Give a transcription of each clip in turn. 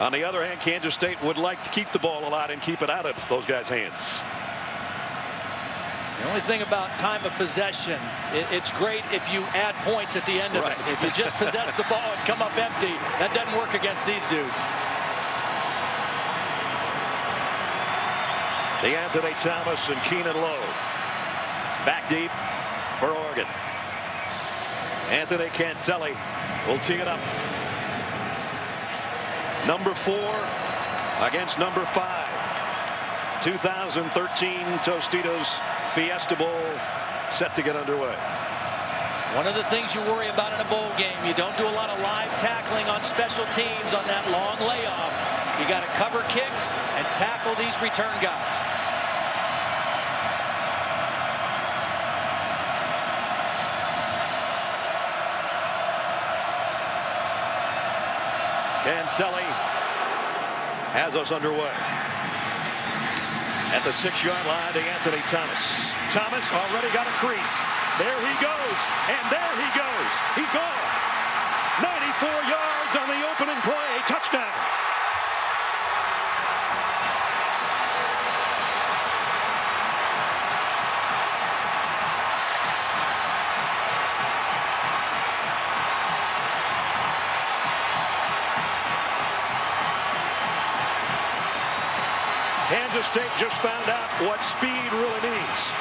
On the other hand, Kansas State would like to keep the ball a lot and keep it out of those guys' hands. The only thing about time of possession, it's great if you add points at the end of it. If you just possess the ball and come up empty, that doesn't work against these dudes. The Anthony Thomas and Keenan Lowe back deep for Oregon. Anthony Cantelli will tee it up. Number 4 against number 5. 2013 Tostitos Fiesta Bowl set to get underway. One of the things you worry about in a bowl game, you don't do a lot of live tackling on special teams on that long layoff. You got to cover kicks and tackle these return guys. Cantelli has us underway. At the 6-yard line to Anthony Thomas. Thomas already got a crease. There he goes, and there he goes. He's gone. 94 yards on the opening play. Touchdown. Kansas State just found out what speed really means.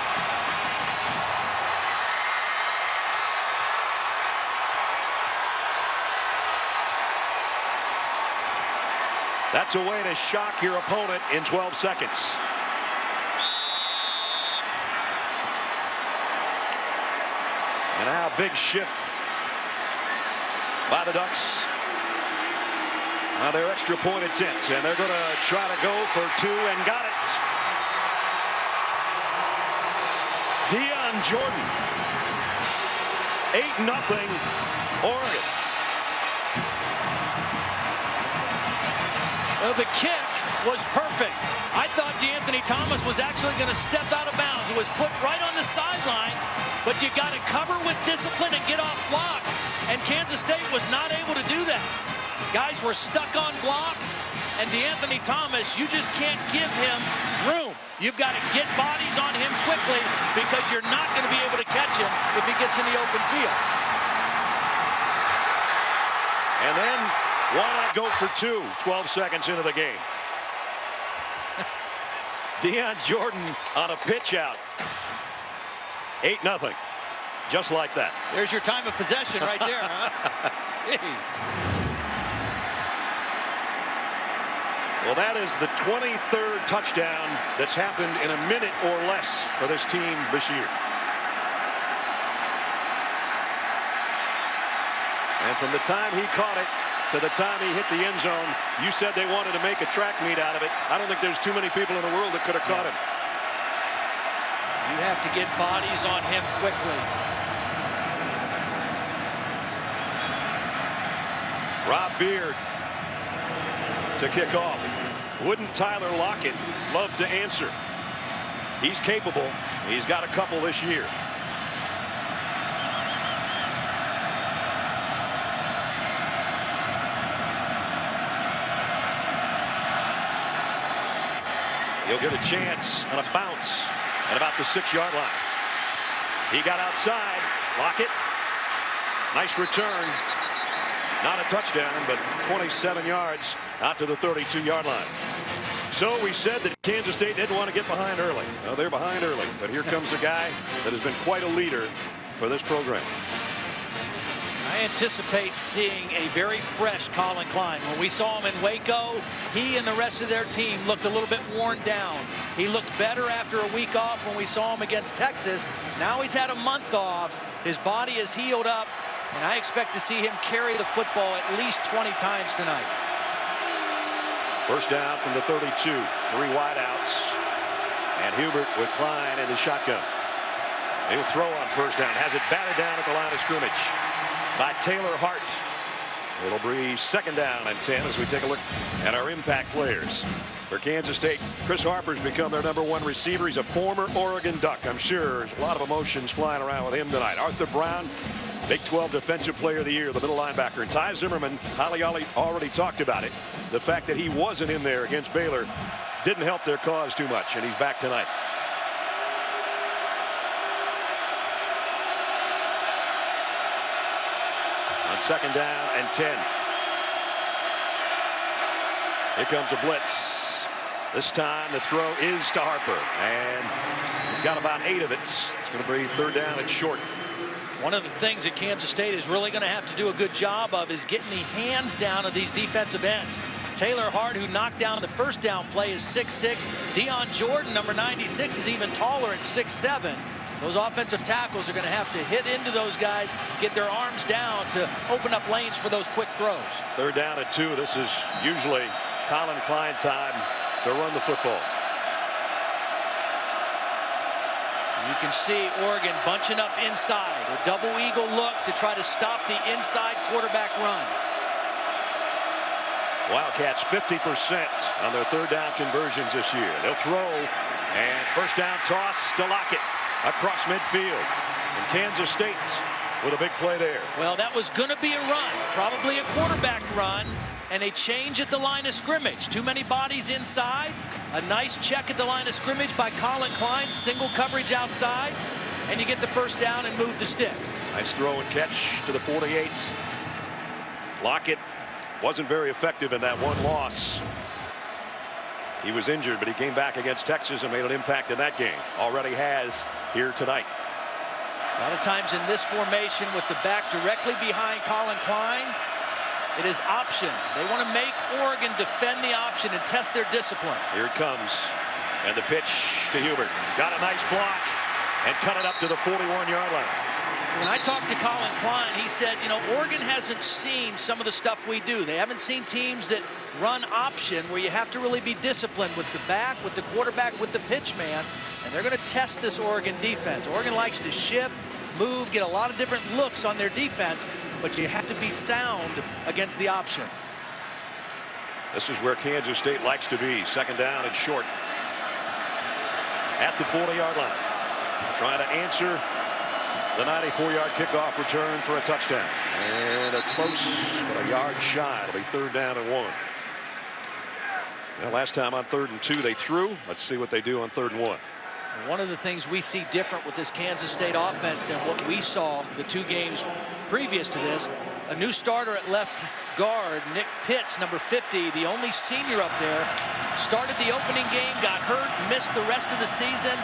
That's a way to shock your opponent in 12 seconds. And now a big shift by the Ducks on their extra point attempt, and they're going to try to go for 2 and got it. Deion Jordan, 8-0 Oregon. Well, the kick was perfect. I thought DeAnthony Thomas was actually going to step out of bounds. It was put right on the sideline, but you got to cover with discipline and get off blocks, and Kansas State was not able to do that. Guys were stuck on blocks, and DeAnthony Thomas, you just can't give him room. You've got to get bodies on him quickly because you're not going to be able to catch him if he gets in the open field. And then, why not go for 2, 12 seconds into the game? Deion Jordan on a pitch out. 8-0. Just like that. There's your time of possession right there, huh? Jeez. Well, that is the 23rd touchdown that's happened in a minute or less for this team this year. And from the time he caught it to the time he hit the end zone, you said they wanted to make a track meet out of it. I don't think there's too many people in the world that could have caught him. You have to get bodies on him quickly. Rob Beard to kick off. Wouldn't Tyler Lockett love to answer? He's capable. He's got a couple this year. He'll get a chance on a bounce at about the 6-yard line. He got outside. Lockett. Nice return. Not a touchdown, but 27 yards out to the 32-yard line. So we said that Kansas State didn't want to get behind early. Well, they're behind early, but here comes a guy that has been quite a leader for this program. I anticipate seeing a very fresh Colin Klein. When we saw him in Waco, he and the rest of their team looked a little bit worn down. He looked better after a week off when we saw him against Texas. Now he's had a month off. His body is healed up, and I expect to see him carry the football at least 20 times tonight. First down from the 32. 3 wideouts. And Hubert with Klein in the shotgun. He'll throw on first down. Has it batted down at the line of scrimmage by Taylor Hart. It'll be second down and 10 as we take a look at our impact players. For Kansas State, Chris Harper's become their #1 receiver. He's a former Oregon Duck. I'm sure there's a lot of emotions flying around with him tonight. Arthur Brown, Big 12 Defensive Player of the Year, the middle linebacker. And Ty Zimmerman, Holly already talked about it. The fact that he wasn't in there against Baylor didn't help their cause too much, and he's back tonight. On 2nd down and 10. Here comes a blitz. This time the throw is to Harper, and he's got about 8 of it. It's going to be 3rd down and short. One of the things that Kansas State is really going to have to do a good job of is getting the hands down of these defensive ends. Taylor Hart, who knocked down the 1st down play, is 6'6". Deion Jordan, number 96, is even taller at 6'7". Those offensive tackles are going to have to hit into those guys, get their arms down to open up lanes for those quick throws. 3rd down and 2. This is usually Colin Klein time to run the football. You can see Oregon bunching up inside. A double eagle look to try to stop the inside quarterback run. Wildcats 50% on their 3rd down conversions this year. They'll throw, and 1st down toss to Lockett across midfield. And Kansas State with a big play there. Well, that was going to be a run, probably a quarterback run, and a change at the line of scrimmage. Too many bodies inside. A nice check at the line of scrimmage by Colin Klein. Single coverage outside, and you get the 1st down and move the sticks. Nice throw and catch to the 48. Lockett wasn't very effective in that one loss. He was injured, but he came back against Texas and made an impact in that game. Already has here tonight. A lot of times in this formation with the back directly behind Colin Klein, it is option. They want to make Oregon defend the option and test their discipline. Here it comes. And the pitch to Hubert. Got a nice block and cut it up to the 41-yard line. When I talked to Colin Klein, he said, you know, Oregon hasn't seen some of the stuff we do. They haven't seen teams that run option where you have to really be disciplined with the back, with the quarterback, with the pitch man. And they're going to test this Oregon defense. Oregon likes to shift, move, get a lot of different looks on their defense, but you have to be sound against the option. This is where Kansas State likes to be. 2nd down and short. At the 40-yard line. Trying to answer the 94-yard kickoff return for a touchdown. And a close, but a yard shy. It'll be 3rd down and 1. Well, last time on 3rd and 2 they threw. Let's see what they do on 3rd and 1. One of the things we see different with this Kansas State offense than what we saw the 2 games previous to this, a new starter at left guard, Nick Pitts, number 50, the only senior up there, started the opening game, got hurt, missed the rest of the season,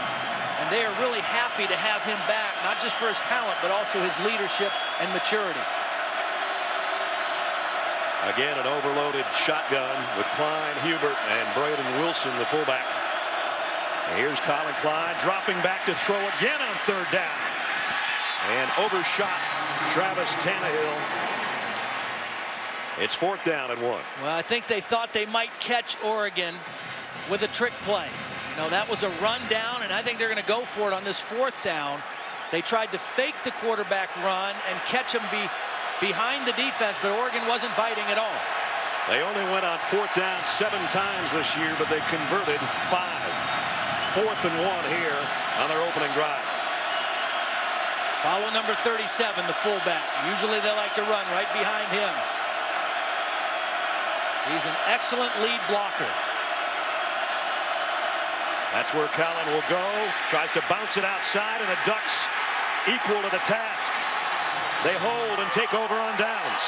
and they are really happy to have him back, not just for his talent, but also his leadership and maturity. Again, an overloaded shotgun with Klein, Hubert, and Braden Wilson, the fullback. And here's Colin Klein dropping back to throw again on 3rd down. And overshot Travis Tannehill. It's 4th down and 1. Well, I think they thought they might catch Oregon with a trick play. You know, that was a run down, and I think they're going to go for it on this 4th down. They tried to fake the quarterback run and catch him behind the defense, but Oregon wasn't biting at all. They only went on 4th down 7 times this year, but they converted 5. 4th and 1 here on their opening drive. Follow number 37, the fullback. Usually they like to run right behind him. He's an excellent lead blocker. That's where Colin will go. Tries to bounce it outside, and the Ducks equal to the task. They hold and take over on downs.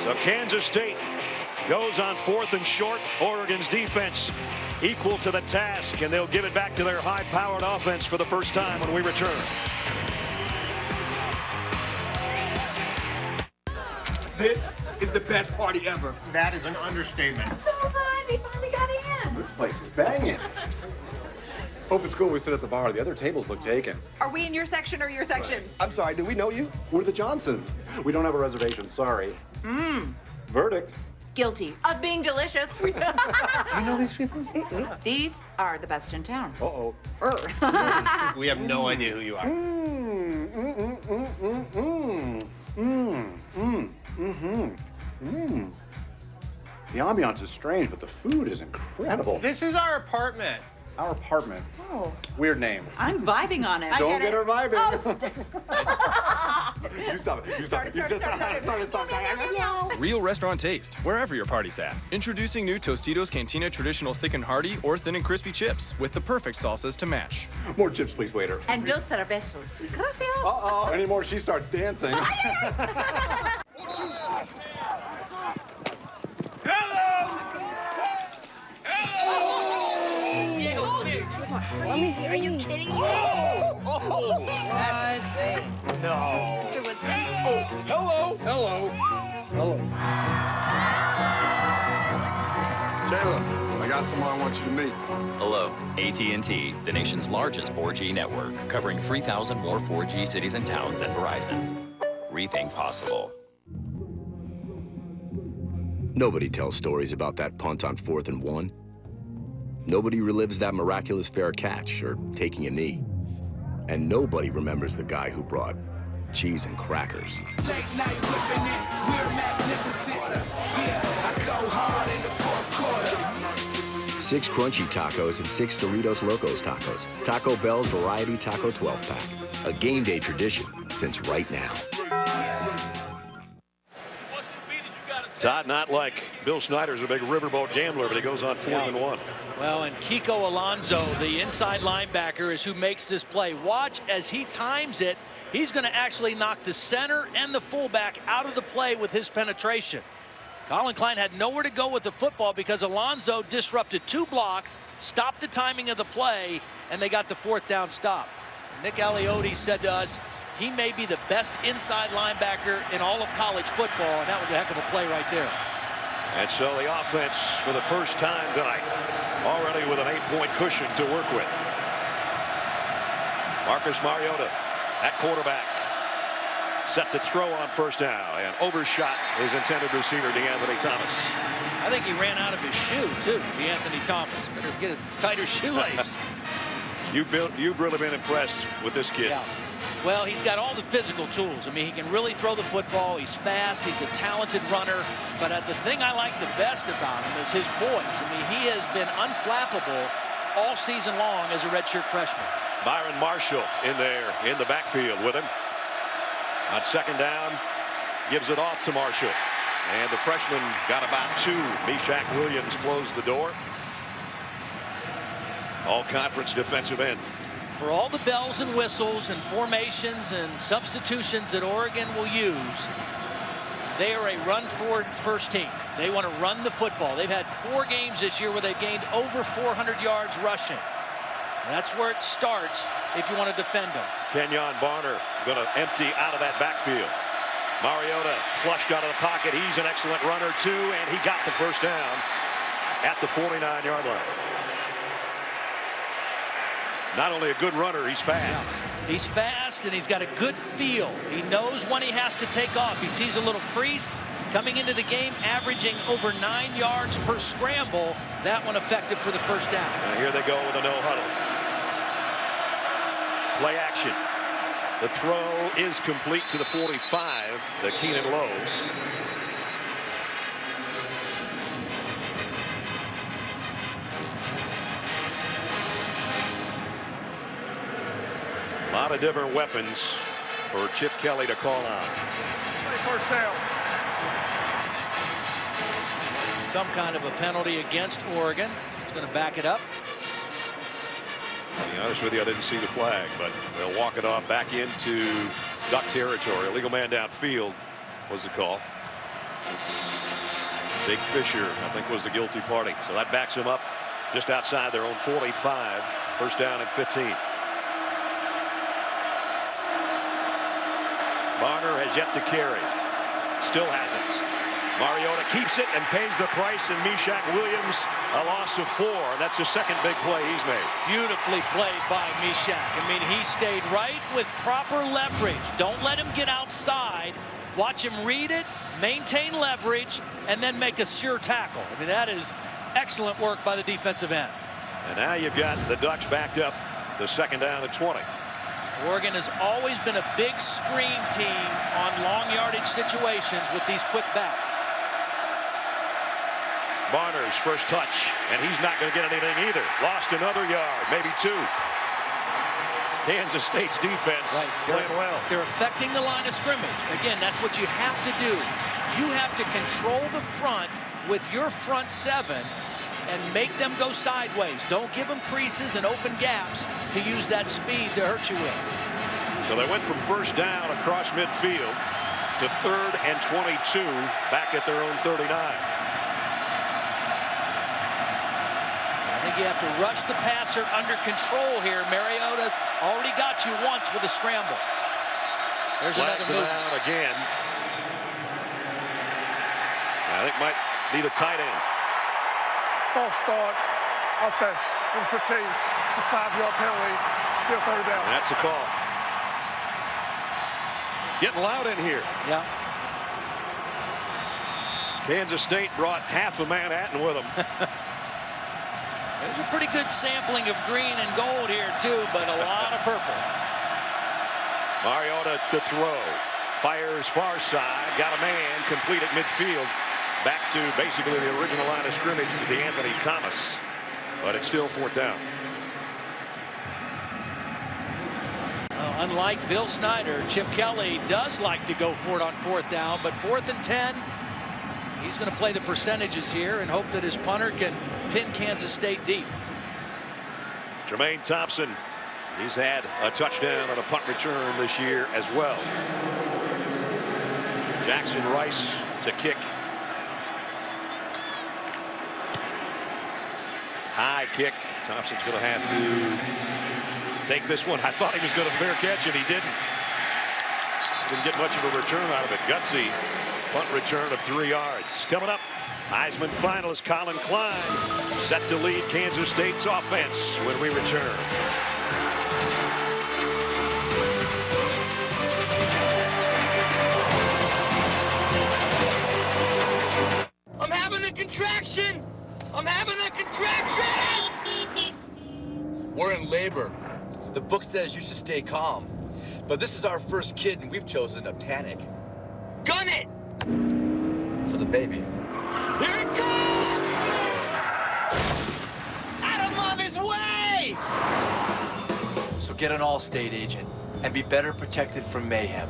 So Kansas State goes on 4th and short. Oregon's defense equal to the task, and they'll give it back to their high-powered offense for the first time when we return. This is the best party ever. That is an understatement. So fun, we finally got in. This place is banging. Hope it's cool we sit at the bar. The other tables look taken. Are we in your section or your section? I'm sorry, do we know you? We're the Johnsons. We don't have a reservation, sorry. Verdict. Guilty of being delicious. You know these people? These are the best in town. Uh-oh. We have no idea who you are. The ambiance is strange, but the food is incredible. This is our apartment. Our apartment. Oh. Weird name. I'm vibing on it. Don't get her vibing. Oh, You stop it. You stop it. Real restaurant taste, wherever your party's at. Introducing new Tostitos Cantina Traditional Thick and Hearty or Thin and Crispy chips with the perfect salsas to match. More chips, please, waiter. And dos cervezas. Gracias. Uh-oh. Any more, she starts dancing. Let me see. Are you kidding me? That's insane. No. Mr. Woodson? Hello. Hello. Hello. Caleb, I got someone I want you to meet. Hello. AT&T, the nation's largest 4G network, covering 3,000 more 4G cities and towns than Verizon. Rethink possible. Nobody tells stories about that punt on 4th and 1. Nobody relives that miraculous fair catch or taking a knee. And nobody remembers the guy who brought cheese and crackers. Late night whipping it, we're magnificent. Yeah, I go hard in the fourth quarter. 6 crunchy tacos and 6 Doritos Locos tacos. Taco Bell's Variety Taco 12-pack. A game day tradition since right now. Todd, not like Bill Snyder's a big riverboat gambler, but he goes on 4th and 1. Well, and Kiko Alonso, the inside linebacker, is who makes this play. Watch as he times it. He's going to actually knock the center and the fullback out of the play with his penetration. Colin Klein had nowhere to go with the football because Alonso disrupted 2 blocks, stopped the timing of the play, and they got the 4th down stop. Nick Aliotti said to us, he may be the best inside linebacker in all of college football, and that was a heck of a play right there. And so the offense for the first time tonight, already with an 8-point cushion to work with. Marcus Mariota at quarterback, set to throw on 1st down, and overshot his intended receiver, DeAnthony Thomas. I think he ran out of his shoe, too, DeAnthony Thomas. Better get a tighter shoelace. You've really been impressed with this kid. Yeah. Well, he's got all the physical tools. I mean, he can really throw the football. He's fast. He's a talented runner. But the thing I like the best about him is his poise. I mean, he has been unflappable all season long as a redshirt freshman. Byron Marshall in there in the backfield with him. On 2nd down, gives it off to Marshall. And the freshman got about 2. Meshach Williams closed the door. All-conference defensive end. For all the bells and whistles and formations and substitutions that Oregon will use, they are a run-forward first team. They want to run the football. They've had 4 games this year where they've gained over 400 yards rushing. That's where it starts if you want to defend them. Kenyon Barner going to empty out of that backfield. Mariota flushed out of the pocket. He's an excellent runner, too, and he got the 1st down at the 49-yard line. Not only a good runner, he's fast. Yeah. He's fast, and he's got a good feel. He knows when he has to take off. He sees a little crease. Coming into the game, averaging over 9 yards per scramble. That one effective for the 1st down. And here they go with a no huddle. Play action. The throw is complete to the 45, to Keenan Lowe. A lot of different weapons for Chip Kelly to call on. 1st down. Some kind of a penalty against Oregon. It's going to back it up. To be honest with you, I didn't see the flag, but they'll walk it off back into Duck territory. Illegal man downfield was the call. Big Fisher, I think, was the guilty party. So that backs him up just outside their own 45. 1st down and 15. Barner has yet to carry. Still hasn't. Mariota keeps it and pays the price, and Meshach Williams a loss of 4. That's the 2nd big play he's made. Beautifully played by Meshach. I mean, he stayed right with proper leverage. Don't let him get outside. Watch him read it, maintain leverage, and then make a sure tackle. I mean, that is excellent work by the defensive end. And now you've got the Ducks backed up to 2nd down and 20. Oregon has always been a big screen team on long yardage situations with these quick backs. Barner's first touch, and he's not going to get anything either. Lost another yard, maybe 2. Kansas State's defense playing well. They're affecting the line of scrimmage. Again, that's what you have to do. You have to control the front with your front 7 and make them go sideways. Don't give them creases and open gaps to use that speed to hurt you with. So they went from first down across midfield to 3rd and 22 back at their own 39. I think you have to rush the passer under control here. Mariota's already got you once with a scramble. There's Flags another move. out again. I think might be the tight end. False start. Offense. 115. It's a 5-yard penalty. Still 3rd down. That's a call. Getting loud in here. Yeah. Kansas State brought half of Manhattan with them. There's a pretty good sampling of green and gold here, too, but a lot of purple. Mariota the throw. Fires far side. Got a man complete at midfield. Back to basically the original line of scrimmage to DeAnthony Thomas. But it's still 4th down. Unlike Bill Snyder, Chip Kelly does like to go for it on 4th down, but 4th and 10, he's going to play the percentages here and hope that his punter can pin Kansas State deep. Jermaine Thompson, he's had a touchdown on a punt return this year as well. Jackson Rice to kick. High kick. Thompson's going to have to take this one. I thought he was going to fair catch it. He didn't. Didn't get much of a return out of it. Gutsy punt return of 3 yards. Coming up, Heisman finalist Colin Klein set to lead Kansas State's offense when we return. I'm having a contraction! I'm having a contraction! We're in labor. The book says you should stay calm. But this is our first kid, and we've chosen to panic. Gun it! For the baby. Here it comes! Out of Mama's way! So get an Allstate agent and be better protected from mayhem.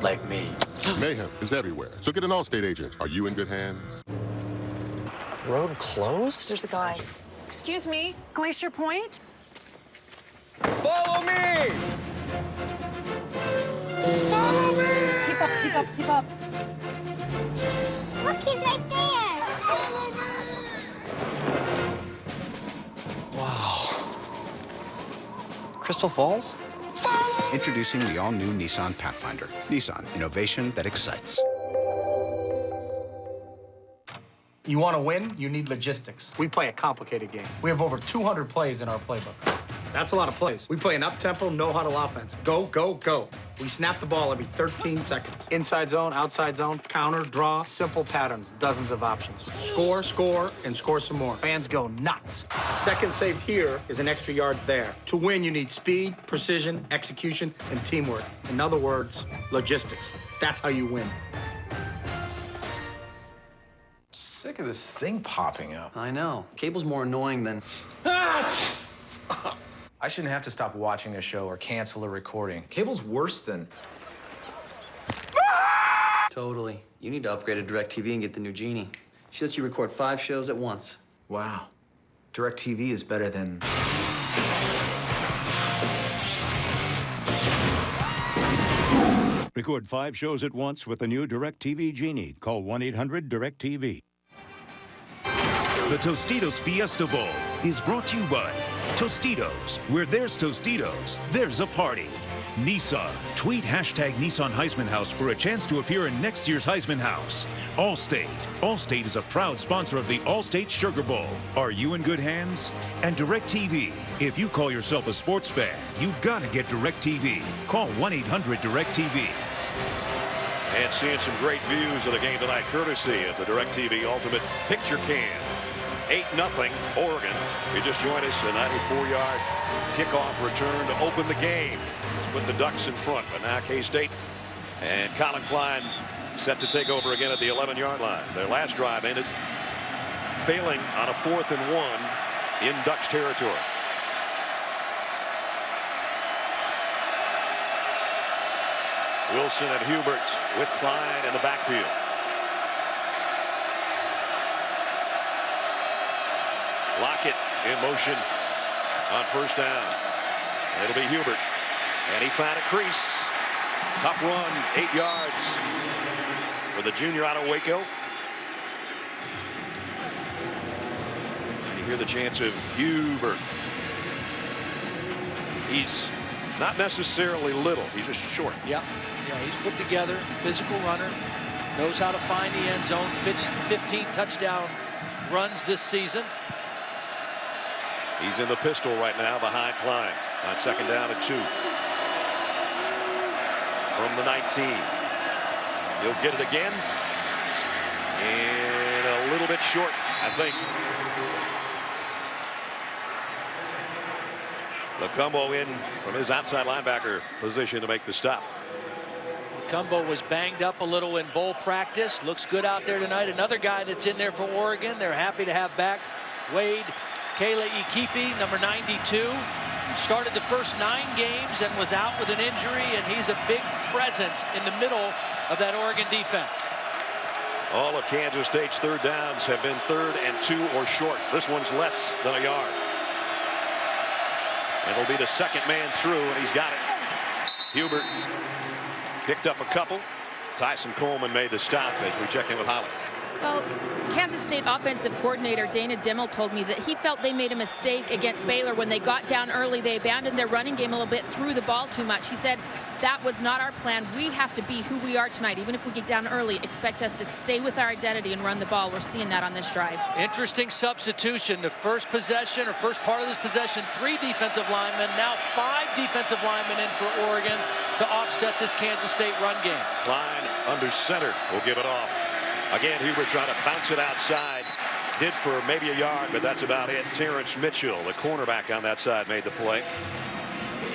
Like me. Mayhem is everywhere, so get an Allstate agent. Are you in good hands? Road closed? There's a guy. Excuse me, Glacier Point? Follow me! Follow me! Keep up, keep up, keep up. Look, he's right there. Wow. Crystal Falls? Introducing the all-new Nissan Pathfinder. Nissan, innovation that excites. You want to win, you need logistics. We play a complicated game. We have over 200 plays in our playbook. That's a lot of plays. We play an up-tempo, no-huddle offense. Go, go, go. We snap the ball every 13 seconds. Inside zone, outside zone, counter, draw, simple patterns, dozens of options. Score, score, and score some more. Fans go nuts. A second saved here is an extra yard there. To win, you need speed, precision, execution, and teamwork. In other words, logistics. That's how you win. Sick of this thing popping up. I know. Cable's more annoying than... I shouldn't have to stop watching a show or cancel a recording. Cable's worse than... Totally. You need to upgrade to DirecTV and get the new Genie. She lets you record 5 shows at once. Wow. DirecTV is better than... Record 5 shows at once with the new DirecTV Genie. Call 1-800-DirecTV. The Tostitos Fiesta Bowl is brought to you by Tostitos. Where there's Tostitos, there's a party. Nissan. Tweet hashtag Nissan Heisman House for a chance to appear in next year's Heisman House. Allstate. Allstate is a proud sponsor of the Allstate Sugar Bowl. Are you in good hands? And DirecTV. If you call yourself a sports fan, you gotta get DirecTV. Call 1-800-DirecTV. And seeing some great views of the game tonight, courtesy of the DirecTV Ultimate Picture Cam. 8-0 Oregon. You just joined us, a 94-yard kickoff return to open the game. Let's put the Ducks in front, but now K-State and Colin Klein set to take over again at the 11-yard line. Their last drive ended failing on a 4th and 1 in Ducks territory. Wilson and Hubert with Klein in the backfield. Lockett in motion on first down. It'll be Hubert, and he found a crease. Tough run, 8 yards for the junior out of Waco. And you hear the chants of Hubert. He's not necessarily little, he's just short. Yeah, he's put together, physical runner, knows how to find the end zone, 15 touchdown runs this season. He's in the pistol right now behind Klein on 2nd down and 2. From the 19. He'll get it again. And a little bit short, I think. Lecumbo in from his outside linebacker position to make the stop. Lecumbo was banged up a little in bowl practice. Looks good out there tonight. Another guy that's in there for Oregon. They're happy to have back Wade Kele-Ikipi, number 92. Started the first 9 games and was out with an injury, and he's a big presence in the middle of that Oregon defense. All of Kansas State's 3rd downs have been 3rd and 2 or short. This one's less than a yard. It'll be the 2nd man through, and he's got it. Hubert picked up a couple. Tyson Coleman made the stop as we check in with Holly. Well, Kansas State offensive coordinator Dana Dimmel told me that he felt they made a mistake against Baylor when they got down early. They abandoned their running game a little bit, threw the ball too much. He said that was not our plan. We have to be who we are tonight. Even if we get down early, expect us to stay with our identity and run the ball. We're seeing that on this drive. Interesting substitution. The first possession or first part of this possession, 3 defensive linemen, now 5 defensive linemen in for Oregon to offset this Kansas State run game. Klein under center will give it off. Again, Hubert trying to bounce it outside. Did for maybe a yard, but that's about it. Terrence Mitchell, the cornerback on that side, made the play.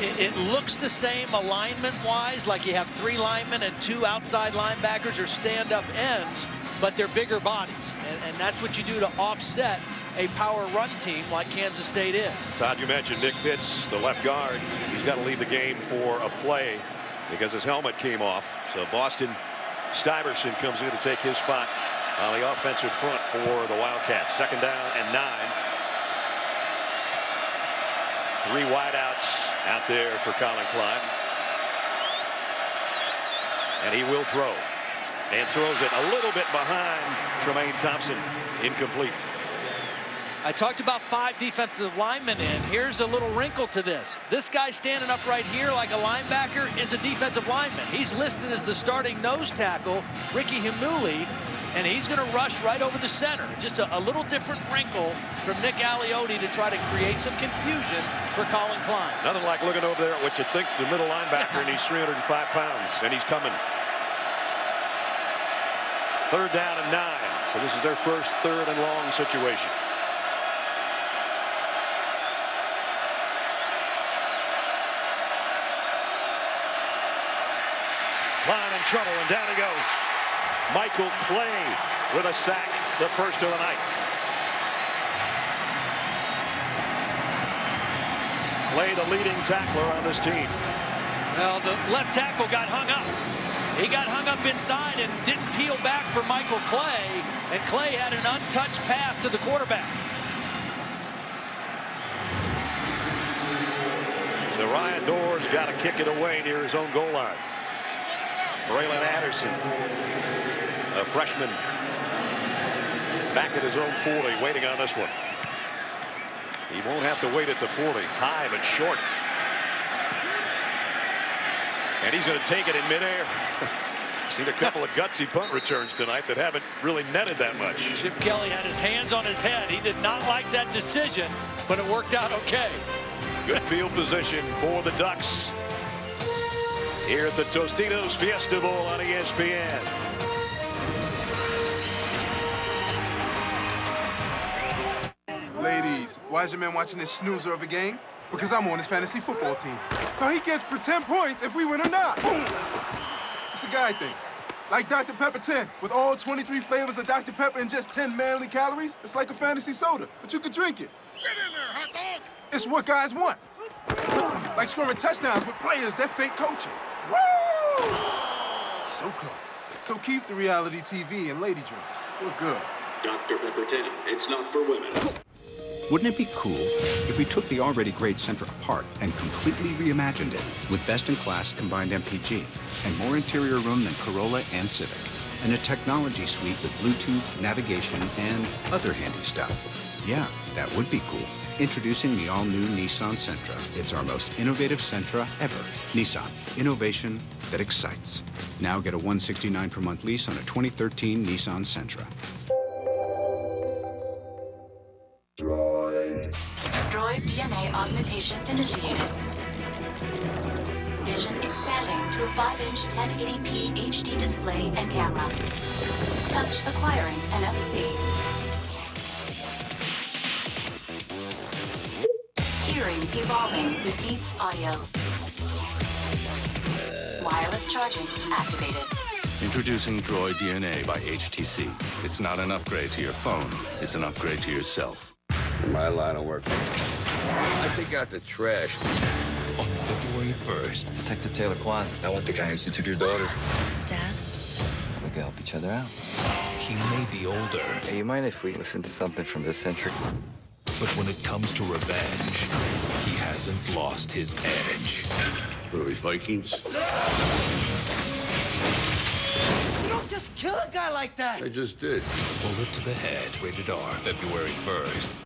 It looks the same alignment-wise, like you have 3 linemen and 2 outside linebackers or stand-up ends, but they're bigger bodies. And that's what you do to offset a power run team like Kansas State is. Todd, you mentioned Nick Pitts, the left guard. He's got to leave the game for a play because his helmet came off. So Boston Stuyvesant comes in to take his spot on the offensive front for the Wildcats. 2nd down and 9. 3 wideouts out there for Colin Klein. And he will throw. And throws it a little bit behind Tremaine Thompson. Incomplete. I talked about 5 defensive linemen in. Here's a little wrinkle to this. This guy standing up right here like a linebacker is a defensive lineman. He's listed as the starting nose tackle, Ricky Himuli, and he's going to rush right over the center. Just a little different wrinkle from Nick Aliotti to try to create some confusion for Colin Klein. Nothing like looking over there at what you think the middle linebacker, and he's 305 pounds, and he's coming. 3rd down and 9. So this is their first 3rd and long situation. Klein in trouble, and down he goes. Michael Clay with a sack, the first of the night. Clay, the leading tackler on this team. Well, the left tackle got hung up. He got hung up inside and didn't peel back for Michael Clay, and Clay had an untouched path to the quarterback. So Ryan Doerr's got to kick it away near his own goal line. Braylon Anderson, a freshman, back at his own 40, waiting on this one. He won't have to wait at the 40. High but short. And he's going to take it in midair. Seen a couple of gutsy punt returns tonight that haven't really netted that much. Chip Kelly had his hands on his head. He did not like that decision, but it worked out okay. Good field position for the Ducks here at the Tostitos Fiesta Bowl on ESPN. Fellas, why is your man watching this snoozer of a game? Because I'm on his fantasy football team. So he gets pretend points if we win or not. Boom! It's a guy thing. Like Dr. Pepper 10, with all 23 flavors of Dr. Pepper and just 10 manly calories, it's like a fantasy soda, but you can drink it. Get in there, hot dog! It's what guys want. Like scoring touchdowns with players that fake coaching. Woo! So close. So keep the reality TV and lady drinks. We're good. Dr. Pepper 10, it's not for women. Wouldn't it be cool if we took the already great Sentra apart and completely reimagined it with best-in-class combined MPG and more interior room than Corolla and Civic, and a technology suite with Bluetooth, navigation, and other handy stuff? Yeah, that would be cool. Introducing the all-new Nissan Sentra. It's our most innovative Sentra ever. Nissan, innovation that excites. Now get a $169 per month lease on a 2013 Nissan Sentra. Droid DNA augmentation initiated. Vision expanding to a 5-inch 1080p HD display and camera. Touch acquiring NFC. Hearing evolving with Beats audio. Wireless charging activated. Introducing Droid DNA by HTC. It's not an upgrade to your phone. It's an upgrade to yourself. My line of work. I take out the trash. On February 1st, Detective Taylor Kwan. I want the guys who took your daughter. Dad? We could help each other out. He may be older. Hey, you mind if we listen to something from this century? But when it comes to revenge, he hasn't lost his edge. What are we, Vikings? You don't just kill a guy like that! I just did. Bullet to the Head, rated R, February 1st.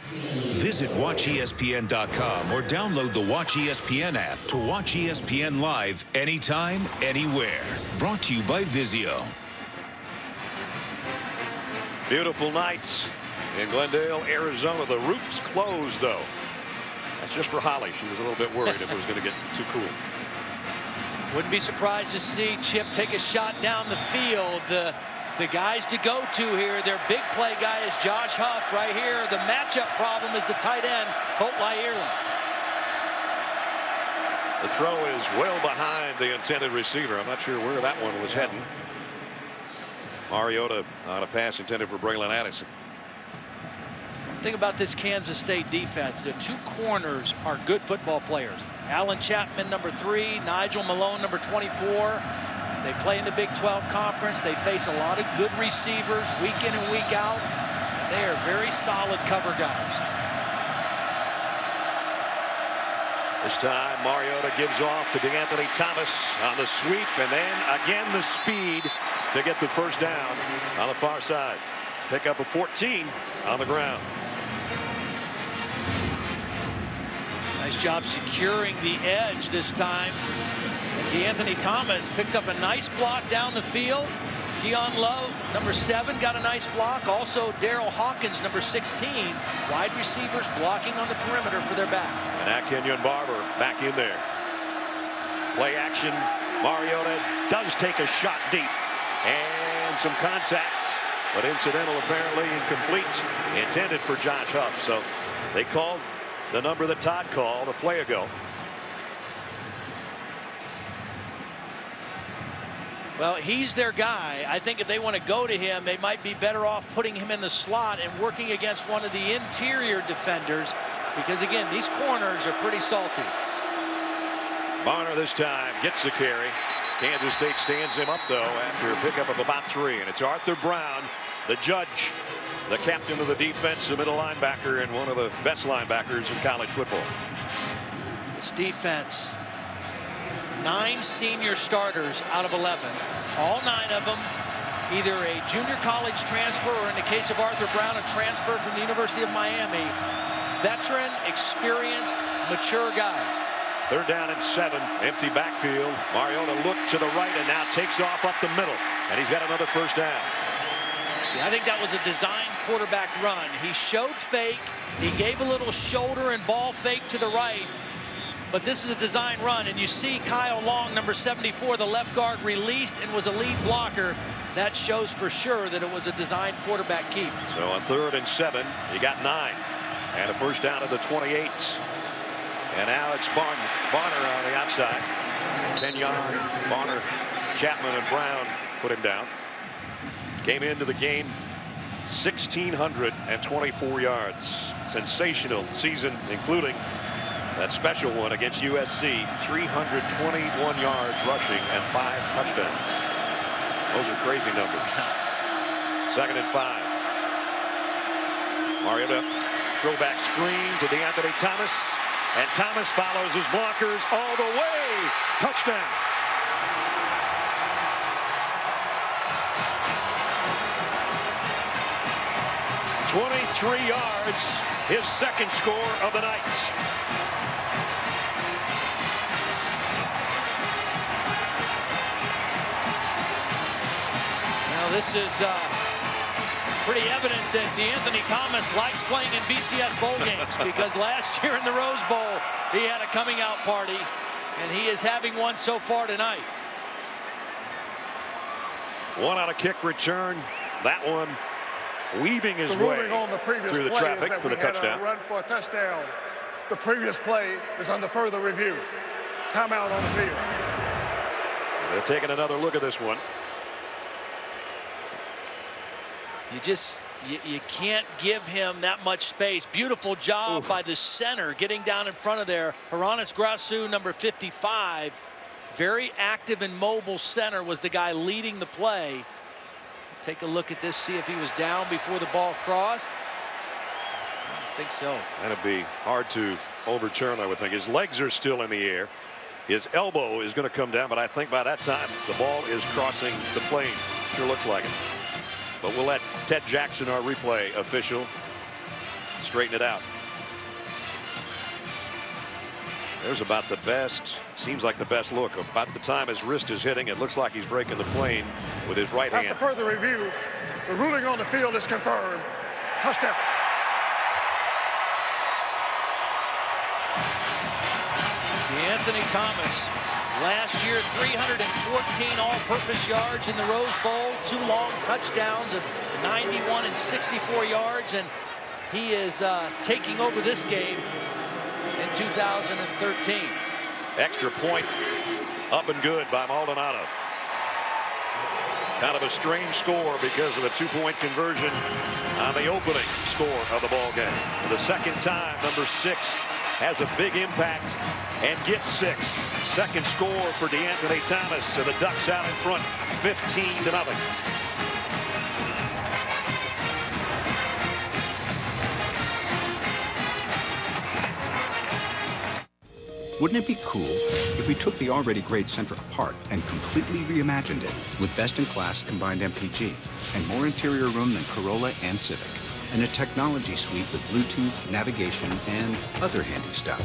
Visit WatchESPN.com or download the Watch ESPN app to watch ESPN live anytime, anywhere. Brought to you by Vizio. Beautiful night in Glendale, Arizona. The roof's closed, though. That's just for Holly. She was a little bit worried if it was going to get too cool. Wouldn't be surprised to see Chip take a shot down the field. The guys to go to here, their big play guy is Josh Huff right here. The matchup problem is the tight end, Colt Lyerla. The throw is well behind the intended receiver. I'm not sure where that one was heading. Mariota on a pass intended for Braylon Addison. Thing about this Kansas State defense, the two corners are good football players. Alan Chapman, number 3, Nigel Malone, number 24. They play in the Big 12 Conference. They face a lot of good receivers week in and week out. And they are very solid cover guys. This time, Mariota gives off to DeAnthony Thomas on the sweep, and then again the speed to get the first down on the far side. Pick up a 14 on the ground. Nice job securing the edge this time. And DeAnthony Thomas picks up a nice block down the field. Keon Love, number 7, got a nice block. Also, Daryl Hawkins, number 16. Wide receivers blocking on the perimeter for their back. And Kenyon Barber back in there. Play action. Mariota does take a shot deep. And some contacts. But incidental, apparently incomplete. Intended for Josh Huff. So they called the number that Todd called a play ago. Well, he's their guy. I think if they want to go to him, they might be better off putting him in the slot and working against one of the interior defenders, because again, these corners are pretty salty. Bonner this time gets the carry. Kansas State stands him up, though, after a pickup of about 3. And it's Arthur Brown, the judge, the captain of the defense, the middle linebacker, and one of the best linebackers in college football. This defense, 9 senior starters out of 11. All 9 of them either a junior college transfer or, in the case of Arthur Brown, a transfer from the University of Miami. Veteran, experienced, mature guys. 3rd down and 7, empty backfield. Mariota looked to the right and now takes off up the middle. And he's got another first down. See, I think that was a design quarterback run. He showed fake. He gave a little shoulder and ball fake to the right. but this is a design run, and you see Kyle Long, number 74, the left guard, released and was a lead blocker. That shows for sure that it was a design quarterback keep. So on 3rd and 7, you got 9. And a first down at the 28. And now it's Barner on the outside. Kenyon, Barner, Chapman, and Brown put him down. Came into the game 1,624 yards. Sensational season, including that special one against USC. 321 yards rushing and 5 touchdowns. Those are crazy numbers. 2nd and 5. Mariota, throwback screen to DeAnthony Thomas. And Thomas follows his blockers all the way. Touchdown. "23 yards, his second score of the night. Now this is pretty evident that DeAnthony Thomas likes playing in BCS bowl games, because last year in the Rose Bowl he had a coming out party, and he is having one so far tonight. One on a kick return. That one weaving his way through the traffic for the touchdown. Run for a touchdown. The previous play is under further review. Timeout on the field. So they're taking another look at this one. You can't give him that much space. Beautiful job by the center getting down in front of there. Haranis Grasu, number 55. Very active and mobile center, was the guy leading the play. Take a look at this, see if he was down before the ball crossed. I don't think so. That'd be hard to overturn, I would think. His legs are still in the air. His elbow is going to come down, but I think by that time the ball is crossing the plane. Sure looks like it. But we'll let Ted Jackson, our replay official, straighten it out. There's about the best, seems like the best look. About the time his wrist is hitting, it looks like he's breaking the plane with his right hand. After further review, the ruling on the field is confirmed. Touchdown. DeAnthony Thomas, last year 314 all-purpose yards in the Rose Bowl, 2 long touchdowns of 91 and 64 yards, and he is taking over this game in 2013. Extra point up and good by Maldonado. Kind of a strange score because of the 2-point conversion on the opening score of the ball game. For the second time, number 6 has a big impact and gets 6. Second score for DeAnthony Thomas. So the Ducks out in front, 15-0. Wouldn't it be cool if we took the already great Sentra apart and completely reimagined it with best-in-class combined MPG and more interior room than Corolla and Civic, and a technology suite with Bluetooth, navigation, and other handy stuff?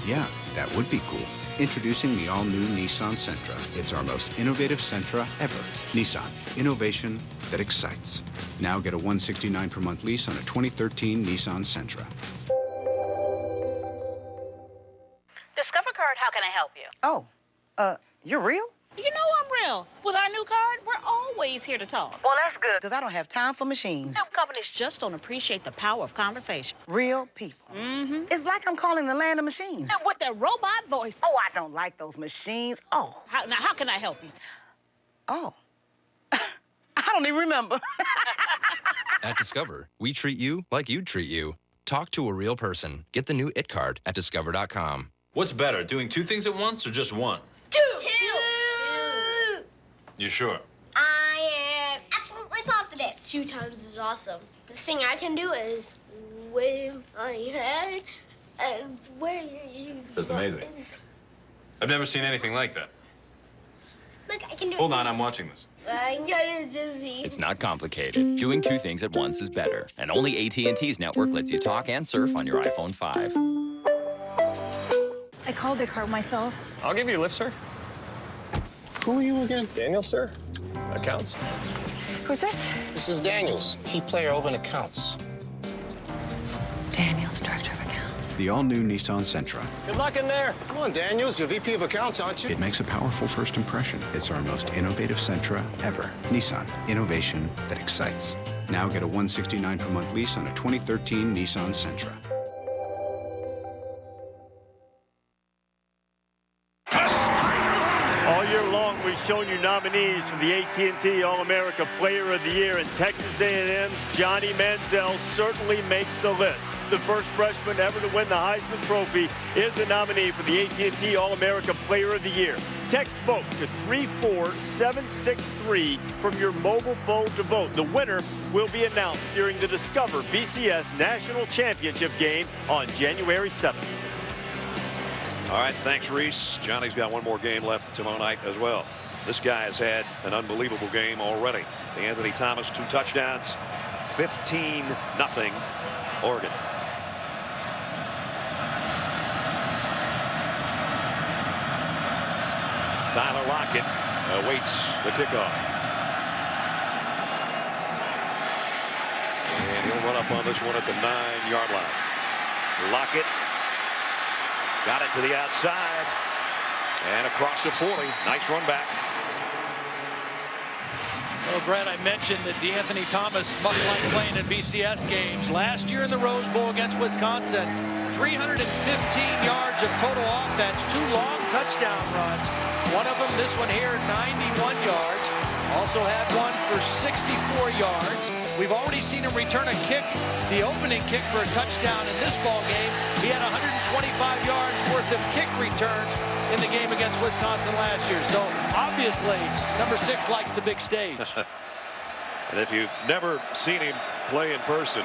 Yeah, that would be cool. Introducing the all-new Nissan Sentra. It's our most innovative Sentra ever. Nissan, innovation that excites. Now get a $169 per month lease on a 2013 Nissan Sentra. Discover Card, how can I help you? Oh, you're real? You know I'm real. With our new card, we're always here to talk. Well, that's good, because I don't have time for machines. Some companies just don't appreciate the power of conversation. Real people. Mm-hmm. It's like I'm calling the land of machines. With their robot voice. Oh, I don't like those machines. Oh. How can I help you? Oh. I don't even remember. At Discover, we treat you like you'd treat you. Talk to a real person. Get the new IT card at discover.com. What's better, doing 2 things at once or just one? Two. You sure? I am absolutely positive. 2 times is awesome. The thing I can do is wave my head and wave. That's amazing. I've never seen anything like that. Look, I can do it. Hold on, I'm watching this. I'm getting dizzy. It's not complicated. Doing 2 things at once is better. And only AT&T's network lets you talk and surf on your iPhone 5. I called the car myself. I'll give you a lift, sir. Who are you again? Daniels, sir. Accounts. Who's this? This is Daniels, key player open accounts. Daniels, director of accounts. The all-new Nissan Sentra. Good luck in there. Come on, Daniels. You're VP of Accounts, aren't you? It makes a powerful first impression. It's our most innovative Sentra ever. Nissan. Innovation that excites. Now get a $169 per month lease on a 2013 Nissan Sentra. All year long, we've shown you nominees for the AT&T All-America Player of the Year, and Texas A&M's Johnny Manziel certainly makes the list. The first freshman ever to win the Heisman Trophy is a nominee for the AT&T All-America Player of the Year. Text VOTE to 34763 from your mobile phone to vote. The winner will be announced during the Discover BCS National Championship game on January 7th. All right, thanks, Reese. Johnny's got one more game left tomorrow night as well. This guy has had an unbelievable game already. Anthony Thomas, 2 touchdowns, 15-0 Oregon. Tyler Lockett awaits the kickoff. And he'll run up on this one at the 9-yard line. Lockett got it to the outside and across the 40. Nice run back. Well, Brad, I mentioned that DeAnthony Thomas must like playing in BCS games. Last year in the Rose Bowl against Wisconsin, 315 yards of total offense, 2 long touchdown runs. One of them, this one here, 91 yards. Also had one for 64 yards. We've already seen him return a kick, the opening kick for a touchdown in this ball game. He had 125 yards worth of kick returns in the game against Wisconsin last year. So obviously, number 6 likes the big stage. And if you've never seen him play in person,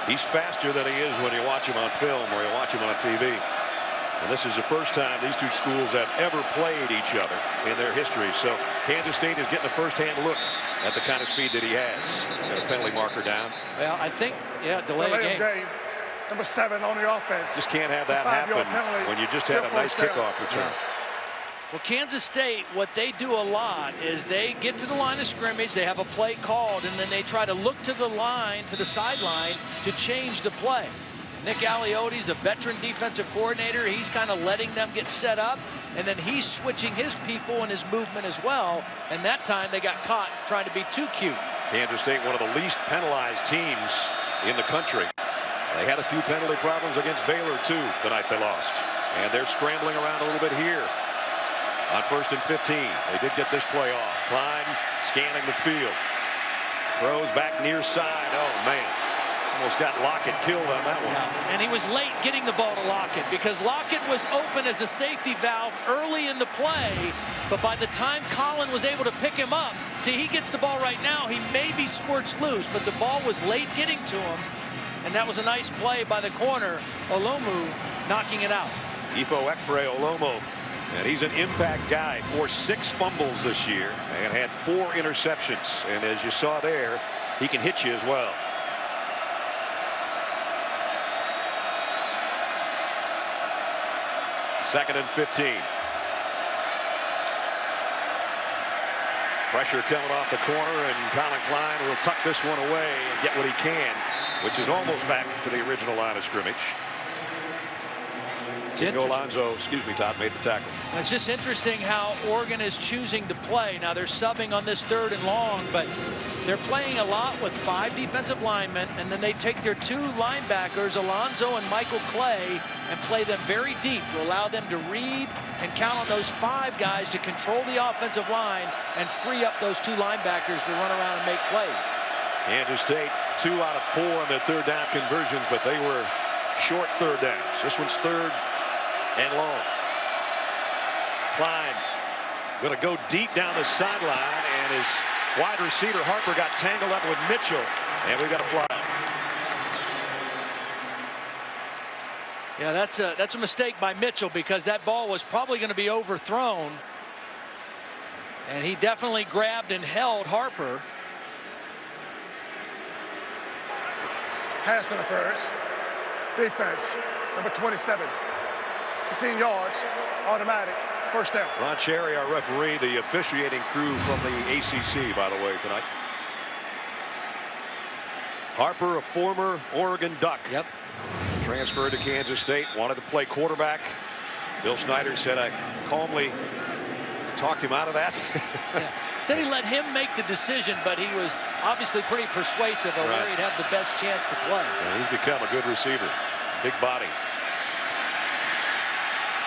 he's faster than he is when you watch him on film or you watch him on TV. And this is the first time these two schools have ever played each other in their history. So Kansas State is getting a first-hand look at the kind of speed that he has. Got a penalty marker down. Well, I think, yeah, delay game. Number 7 on the offense. Just can't have that happen when you just had a nice kickoff return. Yeah. Well, Kansas State, what they do a lot is they get to the line of scrimmage, they have a play called, and then they try to look to the line, to the sideline, to change the play. Nick Alioti's a veteran defensive coordinator. He's kind of letting them get set up, and then he's switching his people and his movement as well. And that time they got caught trying to be too cute. Kansas State, one of the least penalized teams in the country. They had a few penalty problems against Baylor, too, the night they lost. And they're scrambling around a little bit here on 1st and 15. They did get this play off. Klein scanning the field. Throws back near side. Oh, man. Almost got Lockett killed on that one. Yeah. And he was late getting the ball to Lockett because Lockett was open as a safety valve early in the play. But by the time Colin was able to pick him up, see, he gets the ball right now. He maybe squirts loose, but the ball was late getting to him. And that was a nice play by the corner, Olomu, knocking it out. Ifo Ekpre Olomu, and he's an impact guy. For 6 fumbles this year and had 4 interceptions. And as you saw there, he can hit you as well. Second and 15. Pressure coming off the corner, and Colin Klein will tuck this one away and get what he can, which is almost back to the original line of scrimmage. Nico Alonso, excuse me, Todd, made the tackle. It's just interesting how Oregon is choosing to play. Now they're subbing on this 3rd and long, but they're playing a lot with 5 defensive linemen, and then they take their 2 linebackers, Alonso and Michael Clay, and play them very deep to allow them to read and count on those 5 guys to control the offensive line and free up those 2 linebackers to run around and make plays. Kansas State 2 out of 4 on their 3rd down conversions, but they were short 3rd downs. This one's 3rd and long. Klein going to go deep down the sideline, and his wide receiver Harper got tangled up with Mitchell, and we got a fly. Yeah, that's a mistake by Mitchell because that ball was probably going to be overthrown, and he definitely grabbed and held Harper. Pass interference. Defense, number 27. 15 yards, automatic, 1st down. Ron Cherry, our referee, the officiating crew from the ACC, by the way, tonight. Harper, a former Oregon Duck. Yep. transferred to Kansas State, wanted to play quarterback. Bill Snyder said, I calmly talked him out of that. Yeah. Said he let him make the decision, but he was obviously pretty persuasive of where he'd have the best chance to play. And he's become a good receiver. Big body.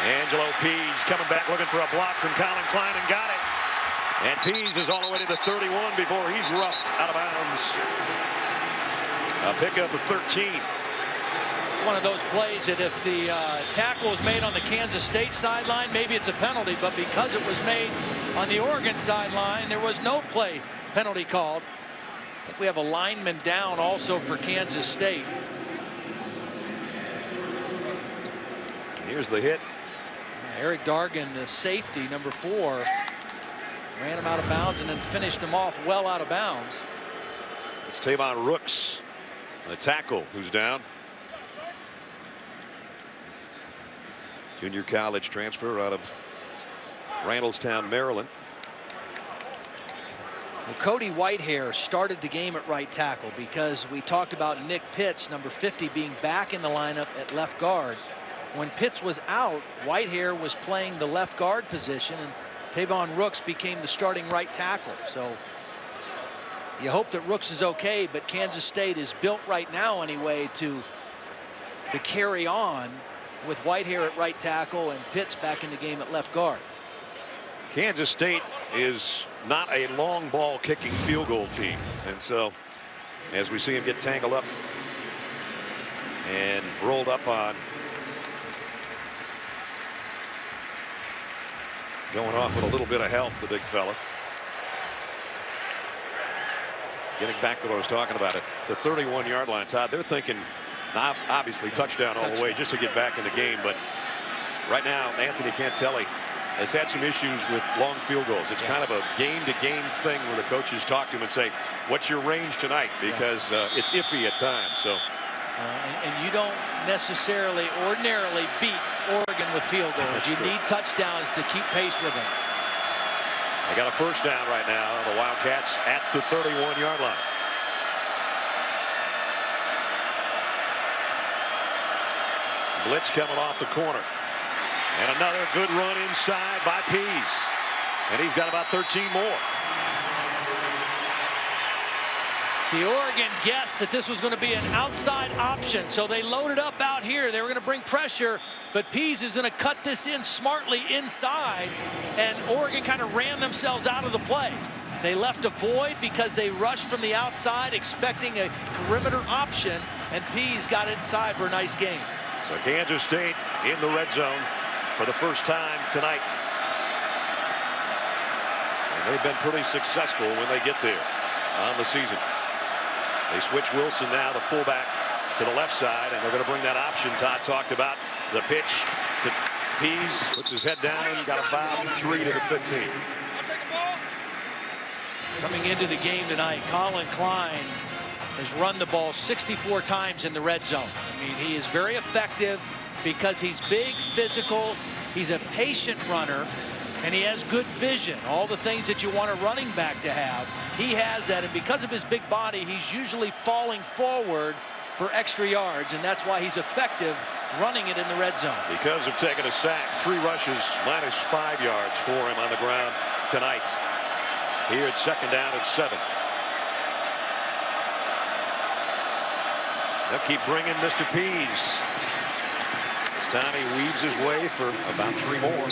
Angelo Pease coming back looking for a block from Colin Klein and got it. And Pease is all the way to the 31 before he's roughed out of bounds. A pickup of 13. It's one of those plays that if the tackle is made on the Kansas State sideline, maybe it's a penalty, but because it was made on the Oregon sideline, there was no play penalty called. I think we have a lineman down also for Kansas State. Here's the hit. Eric Dargan, the safety, number 4, ran him out of bounds and then finished him off well out of bounds. It's Tavon Rooks, the tackle, who's down. Junior college transfer out of Randallstown, Maryland. Well, Cody Whitehair started the game at right tackle because we talked about Nick Pitts, number 50, being back in the lineup at left guard. When Pitts was out, Whitehair was playing the left guard position, and Tavon Rooks became the starting right tackle. So you hope that Rooks is okay, but Kansas State is built right now anyway to carry on with Whitehair at right tackle and Pitts back in the game at left guard. Kansas State is not a long ball kicking field goal team, and so as we see him get tangled up and rolled up on, going off with a little bit of help, the big fella. Getting back to what I was talking about at the 31-yard line, Todd, they're thinking obviously touchdown all the way just to get back in the game, but right now Anthony Cantelli has had some issues with long field goals. It's kind of a game-to-game thing where the coaches talk to him and say, what's your range tonight? Because it's iffy at times. So, and you don't necessarily ordinarily beat Oregon with field goals. That's you true. need touchdowns to keep pace with them. They got a first down right now, the Wildcats at the 31-yard line. Blitz coming off the corner. And another good run inside by Pease. And he's got about 13 more. See, Oregon guessed that this was going to be an outside option, so they loaded up out here. They were going to bring pressure, but Pease is going to cut this in smartly inside, and Oregon kind of ran themselves out of the play. They left a void because they rushed from the outside expecting a perimeter option, and Pease got inside for a nice gain. So Kansas State in the red zone for the first time tonight. And they've been pretty successful when they get there on the season. They switch Wilson now, the fullback, to the left side, and they're going to bring that option Todd talked about. The pitch to Pease, puts his head down, got about 3 to the 15. Coming into the game tonight, Colin Klein has run the ball 64 times in the red zone. I mean, he is very effective because he's big, physical, he's a patient runner, and he has good vision. All the things that you want a running back to have, he has that, and because of his big body, he's usually falling forward for extra yards, and that's why he's effective running it in the red zone. Because of taking a sack, 3 rushes, minus 5 yards for him on the ground tonight. Here it's second down and 7. They'll keep bringing Mr. Pease. This time he weaves his way for about 3 more.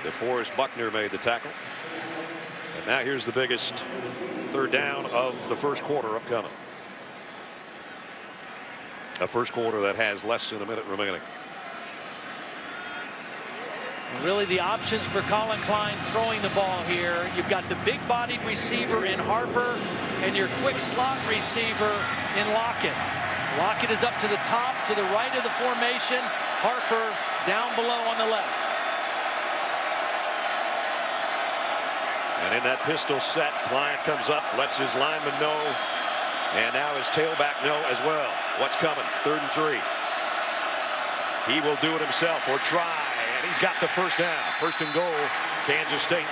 DeForest Buckner made the tackle. And now here's the biggest third down of the first quarter upcoming. A first quarter that has less than a minute remaining. Really the options for Colin Klein throwing the ball here. You've got the big-bodied receiver in Harper and your quick slot receiver in Lockett. Lockett is up to the top, to the right of the formation. Harper down below on the left. And in that pistol set, Klein comes up, lets his lineman know, and now his tailback know as well. What's coming? 3rd and 3. He will do it himself or try, and he's got the first down. 1st and goal, Kansas State.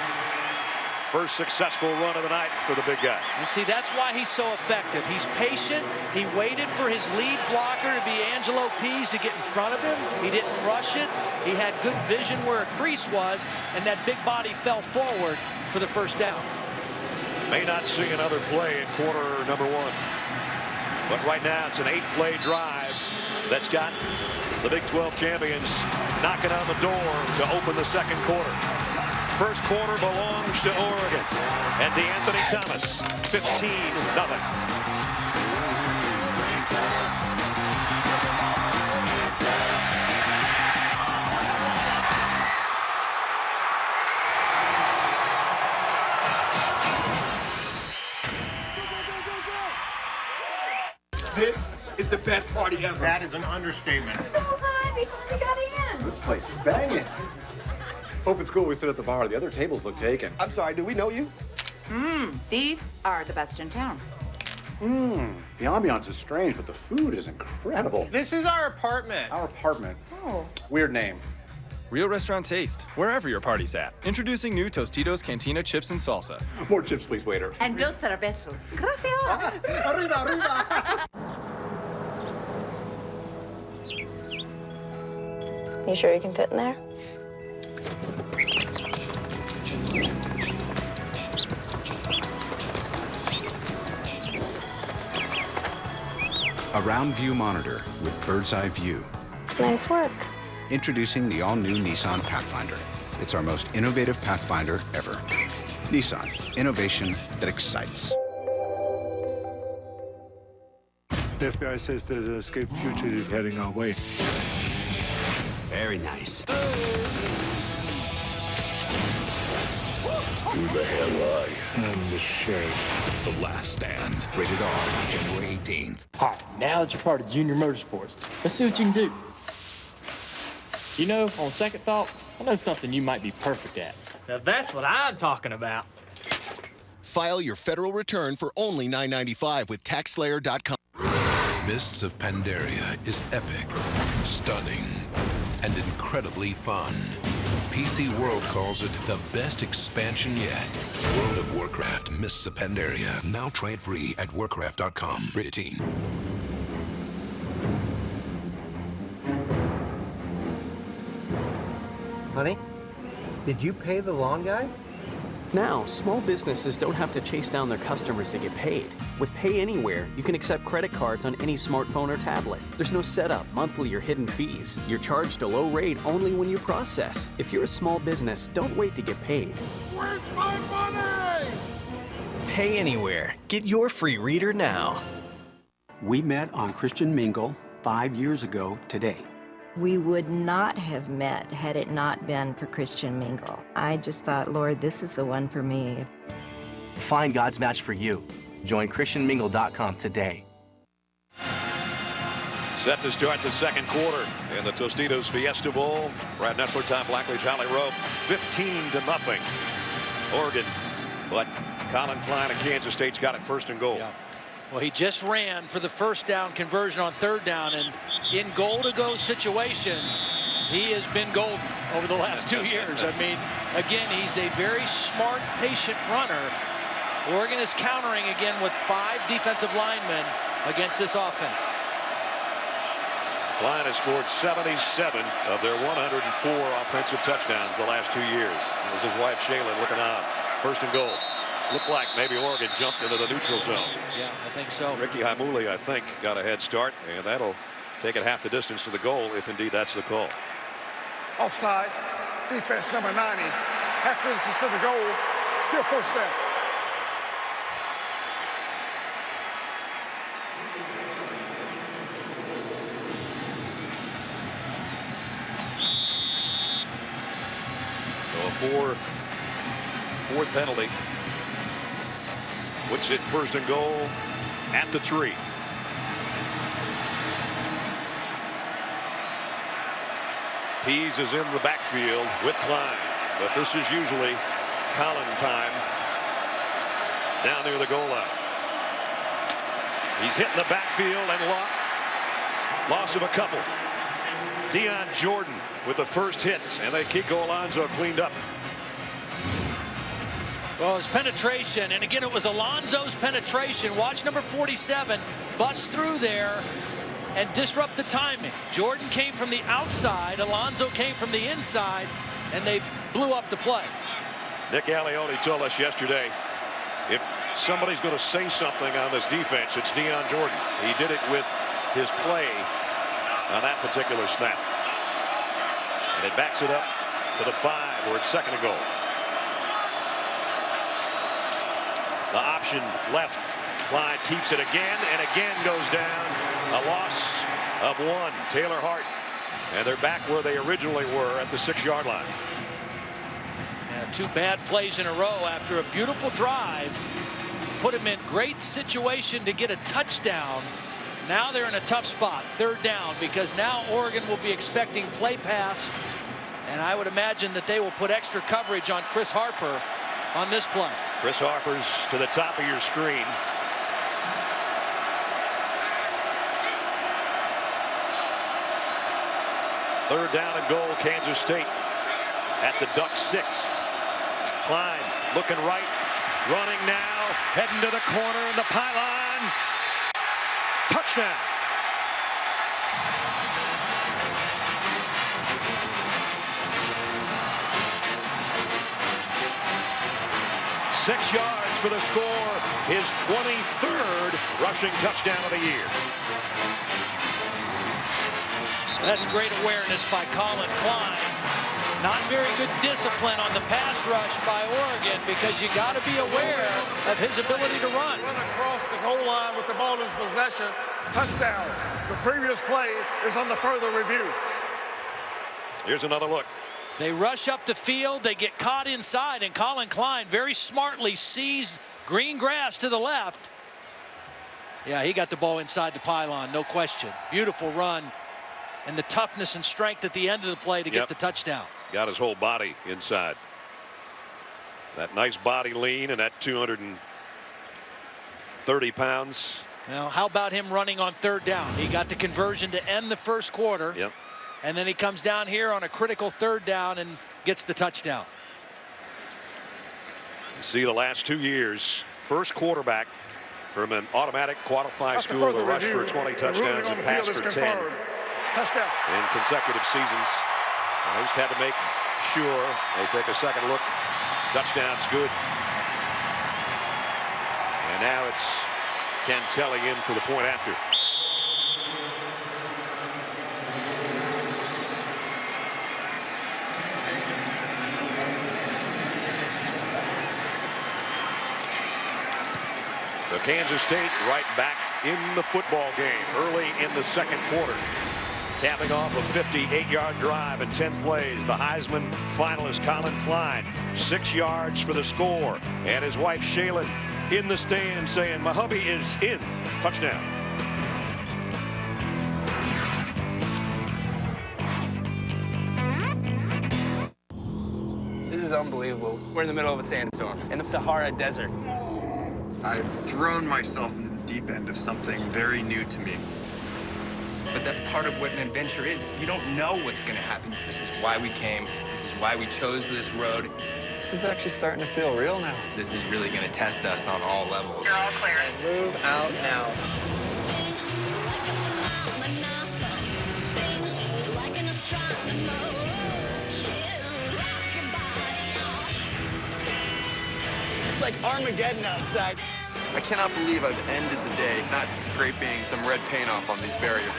First successful run of the night for the big guy. And see, that's why he's so effective. He's patient. He waited for his lead blocker to be Angelo Pease to get in front of him. He didn't rush it. He had good vision where a crease was, and that big body fell forward for the first down. May not see another play in quarter number 1. But right now, it's an 8-play drive that's got the Big 12 champions knocking on the door to open the second quarter. First quarter belongs to Oregon. And DeAnthony Thomas, 15-0. This is the best party ever. That is an understatement. So high, they finally got in. This place is banging. Open school, we sit at the bar. The other tables look taken. I'm sorry, do we know you? These are the best in town. The ambiance is strange, but the food is incredible. This is our apartment. Our apartment. Oh. Weird name. Real restaurant taste, wherever your party's at. Introducing new Tostitos Cantina Chips and Salsa. More chips, please, waiter. And dos cervezas. Gracias. Arriba, arriba. You sure you can fit in there? A round view monitor with bird's eye view. Nice work. Introducing the all-new Nissan Pathfinder. It's our most innovative Pathfinder ever. Nissan, innovation that excites. The FBI says there's an escaped fugitive heading our way. Very nice. Who the hell are you? I'm the sheriff. The Last Stand. Rated R, January 18th. All right, now that you're part of Junior Motorsports, let's see what you can do. You know, on second thought, I know something you might be perfect at. Now that's what I'm talking about. File your federal return for only $9.95 with TaxSlayer.com. Mists of Pandaria is epic, stunning, and incredibly fun. PC World calls it the best expansion yet. World of Warcraft Mists of Pandaria. Now trade free at warcraft.com. Rated Teen. Honey, did you pay the lawn guy? Now, small businesses don't have to chase down their customers to get paid. With Pay Anywhere, you can accept credit cards on any smartphone or tablet. There's no setup, monthly, or hidden fees. You're charged a low rate only when you process. If you're a small business, don't wait to get paid. Where's my money? Pay Anywhere. Get your free reader now. We met on Christian Mingle 5 years ago today. We would not have met had it not been for Christian Mingle. I just thought, Lord, this is the one for me. Find God's match for you. Join ChristianMingle.com today. Set to start the second quarter in the Tostitos Fiesta Bowl. Brad Nessler, Tom Blackledge, Holly Rowe, 15-0. Oregon, but Colin Klein of Kansas State's got it first and goal. Yeah. Well, he just ran for the first down conversion on third down, and in goal-to-go situations, he has been golden over the last 2 years. I mean, again, he's a very smart, patient runner. Oregon is countering again with 5 defensive linemen against this offense. Klein has scored 77 of their 104 offensive touchdowns the last 2 years. It was his wife, Shaylin, looking on. First and goal. Looked like maybe Oregon jumped into the neutral zone. Yeah, I think so. Ricky Haimuli, I think, got a head start, and that'll take it half the distance to the goal, if indeed that's the call. Offside, defense number 90. Half the distance to the goal, still first down. So a fourth penalty. Puts it first and goal at the 3. Pease is in the backfield with Klein, but this is usually Colin time down near the goal line. He's hitting the backfield and loss of a couple. Dion Jordan with the first hit, and then Kiko Alonso cleaned up. Well, his penetration, and again, it was Alonso's penetration. Watch number 47 bust through there and disrupt the timing. Jordan came from the outside, Alonso came from the inside, and they blew up the play. Nick Alioni told us yesterday, if somebody's going to say something on this defense, it's Dion Jordan. He did it with his play on that particular snap. And it backs it up to the 5 where it's second and goal. The option left. Klein keeps it again and again goes down. A loss of 1. Taylor Hart. And they're back where they originally were at the 6-yard line. Yeah, 2 bad plays in a row after a beautiful drive. Put him in great situation to get a touchdown. Now they're in a tough spot, 3rd down, because now Oregon will be expecting play pass. And I would imagine that they will put extra coverage on Chris Harper on this play. Chris Harper's to the top of your screen. Third down and goal, Kansas State at the Duck 6. Klein looking right, running now, heading to the corner in the pylon. Touchdown. Six yards for the score, his 23rd rushing touchdown of the year. That's great awareness by Colin Klein. Not very good discipline on the pass rush by Oregon, because you got to be aware of his ability to run. Run across the goal line with the ball in his possession. Touchdown. The previous play is under further review. Here's another look. They rush up the field, they get caught inside, and Colin Klein very smartly sees green grass to the left. Yeah, he got the ball inside the pylon, no question. Beautiful run, and the toughness and strength at the end of the play to get the touchdown. Got his whole body inside. That nice body lean and that 230 pounds. Now, how about him running on 3rd down? He got the conversion to end the first quarter. Yep. And then he comes down here on a critical 3rd down and gets the touchdown. You see the last 2 years, first quarterback from an automatic qualifying school to rush for 20 touchdowns and pass for 10 touchdown in consecutive seasons. And just had to make sure they take a second look. Touchdown's good. And now it's Cantelli in for the point after. So Kansas State right back in the football game early in the second quarter. Capping off a 58-yard drive in 10 plays. The Heisman finalist Colin Klein, 6 yards for the score. And his wife Shaylin in the stand saying, "My hubby is in." Touchdown. This is unbelievable. We're in the middle of a sandstorm in the Sahara Desert. I've thrown myself into the deep end of something very new to me. But that's part of what an adventure is. You don't know what's gonna happen. This is why we came. This is why we chose this road. This is actually starting to feel real now. This is really gonna test us on all levels. You're all clear. Move out now. It's like Armageddon outside. I cannot believe I've ended the day not scraping some red paint off on these barriers.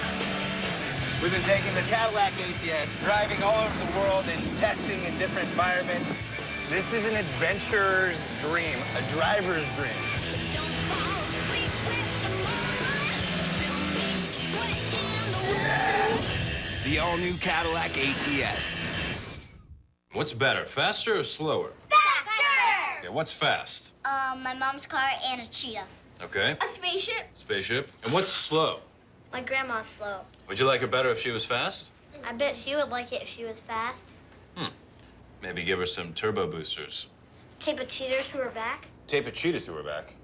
We've been taking the Cadillac ATS, driving all over the world and testing in different environments. This is an adventurer's dream, a driver's dream. The all-new Cadillac ATS. What's better, faster or slower? Faster! Okay, what's fast? My mom's car and a cheetah. Okay. A spaceship. Spaceship. And what's slow? My grandma's slow. Would you like her better if she was fast? I bet she would like it if she was fast. Maybe give her some turbo boosters. Tape a cheetah to her back. Tape a cheetah to her back.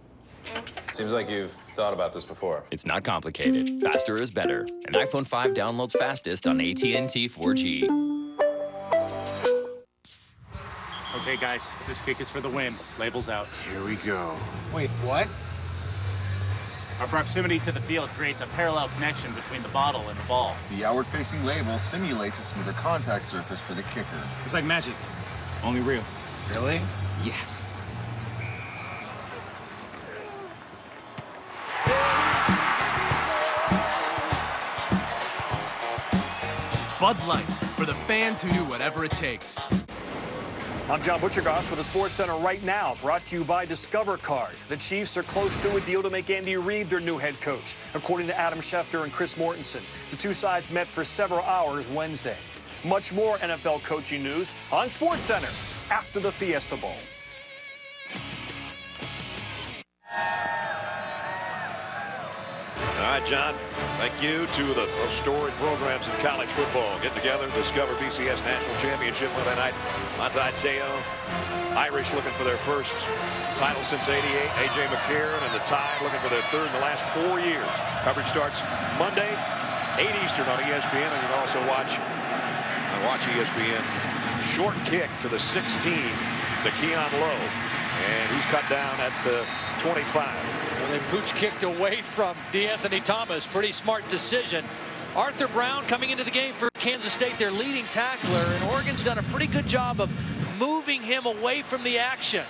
Seems like you've thought about this before. It's not complicated. Faster is better. An iPhone 5 downloads fastest on AT&T 4G. Okay, guys, this kick is for the win. Labels out. Here we go. Wait, what? Our proximity to the field creates a parallel connection between the bottle and the ball. The outward-facing label simulates a smoother contact surface for the kicker. It's like magic. Only real. Really? Yeah. Bud Light, for the fans who do whatever it takes. I'm John Butchergoss with the Sports Center right now, brought to you by Discover Card. The Chiefs are close to a deal to make Andy Reid their new head coach, according to Adam Schefter and Chris Mortensen. The two sides met for several hours Wednesday. Much more NFL coaching news on Sports Center after the Fiesta Bowl. All right, John, thank you to the most storied programs in college football. Get together, discover BCS National Championship Monday night. Monte Teo, Irish looking for their first title since '88. A.J. McCarron and the Tide looking for their third in the last 4 years. Coverage starts Monday, 8 Eastern on ESPN, and you can also watch ESPN. Short kick to the 16 to Keon Lowe, and he's cut down at the 25. Well, they pooch kicked away from DeAnthony Thomas. Pretty smart decision. Arthur Brown coming into the game for Kansas State, their leading tackler, and Oregon's done a pretty good job of moving him away from the action.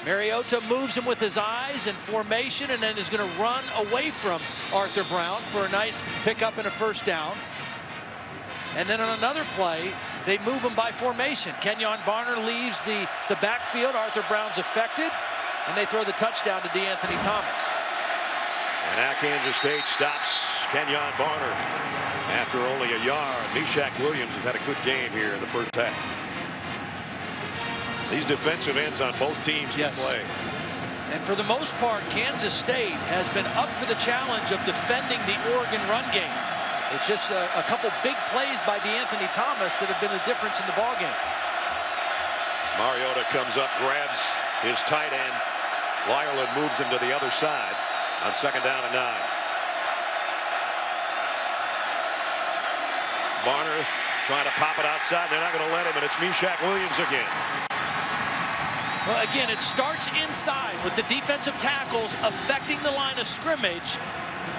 Mariota moves him with his eyes in formation and then is going to run away from Arthur Brown for a nice pickup and a first down. And then on another play, they move him by formation. Kenyon Barner leaves the backfield. Arthur Brown's affected. And they throw the touchdown to DeAnthony Thomas. And now Kansas State stops Kenyon Barner after only a yard. Meshach Williams has had a good game here in the first half. These defensive ends on both teams can play. And for the most part, Kansas State has been up for the challenge of defending the Oregon run game. It's just a couple big plays by DeAnthony Thomas that have been the difference in the ballgame. Mariota comes up, grabs his tight end. Lyerland moves him to the other side on 2nd down and 9. Barner trying to pop it outside. They're not going to let him, and it's Meshach Williams again. Well, again, it starts inside with the defensive tackles affecting the line of scrimmage,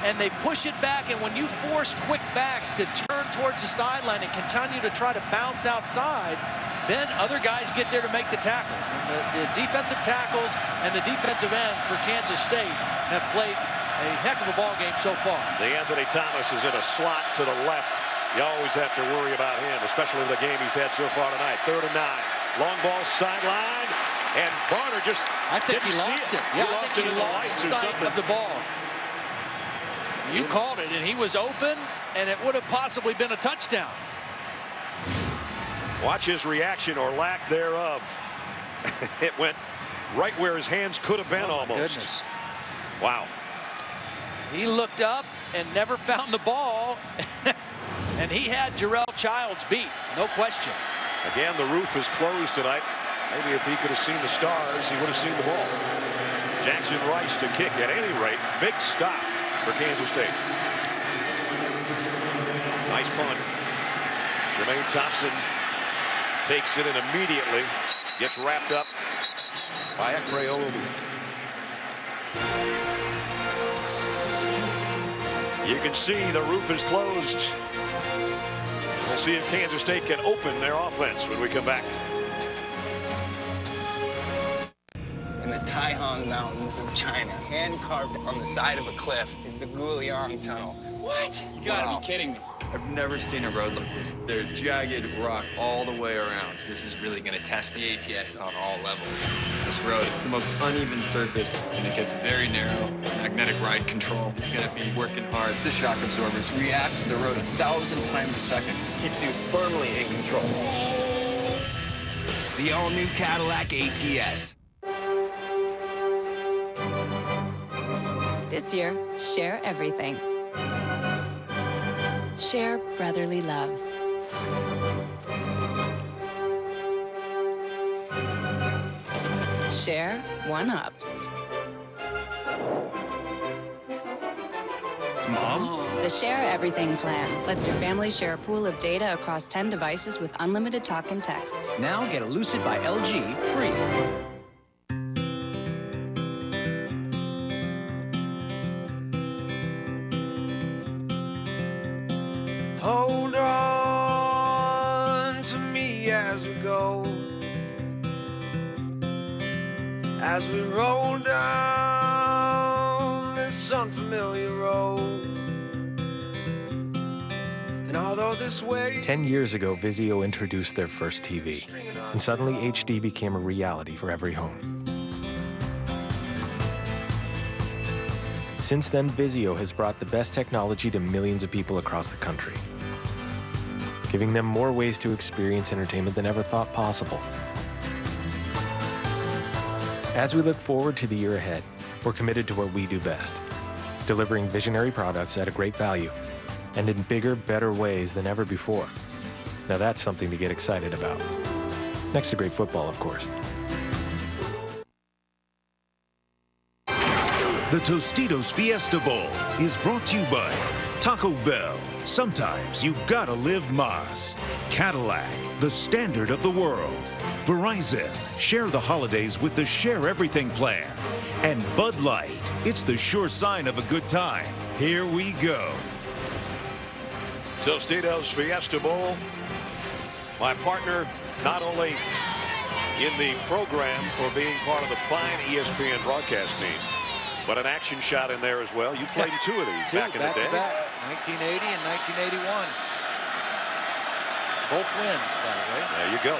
and they push it back, and when you force quick backs to turn towards the sideline and continue to try to bounce outside, then other guys get there to make the tackles. And the defensive tackles and the defensive ends for Kansas State have played a heck of a ball game so far. DeAnthony Thomas is in a slot to the left. You always have to worry about him, especially with the game he's had so far tonight. 3rd and 9. Long ball sideline. And Barner just I think he lost it. Yeah, I think he lost sight of the ball. You called it, and he was open, and it would have possibly been a touchdown. Watch his reaction or lack thereof. It went right where his hands could have been almost. Goodness. Wow. He looked up and never found the ball. And he had Jarrell Childs beat, no question. Again, the roof is closed tonight. Maybe if he could have seen the stars, he would have seen the ball. Jackson Rice to kick. At any rate, big stop for Kansas State. Nice punt. Jermaine Thompson takes it and immediately gets wrapped up by Ekre Olubu. You can see the roof is closed. We'll see if Kansas State can open their offense when we come back. In the Taihang Mountains of China, hand-carved on the side of a cliff, is the Guliang Tunnel. What? You gotta be kidding me. I've never seen a road like this. There's jagged rock all the way around. This is really gonna test the ATS on all levels. This road, it's the most uneven surface, and it gets very narrow. Magnetic ride control is gonna be working hard. The shock absorbers react to the road 1,000 times a second. Keeps you firmly in control. The all-new Cadillac ATS. This year, share everything. Share brotherly love. Share one-ups. Mom? The Share Everything plan lets your family share a pool of data across 10 devices with unlimited talk and text. Now get a Lucid by LG free. Hold on to me as we go, as we roll down this unfamiliar road. And although this way 10 years ago, Vizio introduced their first TV, and suddenly HD became a reality for every home. Since then, Vizio has brought the best technology to millions of people across the country, giving them more ways to experience entertainment than ever thought possible. As we look forward to the year ahead, we're committed to what we do best, delivering visionary products at a great value and in bigger, better ways than ever before. Now that's something to get excited about. Next to great football, of course. The Tostitos Fiesta Bowl is brought to you by Taco Bell. Sometimes you gotta live Mas. Cadillac, the standard of the world. Verizon, share the holidays with the Share Everything plan. And Bud Light, it's the sure sign of a good time. Here we go. Tostitos Fiesta Bowl. My partner, not only in the program for being part of the fine ESPN broadcast team, but an action shot in there as well. You played two of these back in the day. Back, 1980 and 1981. Both wins, by the way. There you go.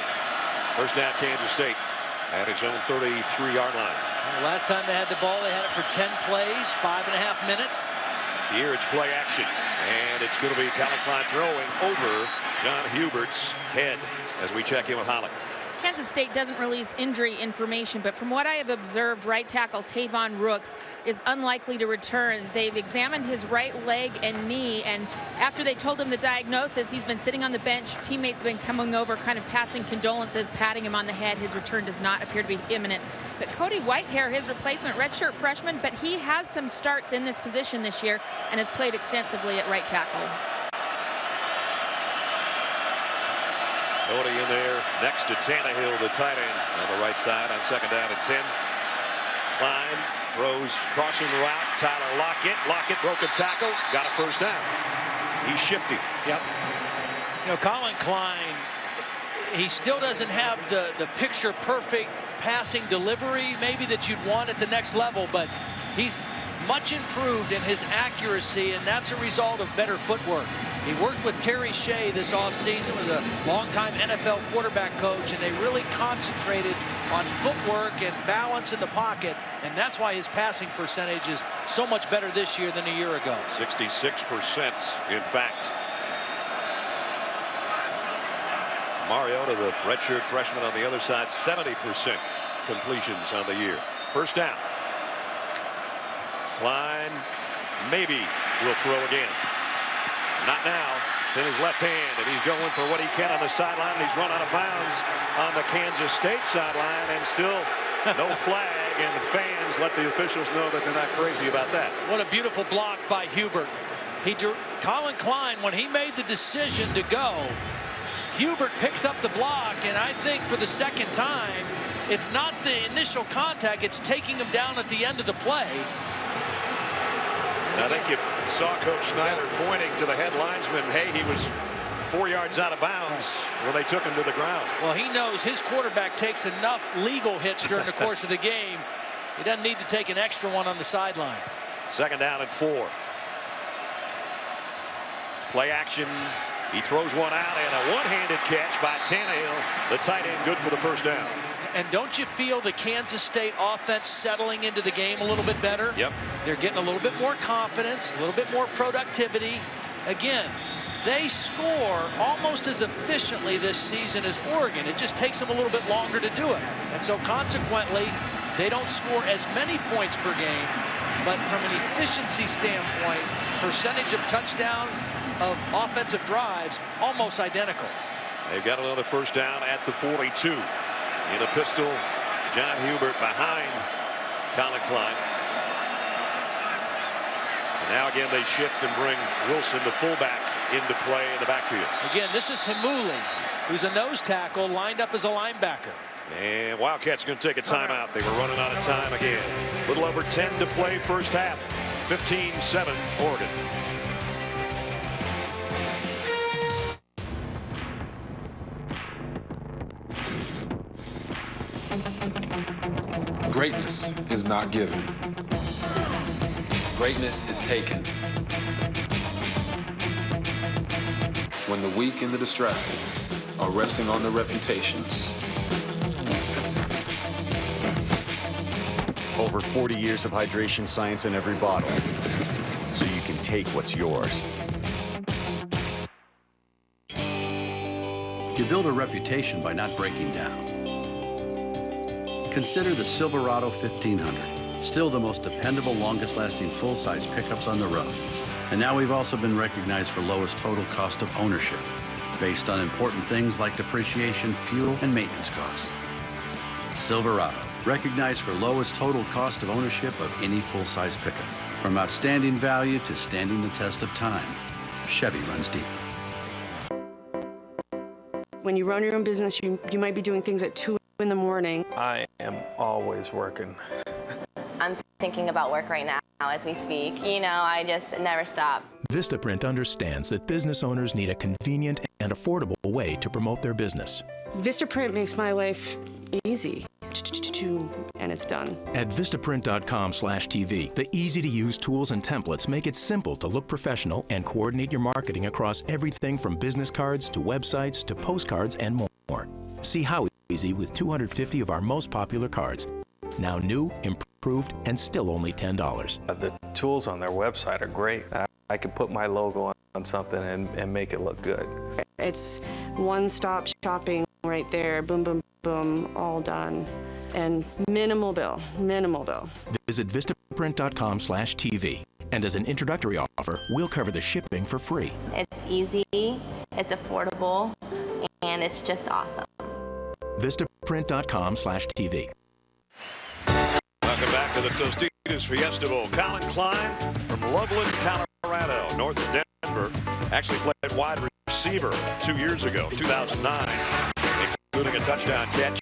First down, Kansas State at its own 33-yard line. Well, last time they had the ball, they had it for 10 plays, 5.5 minutes. Here it's play action, and it's going to be Calvin Klein throwing over John Hubert's head as we check in with Holly. Kansas State doesn't release injury information, but from what I have observed, right tackle Tavon Rooks is unlikely to return. They've examined his right leg and knee, and after they told him the diagnosis, he's been sitting on the bench. Teammates have been coming over, kind of passing condolences, patting him on the head. His return does not appear to be imminent. But Cody Whitehair, his replacement, redshirt freshman, but he has some starts in this position this year and has played extensively at right tackle. Cody in there next to Tannehill, the tight end, on the right side on second down and 10. Klein throws crossing route. Tyler Lockett. Lockett broke a tackle, got a first down. He's shifty. Yep. You know, Colin Klein, he still doesn't have the picture-perfect passing delivery maybe that you'd want at the next level, but he's much improved in his accuracy, and that's a result of better footwork. He worked with Terry Shea this offseason, with a longtime NFL quarterback coach, and they really concentrated on footwork and balance in the pocket, and that's why his passing percentage is so much better this year than a year ago. 66%, in fact. Mariota, the redshirt freshman on the other side, 70% completions on the year. First down. Klein maybe will throw again. Not now. It's in his left hand, and he's going for what he can on the sideline. He's run out of bounds on the Kansas State sideline, and still no flag, and the fans let the officials know that they're not crazy about that. What a beautiful block by Hubert. Colin Klein, when he made the decision to go, Hubert picks up the block, and I think for the second time, it's not the initial contact, it's taking him down at the end of the play. I think you saw Coach Snyder pointing to the head linesman. Hey, he was 4 yards out of bounds when they took him to the ground. Well, he knows his quarterback takes enough legal hits during the course of the game. He doesn't need to take an extra one on the sideline. Second down and 4. Play action. He throws one out, and a one-handed catch by Tannehill, the tight end, good for the first down. And don't you feel the Kansas State offense settling into the game a little bit better? Yep. They're getting a little bit more confidence, a little bit more productivity. Again, they score almost as efficiently this season as Oregon. It just takes them a little bit longer to do it. And so consequently, they don't score as many points per game, but from an efficiency standpoint, percentage of touchdowns of offensive drives, almost identical. They've got another first down at the 42. In a pistol, John Hubert behind Colin Klein. And now again they shift and bring Wilson, the fullback, into play in the backfield. Again, this is Hamuli, who's a nose tackle lined up as a linebacker. And Wildcats going to take a timeout. They were running out of time again. A little over 10 to play first half. 15-7 Oregon. Greatness is not given. Greatness is taken. When the weak and the distracted are resting on their reputations. Over 40 years of hydration science in every bottle, so you can take what's yours. You build a reputation by not breaking down. Consider the Silverado 1500, still the most dependable, longest-lasting full-size pickups on the road. And now we've also been recognized for lowest total cost of ownership, based on important things like depreciation, fuel, and maintenance costs. Silverado, recognized for lowest total cost of ownership of any full-size pickup. From outstanding value to standing the test of time, Chevy runs deep. When you run your own business, you might be doing things at 2 in the morning. I am always working. I'm thinking about work right now as we speak. You know, I just never stop. Vistaprint understands that business owners need a convenient and affordable way to promote their business. Vistaprint makes my life easy. And it's done. At Vistaprint.com/TV, the easy-to-use tools and templates make it simple to look professional and coordinate your marketing across everything from business cards to websites to postcards and more. See how easy with 250 of our most popular cards. Now new, improved, and still only $10. The tools on their website are great. I could put my logo on something and make it look good. It's one-stop shopping right there. Boom, boom, boom, all done. And minimal bill. Visit Vistaprint.com/TV. And as an introductory offer, we'll cover the shipping for free. It's easy, it's affordable, and it's just awesome. Vistaprint.com/TV. Welcome back to the Tostitos Fiesta Bowl. Colin Klein from Loveland, Colorado, north of Denver, actually played wide receiver 2 years ago, 2009, including a touchdown catch.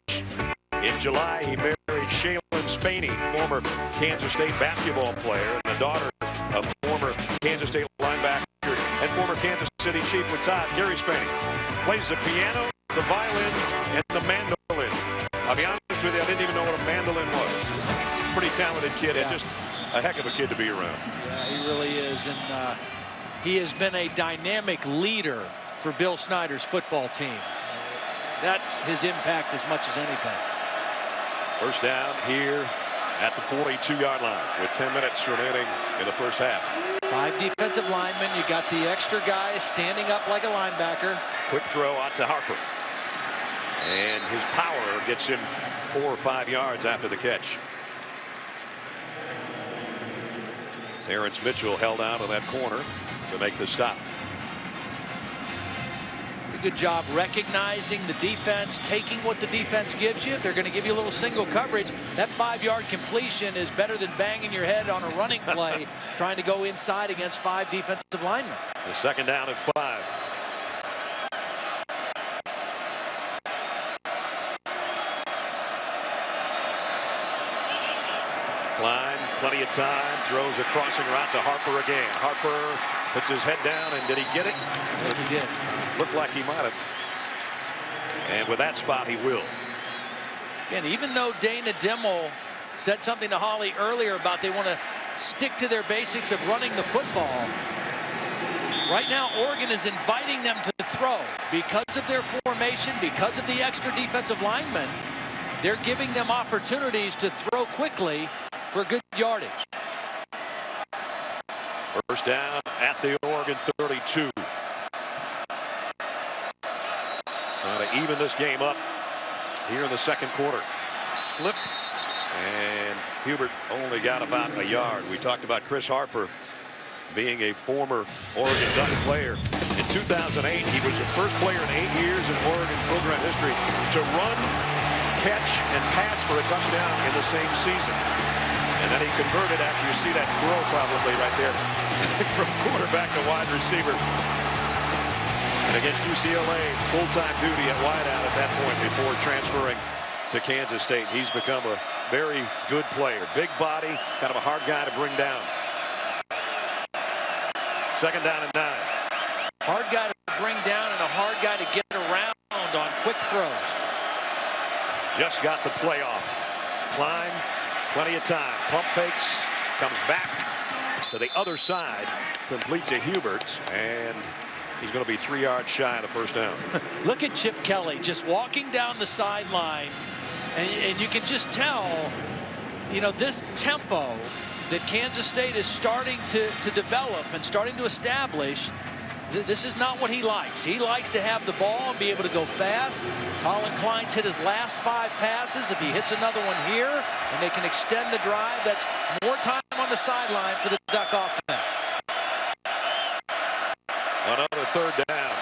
In July, he married Shaylin Spaney, former Kansas State basketball player, and the daughter of former Kansas State linebacker and former Kansas City Chief with Todd, Gary Spaney. Plays the piano, the violin, and the mandolin. I'll be honest with you, I didn't even know what a mandolin was. Pretty talented kid, and just a heck of a kid to be around. Yeah, he really is, and he has been a dynamic leader for Bill Snyder's football team. That's his impact as much as anything. First down here at the 42-yard line with 10 minutes remaining in the first half. 5 defensive linemen. You got the extra guy standing up like a linebacker. Quick throw out to Harper. And his power gets him 4 or 5 yards after the catch. Terrence Mitchell held out on that corner to make the stop. Good job recognizing the defense, taking what the defense gives you. They're going to give you a little single coverage. That 5-yard completion is better than banging your head on a running play trying to go inside against 5 defensive linemen. The second down at 5. Klein, plenty of time, throws a crossing route to Harper again. Harper puts his head down, and did he get it? I think he did. Looked like he might have. And with that spot, he will. And even though Dana Dimmel said something to Holly earlier about they want to stick to their basics of running the football, right now Oregon is inviting them to throw. Because of their formation, because of the extra defensive linemen, they're giving them opportunities to throw quickly for good yardage. First down at the Oregon 32. Trying to even this game up here in the second quarter. Slip, and Hubert only got about a yard. We talked about Chris Harper being a former Oregon Duck player. In 2008, he was the first player in 8 years in Oregon program history to run, catch, and pass for a touchdown in the same season. And then he converted after you see that throw probably right there. from quarterback to wide receiver. And against UCLA, full-time duty at wideout at that point before transferring to Kansas State. He's become a very good player. Big body, kind of a hard guy to bring down. Second down and 9. Hard guy to bring down and a hard guy to get around on quick throws. Just got the playoff. Klein, plenty of time. Pump fakes, comes back to the other side, complete to Hubert, and he's going to be 3 yards shy of the first down. Look at Chip Kelly just walking down the sideline, and you can just tell, you know, this tempo that Kansas State is starting to develop and starting to establish. This is not what he likes. He likes to have the ball and be able to go fast. Colin Klein's hit his last 5 passes. If he hits another one here and they can extend the drive, that's more time on the sideline for the Duck offense. Another third down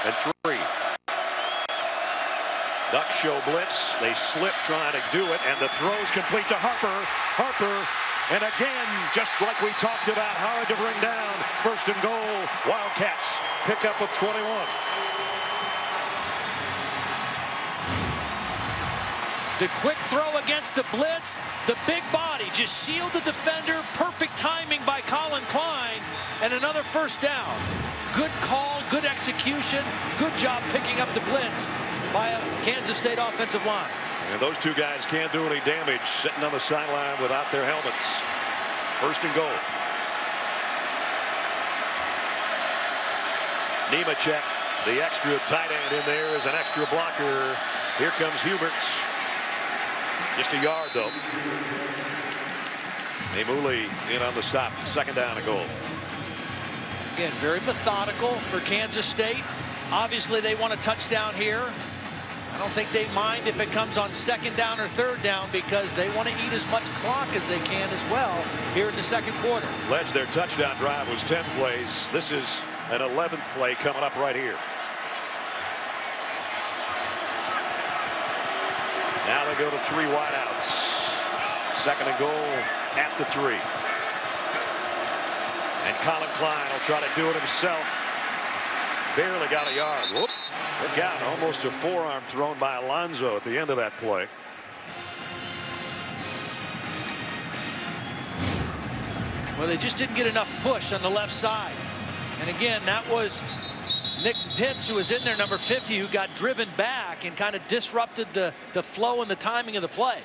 and 3. Duck show blitz. They slip trying to do it, and the throw's complete to Harper. And again, just like we talked about, hard to bring down. First and goal, Wildcats. Pickup of 21. The quick throw against the blitz. The big body just shield the defender. Perfect timing by Colin Klein. And another first down. Good call, good execution. Good job picking up the blitz by a Kansas State offensive line. And those two guys can't do any damage sitting on the sideline without their helmets. First and goal. Nemechek, the extra tight end in there, is an extra blocker. Here comes Huberts. Just a yard, though. Nemuli in on the stop. Second down and goal. Again, very methodical for Kansas State. Obviously, they want a touchdown here. I don't think they mind if it comes on second down or third down because they want to eat as much clock as they can as well here in the second quarter. Ledge, their touchdown drive was 10 plays. This is an 11th play coming up right here. Now they go to 3 wideouts. Second and goal at the 3. And Colin Klein will try to do it himself. Barely got a yard. Whoop. Look out. Almost a forearm thrown by Alonzo at the end of that play. Well, they just didn't get enough push on the left side. And again, that was Nick Pitts, who was in there, number 50, who got driven back and kind of disrupted the flow and the timing of the play.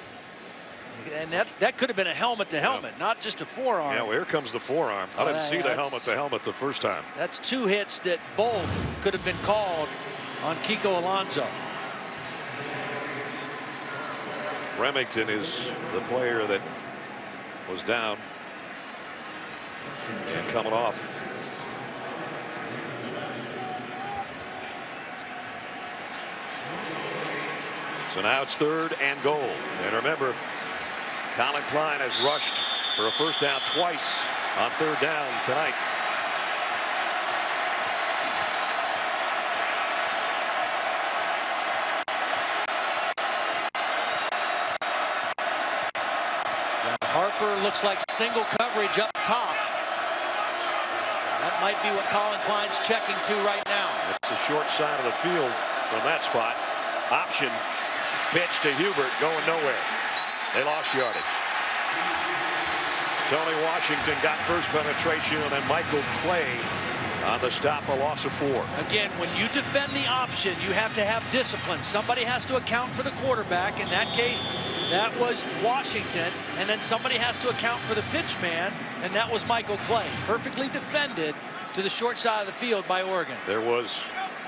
And that could have been a helmet to helmet, not just a forearm. Yeah, well, here comes the forearm. I didn't see the helmet to helmet the first time. That's 2 hits that both could have been called on Kiko Alonso. Remington is the player that was down and coming off. So now it's third and goal. And remember, Colin Klein has rushed for a first down twice on third down tonight. Harper looks like single coverage up top. That might be what Colin Klein's checking to right now. It's the short side of the field from that spot. Option pitch to Hubert, going nowhere. They lost yardage. Tony Washington got first penetration, and then Michael Clay on the stop, a loss of 4. Again, when you defend the option, you have to have discipline. Somebody has to account for the quarterback. In that case, that was Washington. And then somebody has to account for the pitch man, and that was Michael Clay. Perfectly defended to the short side of the field by Oregon. There was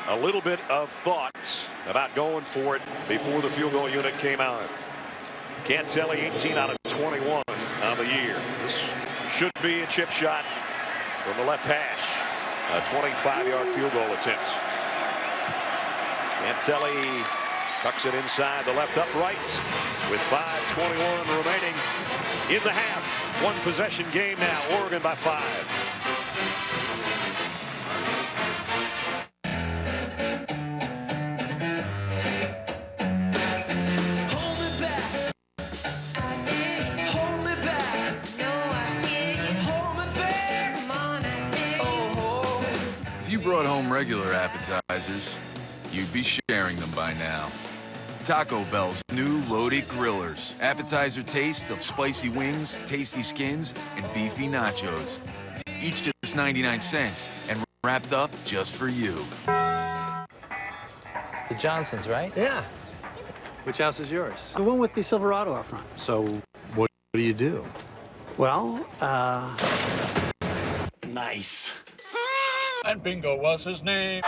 a little bit of thought about going for it before the field goal unit came out. Cantelli 18 out of 21 on the year. This should be a chip shot from the left hash. A 25-yard field goal attempt. Cantelli tucks it inside the left upright with 5:21 remaining in the half. One possession game now. Oregon by 5. home regular appetizers, you'd be sharing them by now. Taco Bell's new loaded grillers. Appetizer taste of spicy wings, tasty skins, and beefy nachos. Each just 99 cents and wrapped up just for you. The Johnsons, right? Yeah. Which house is yours? The one with the Silverado up front. So, what do you do? Well, nice. And Bingo was his name.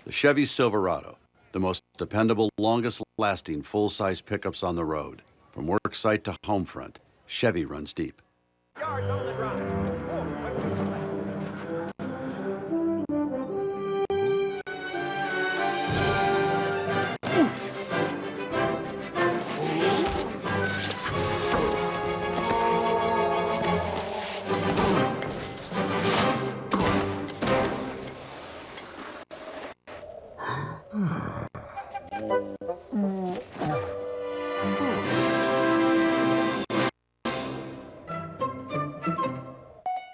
The Chevy Silverado, the most dependable, longest-lasting full-size pickups on the road. From work site to home front, Chevy runs deep.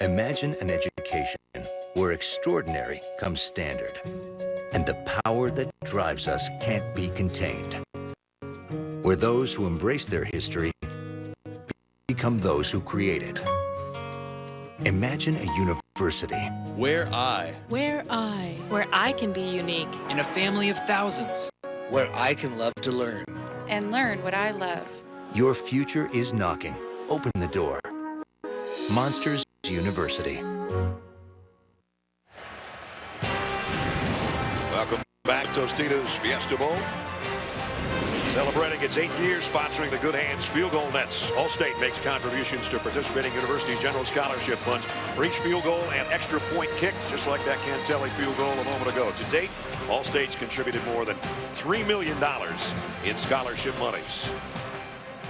Imagine an education where extraordinary comes standard, and the power that drives us can't be contained. Where those who embrace their history become those who create it. Imagine a university. Where I can be unique. In a family of thousands. Where I can love to learn. And learn what I love. Your future is knocking. Open the door. Monsters University. Welcome back, Tostitos Fiesta Bowl. Celebrating its 8th year sponsoring the Good Hands Field Goal Nets. Allstate makes contributions to participating universities' general scholarship funds for each field goal and extra point kick, just like that Cantelli field goal a moment ago. To date, Allstate's contributed more than $3 million in scholarship monies.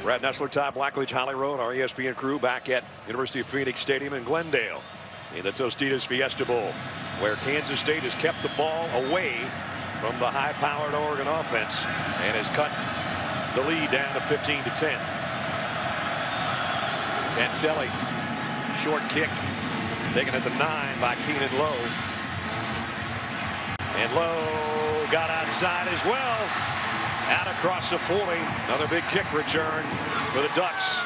Brad Nessler, Todd Blackledge, Holly Road, our ESPN crew back at University of Phoenix Stadium in Glendale in the Tostitos Fiesta Bowl, where Kansas State has kept the ball away from the high-powered Oregon offense and has cut the lead down to 15-10. Cantelli, short kick, taken at the 9 by Keenan Lowe. And Lowe got outside as well. Out across the 40. Another big kick return for the Ducks.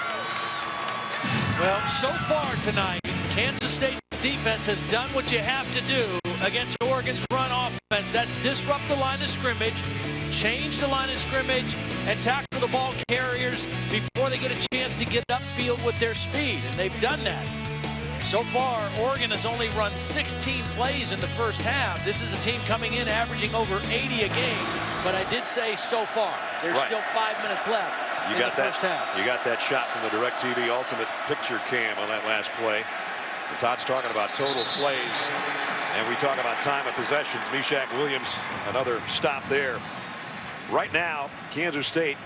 Well, so far tonight, Kansas State's defense has done what you have to do against Oregon's run offense. That's disrupt the line of scrimmage, change the line of scrimmage, and tackle the ball carriers before they get a chance to get upfield with their speed. And they've done that. So far, Oregon has only run 16 plays in the first half. This is a team coming in averaging over 80 a game. But I did say so far. There's still 5 minutes left in the first half. You got that shot from the DirecTV Ultimate Picture Cam on that last play. And Todd's talking about total plays. And we talk about time of possessions. Meshach Williams, another stop there. Right now, Kansas State,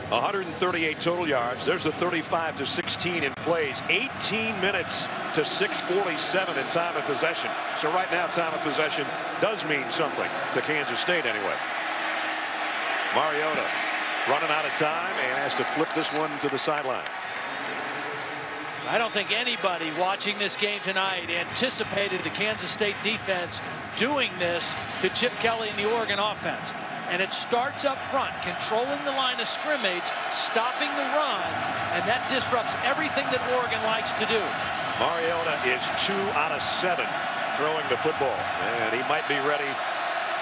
138 total yards. There's a 35-16 in plays. 18 minutes to 6:47 in time of possession. So right now, time of possession does mean something to Kansas State anyway. Mariota running out of time and has to flip this one to the sideline. I don't think anybody watching this game tonight anticipated the Kansas State defense doing this to Chip Kelly and the Oregon offense. And it starts up front, controlling the line of scrimmage, stopping the run, and that disrupts everything that Oregon likes to do. Mariota is 2 out of 7 throwing the football, and he might be ready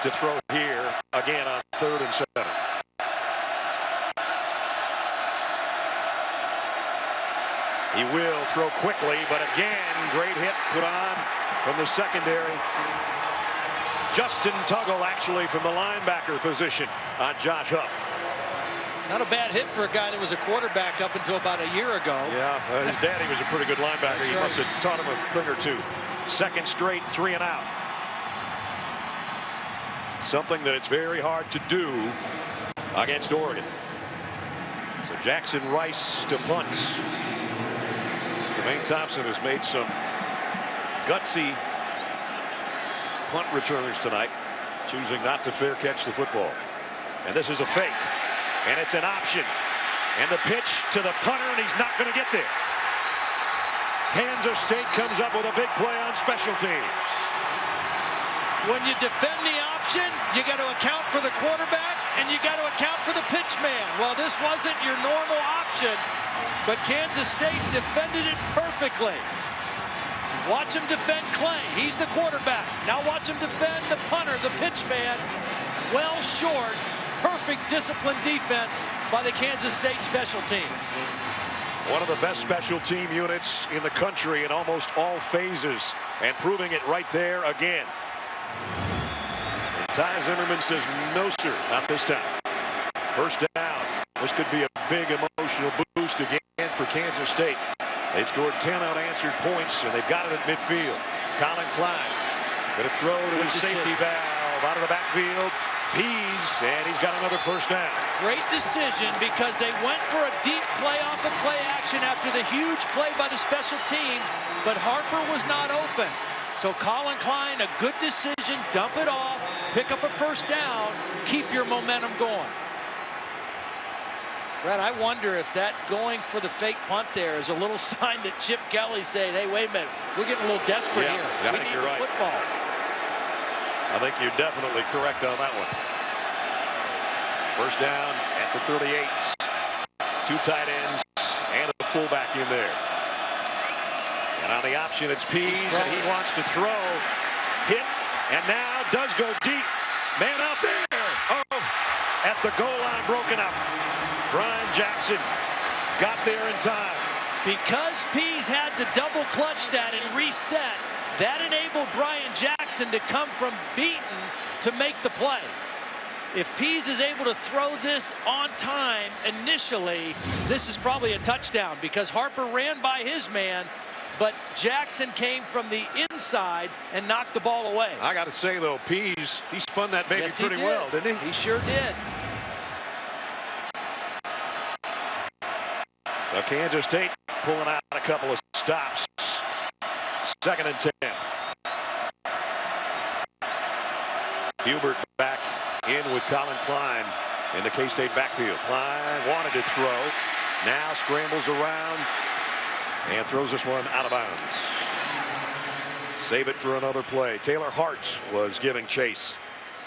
to throw here again on 3rd and 7. He will throw quickly, but again, great hit put on from the secondary. Justin Tuggle actually from the linebacker position on Josh Huff. Not a bad hit for a guy that was a quarterback up until about a year ago. Yeah, his daddy was a pretty good linebacker. He must have taught him a thing or two. Second straight 3 and out. Something that it's very hard to do against Oregon. So Jackson Rice to punt. Jermaine Thompson has made some gutsy punt returns tonight, choosing not to fair catch the football. And this is a fake, and it's an option. And the pitch to the punter, and he's not going to get there. Kansas State comes up with a big play on special teams. When you defend the option, you got to account for the quarterback, and you got to account for the pitch man. Well, this wasn't your normal option, but Kansas State defended it perfectly. Watch him defend Clay. He's the quarterback. Now watch him defend the punter, the pitch man. Well short. Perfect disciplined defense by the Kansas State special teams. One of the best special team units in the country in almost all phases, and proving it right there again. And Ty Zimmerman says, no, sir, not this time. First down. This could be a big emotional boost again for Kansas State. They've scored 10 unanswered points, and they've got it at midfield. Colin Klein going to throw to his safety valve out of the backfield. Pease, and he's got another first down. Great decision, because they went for a deep play off of play action after the huge play by the special teams, but Harper was not open. So Colin Klein, a good decision, dump it off, pick up a first down, keep your momentum going. Brad, I wonder if that going for the fake punt there is a little sign that Chip Kelly's saying, hey, wait a minute, we're getting a little desperate here. I We think need you're the right. football. I think you're definitely correct on that one. First down at the 38. Two tight ends and a fullback in there. And on the option, it's Pease, and he wants to throw. Hit, and now does go deep. Man out there. Oh, at the goal line, broken up. Brian Jackson got there in time. Because Pease had to double clutch that and reset, that enabled Brian Jackson to come from beaten to make the play. If Pease is able to throw this on time initially, this is probably a touchdown, because Harper ran by his man, but Jackson came from the inside and knocked the ball away. I got to say, though, Pease, he spun that baby pretty well, didn't he? He sure did. So Kansas State pulling out a couple of stops. 2nd and 10. Hubert back in with Colin Klein in the K-State backfield. Klein wanted to throw. Now scrambles around and throws this one out of bounds. Save it for another play. Taylor Hart was giving chase.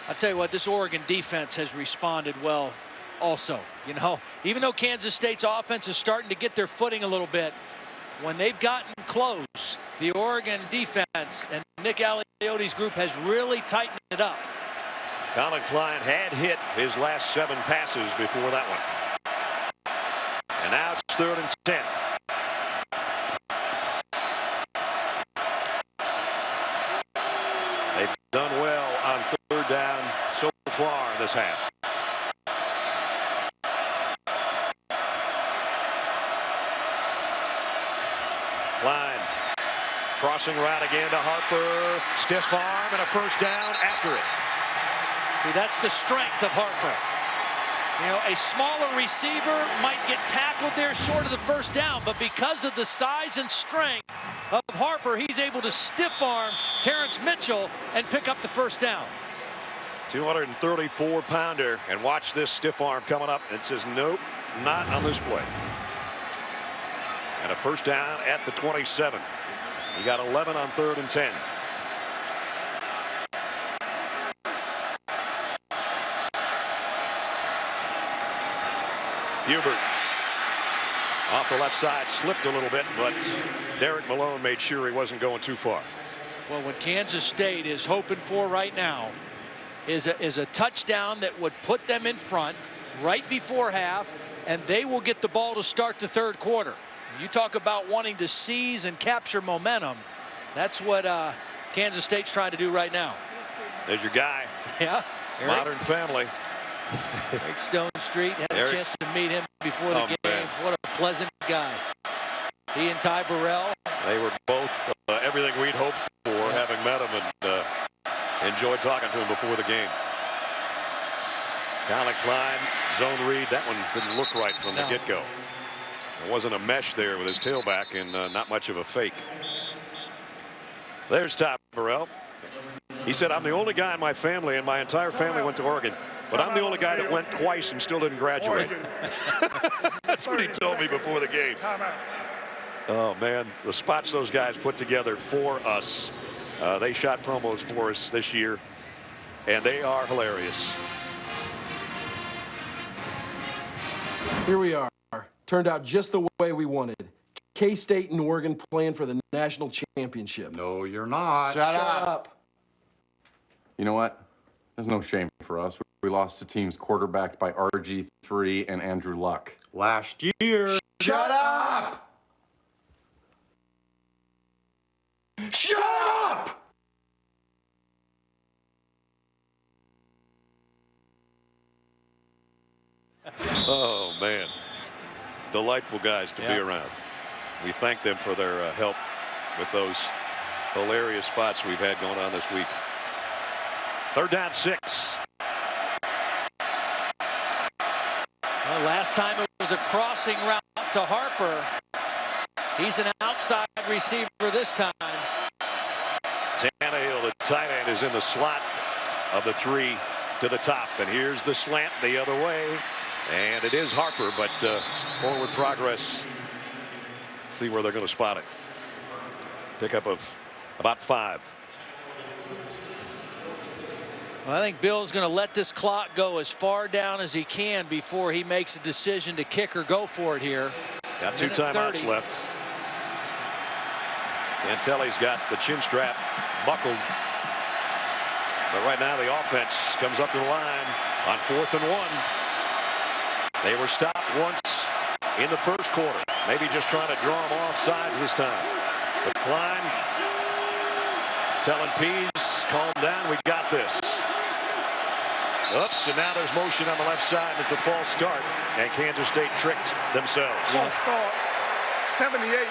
I'll tell you what, this Oregon defense has responded well also. You know, even though Kansas State's offense is starting to get their footing a little bit, when they've gotten close, the Oregon defense and Nick Aliotti's group has really tightened it up. Colin Klein had hit his last 7 passes before that one. And now it's 3rd and 10. They've done well on 3rd down so far in this half. Klein crossing route again to Harper. Stiff arm and a first down after it. See, that's the strength of Harper. You know, a smaller receiver might get tackled there short of the first down, but because of the size and strength of Harper, he's able to stiff arm Terrence Mitchell and pick up the first down. 234-pounder, and watch this stiff arm coming up. It says nope, not on this play. And a first down at the 27. He got 11 on 3rd and 10. Hubert off the left side, slipped a little bit, but Derek Malone made sure he wasn't going too far. Well, what Kansas State is hoping for right now is a touchdown that would put them in front right before half, and they will get the ball to start the 3rd quarter. You talk about wanting to seize and capture momentum. That's what Kansas State's trying to do right now. There's your guy. Yeah. Modern family. Eric Stone Street, had a chance to meet him before the game. Man. What a pleasant guy. He and Ty Burrell. They were both everything we'd hoped for, having met him, and enjoyed talking to him before the game. Colin Klein, zone read. That one didn't look right from the get-go. There wasn't a mesh there with his tailback, and not much of a fake. There's Ty Burrell. He said, I'm the only guy in my family, and my entire family went to Oregon. But I'm the only guy that went twice and still didn't graduate. That's what he told me before the game. Oh, man, the spots those guys put together for us. They shot promos for us this year, and they are hilarious. Here we are. Turned out just the way we wanted. K-State and Oregon playing for the national championship. No, you're not. Shut up. You know what? There's no shame for us. We lost to teams quarterbacked by RG3 and Andrew Luck. Last year. Shut up! Shut up! Oh, man. Delightful guys to be around. We thank them for their help with those hilarious spots we've had going on this week. 3rd down 6. Well, last time it was a crossing route to Harper. He's an outside receiver this time. Tannehill, the tight end, is in the slot of the 3 to the top. And here's the slant the other way. And it is Harper, but forward progress. Let's see where they're going to spot it. Pickup of about 5. Well, I think Bill's going to let this clock go as far down as he can before he makes a decision to kick or go for it here. Got 2 timeouts left. Cantelli's got the chin strap buckled. But right now the offense comes up to the line on 4th and 1. They were stopped once in the first quarter. Maybe just trying to draw them off sides this time. But Klein telling Pease, calm down, we got this. Oops, and now there's motion on the left side. It's a false start, and Kansas State tricked themselves. False start, 78,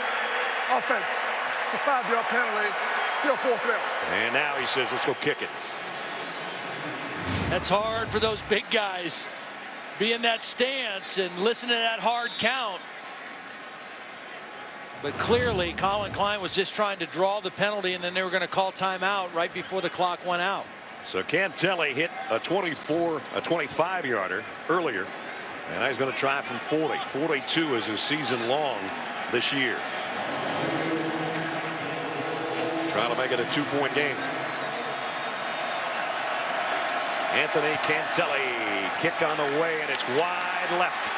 offense. It's a 5-yard penalty, still 4th down. And now he says, let's go kick it. That's hard for those big guys. Be in that stance and listen to that hard count. But clearly, Colin Klein was just trying to draw the penalty, and then they were going to call timeout right before the clock went out. So Cantelli hit a 25-yarder earlier, and now he's going to try from 40. 42 is his season long this year. Trying to make it a 2-point game. Anthony Cantelli, kick on the way, and it's wide left.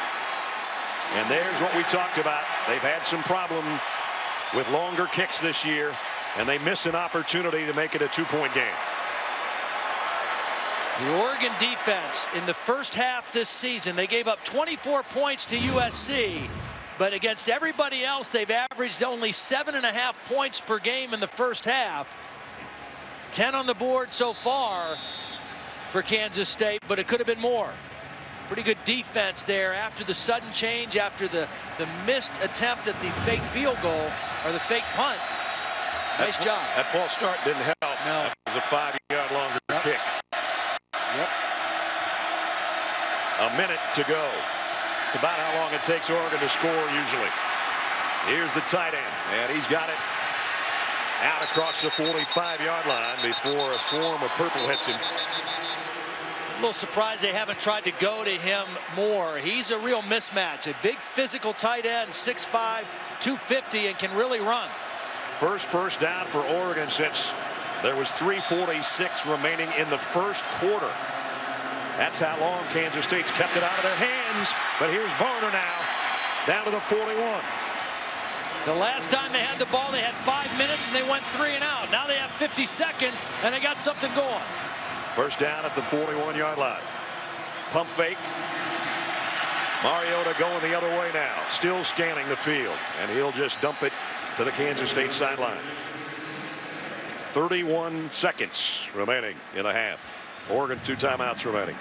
And there's what we talked about. They've had some problems with longer kicks this year, and they miss an opportunity to make it a 2-point game. The Oregon defense in the first half this season, they gave up 24 points to USC, but against everybody else, they've averaged only 7.5 points per game in the first half. 10 on the board so far for Kansas State, but it could have been more. Pretty good defense there after the sudden change, after the missed attempt at the fake field goal or the fake punt. Nice job. That false start didn't help. No. That was a 5-yard longer kick. Yep. A minute to go. It's about how long it takes Oregon to score usually. Here's the tight end, and he's got it out across the 45-yard line before a swarm of purple hits him. A little surprised they haven't tried to go to him more. He's a real mismatch. A big physical tight end, 6'5", 250, and can really run. First down for Oregon since there was 3:46 remaining in the first quarter. That's how long Kansas State's kept it out of their hands. But here's Barner now, down to the 41. The last time they had the ball, they had 5 minutes, and they went 3 and out. Now they have 50 seconds, and they got something going. First down at the 41-yard line. Pump fake. Mariota going the other way now. Still scanning the field. And he'll just dump it to the Kansas State sideline. 31 seconds remaining in a half. Oregon 2 timeouts remaining.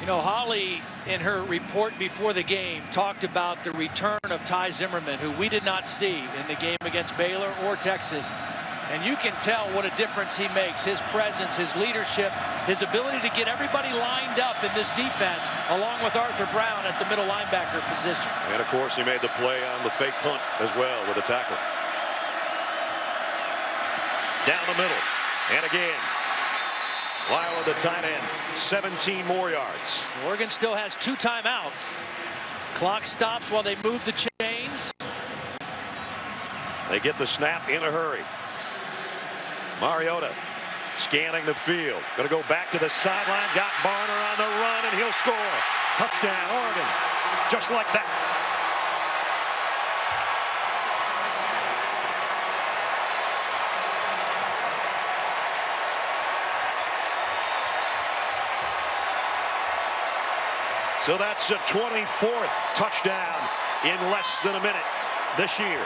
You know, Holly, in her report before the game, talked about the return of Ty Zimmerman, who we did not see in the game against Baylor or Texas. And you can tell what a difference he makes. His presence, his leadership, his ability to get everybody lined up in this defense, along with Arthur Brown at the middle linebacker position. And, of course, he made the play on the fake punt as well with a tackle. Down the middle. And again. Lyle, the tight end, 17 more yards. Oregon still has 2 timeouts. Clock stops while they move the chains. They get the snap in a hurry. Mariota scanning the field. Going to go back to the sideline. Got Barner on the run, and he'll score. Touchdown, Oregon. Just like that. So that's a 24th touchdown in less than a minute this year.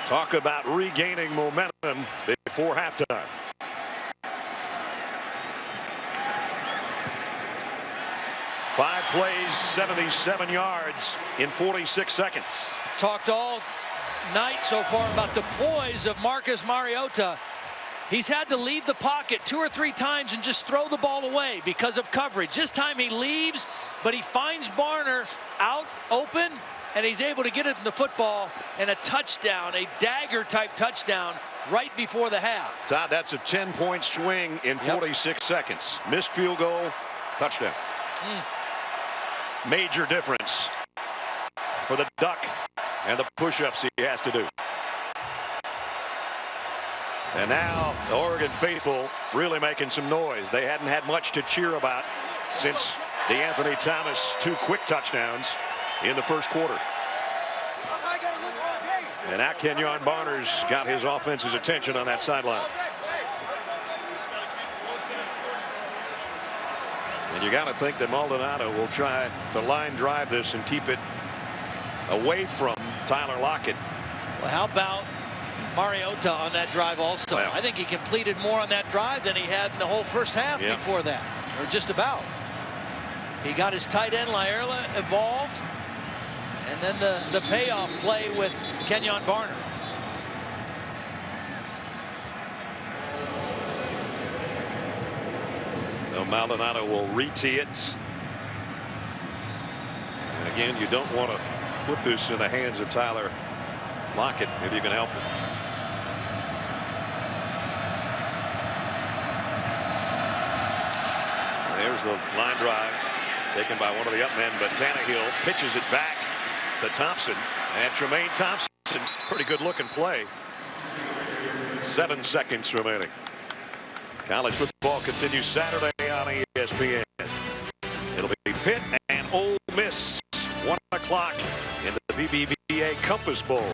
Talk about regaining momentum before halftime. Five plays, 77 yards in 46 seconds. Talked all night so far about the poise of Marcus Mariota. He's had to leave the pocket 2 or 3 times and just throw the ball away because of coverage. This time he leaves, but he finds Barner out open, and he's able to get it in the football and a touchdown, a dagger-type touchdown right before the half. Todd, that's a 10-point swing in 46 seconds. Missed field goal, touchdown. Major difference for the Duck and the push-ups he has to do. And now the Oregon faithful really making some noise. They hadn't had much to cheer about since DeAnthony Thomas 2 quick touchdowns in the first quarter. And now Kenyon Barner's got his offense's attention on that sideline. And you got to think that Maldonado will try to line drive this and keep it away from Tyler Lockett. Well, how about Mariota on that drive also? Well, I think he completed more on that drive than he had in the whole first half before that, or just about. He got his tight end Laerla involved, and then the payoff play with Kenyon Barner. So Maldonado will re-tee it. And again, you don't want to put this in the hands of Tyler Lockett if you can help it. There's the line drive taken by one of the up men, but Tannehill pitches it back to Thompson, and Tremaine Thompson, pretty good looking play. 7 seconds remaining. College football continues Saturday on ESPN. It'll be Pitt and Ole Miss, 1 o'clock in the BBVA Compass Bowl.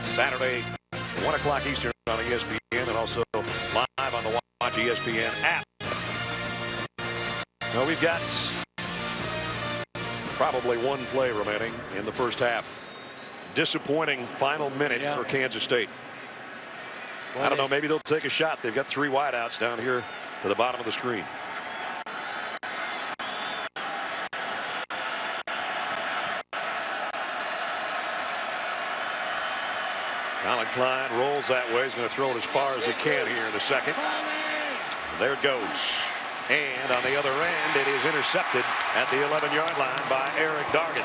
Saturday, 1 o'clock Eastern on ESPN, and also live on the Watch ESPN app. Now we've got probably 1 play remaining in the first half. Disappointing final minute for Kansas State. I don't know, maybe they'll take a shot. They've got 3 wideouts down here to the bottom of the screen. Colin Klein rolls that way. He's going to throw it as far as he can here in the second. There it goes. And on the other end, it is intercepted at the 11-yard line by Eric Dargan.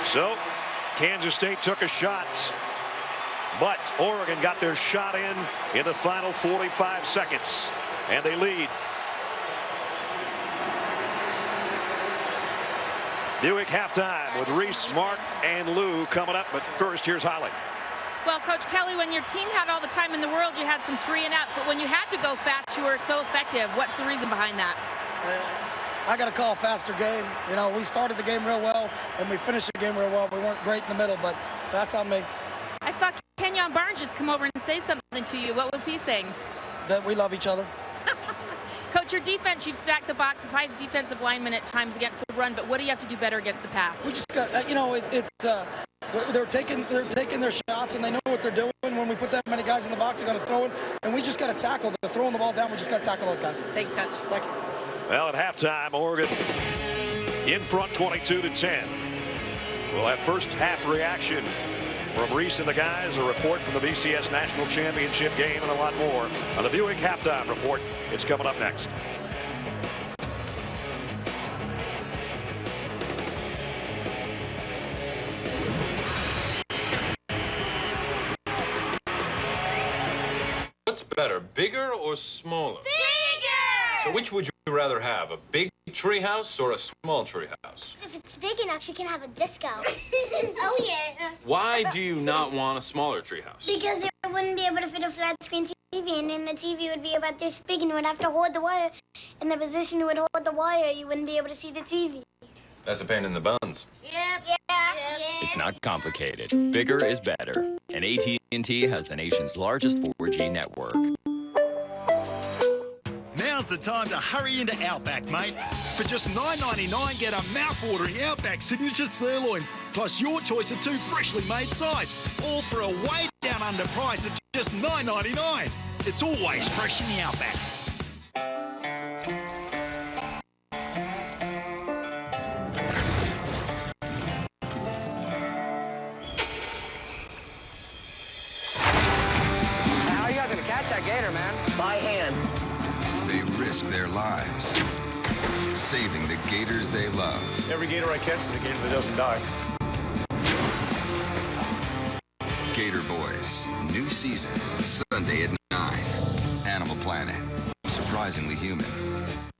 So Kansas State took a shot, but Oregon got their shot in the final 45 seconds, and they lead. Buick halftime with Reese, Mark, and Lou coming up. But first, here's Holly. Well, Coach Kelly, when your team had all the time in the world, you had some 3 and outs. But when you had to go fast, you were so effective. What's the reason behind that? I got to call a faster game. You know, we started the game real well, and we finished the game real well. We weren't great in the middle, but that's on me. I saw Kenyon Barnes just come over and say something to you. What was he saying? That we love each other. Coach, your defense, you've stacked the box, 5 defensive linemen at times against the run, but what do you have to do better against the pass? We just got, you know, they're taking their shots, and they know what they're doing. When we put that many guys in the box, they got to throw it, and we just got to tackle. They're throwing the ball down. We just got to tackle those guys. Thanks, Coach. Thank you. Well, at halftime, Oregon in front 22-10. We'll have first half reaction from Reese and the guys, a report from the BCS National Championship game, and a lot more on the Buick Halftime Report. It's coming up next. better, bigger or smaller? Bigger! So which would you rather have, a big treehouse or a small treehouse? If it's big enough, you can have a disco. Oh, yeah. Why do you not want a smaller treehouse? Because it wouldn't be able to fit a flat screen TV, and then the TV would be about this big, and you would have to hold the wire. In the position you would hold the wire, you wouldn't be able to see the TV. That's a pain in the buns. Yep. Yeah. It's not complicated. Bigger is better. And AT&T has the nation's largest 4G network. Now's the time to hurry into Outback, mate. For just $9.99, get a mouth-watering Outback signature sirloin, plus your choice of 2 freshly made sides, all for a way down under price of just $9.99. It's always fresh in the Outback. How are you guys gonna catch that gator, man? By hand. They risk their lives, saving the gators they love. Every gator I catch is a gator that doesn't die. Gator Boys, new season, Sunday at 9. Animal Planet, surprisingly human.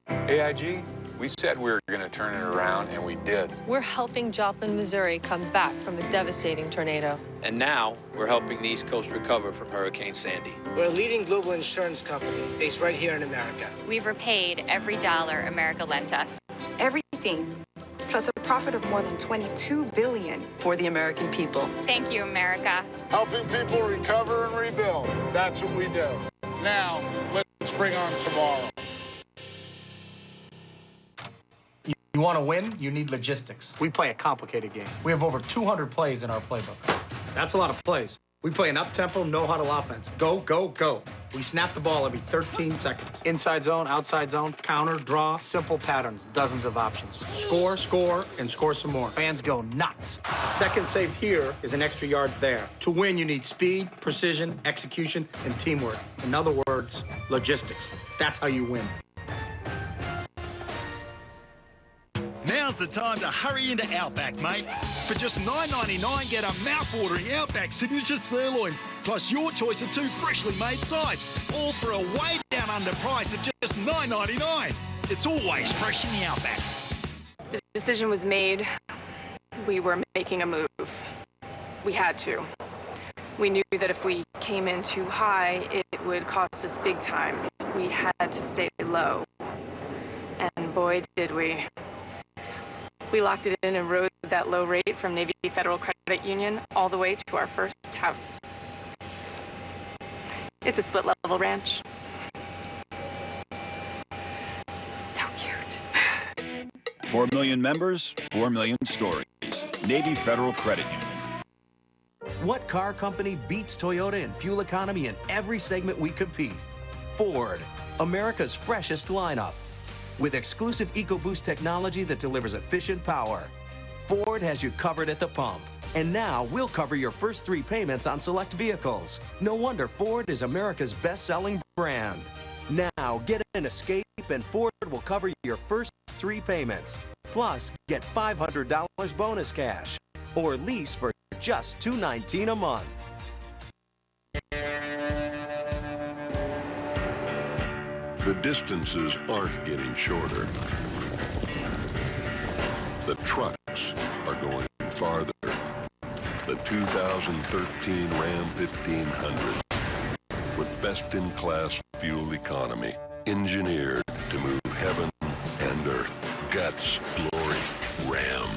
AIG, we said we were going to turn it around, and we did. We're helping Joplin, Missouri come back from a devastating tornado. And now we're helping the East Coast recover from Hurricane Sandy. We're a leading global insurance company based right here in America. We've repaid every dollar America lent us. Everything, plus a profit of more than $22 billion for the American people. Thank you, America. Helping people recover and rebuild. That's what we do. Now, let's bring on tomorrow. You want to win, you need logistics. We play a complicated game. We have over 200 plays in our playbook. That's a lot of plays. We play an up-tempo, no-huddle offense. Go, go, go. We snap the ball every 13 seconds. Inside zone, outside zone, counter, draw, simple patterns, dozens of options. Score, score, and score some more. Fans go nuts. A second saved here is an extra yard there. To win, you need speed, precision, execution, and teamwork. In other words, logistics. That's how you win. Now's the time to hurry into Outback, mate. For just $9.99, get a mouth-watering Outback signature sirloin, plus your choice of 2 freshly made sides, all for a way down under price of just $9.99. It's always fresh in the Outback. The decision was made. We were making a move. We had to. We knew that if we came in too high, it would cost us big time. We had to stay low. And boy, did we. We locked it in and rode that low rate from Navy Federal Credit Union all the way to our first house. It's a split-level ranch. So cute. 4 million members, 4 million stories. Navy Federal Credit Union. What car company beats Toyota in fuel economy in every segment we compete? Ford, America's freshest lineup. With exclusive EcoBoost technology that delivers efficient power. Ford has you covered at the pump. And now we'll cover your first 3 payments on select vehicles. No wonder Ford is America's best-selling brand. Now get an Escape and Ford will cover your first 3 payments. Plus, get $500 bonus cash. Or lease for just $219 a month. The distances aren't getting shorter. The trucks are going farther. The 2013 Ram 1500 with best-in-class fuel economy, engineered to move heaven and earth. Guts, glory, Ram.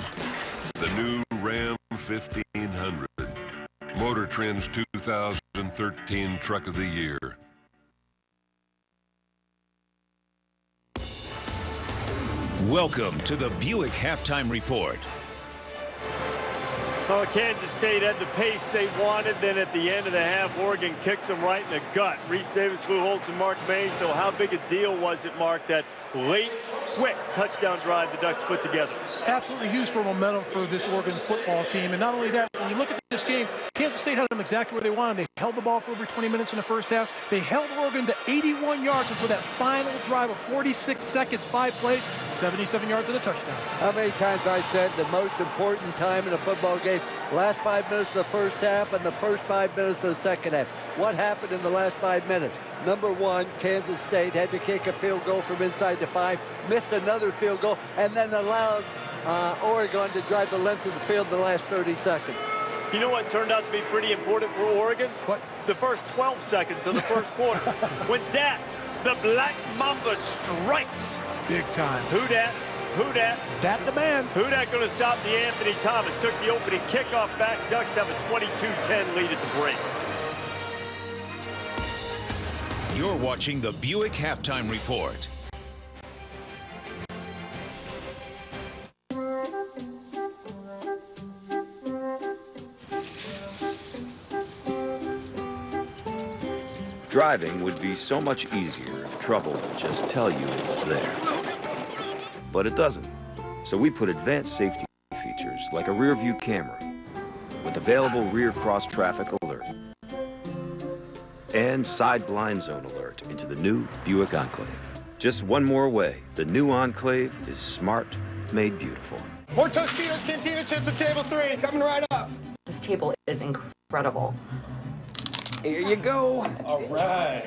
The new Ram 1500. Motor Trend's 2013 Truck of the Year. Welcome to the Buick Halftime Report. Well, Kansas State had the pace they wanted. Then at the end of the half, Oregon kicks them right in the gut. Reese Davis, Lou Holtz, and Mark May. So how big a deal was it, Mark, that late, quick touchdown drive the Ducks put together? Absolutely huge for momentum for this Oregon football team. And not only that, when you look at this game, Kansas State had them exactly where they wanted. They held the ball for over 20 minutes in the first half. They held Oregon to 81 yards until that final drive of 46 seconds, 5 plays, 77 yards and a touchdown. How many times I said the most important time in a football game last 5 minutes of the first half and the first 5 minutes of the second half. What happened in the last 5 minutes? Number one, Kansas State had to kick a field goal from inside the 5, missed another field goal, and then allowed Oregon to drive the length of the field in the last 30 seconds. You know what turned out to be pretty important for Oregon? What? The first 12 seconds of the first quarter. When Dat, the Black Mamba, strikes. Big time. Who dat? Who dat? That the man. Who dat going to stop the Anthony Thomas? Took the opening kickoff back. Ducks have a 22-10 lead at the break. You're watching the Buick Halftime Report. Driving would be so much easier if trouble would just tell you it was there. But it doesn't. So we put advanced safety features like a rear view camera with available rear cross traffic alert and side blind zone alert into the new Buick Enclave. Just one more way. The new Enclave is smart, made beautiful. More Tostitos Cantina chips at table 3. Coming right up. This table is incredible. Here you go. All right.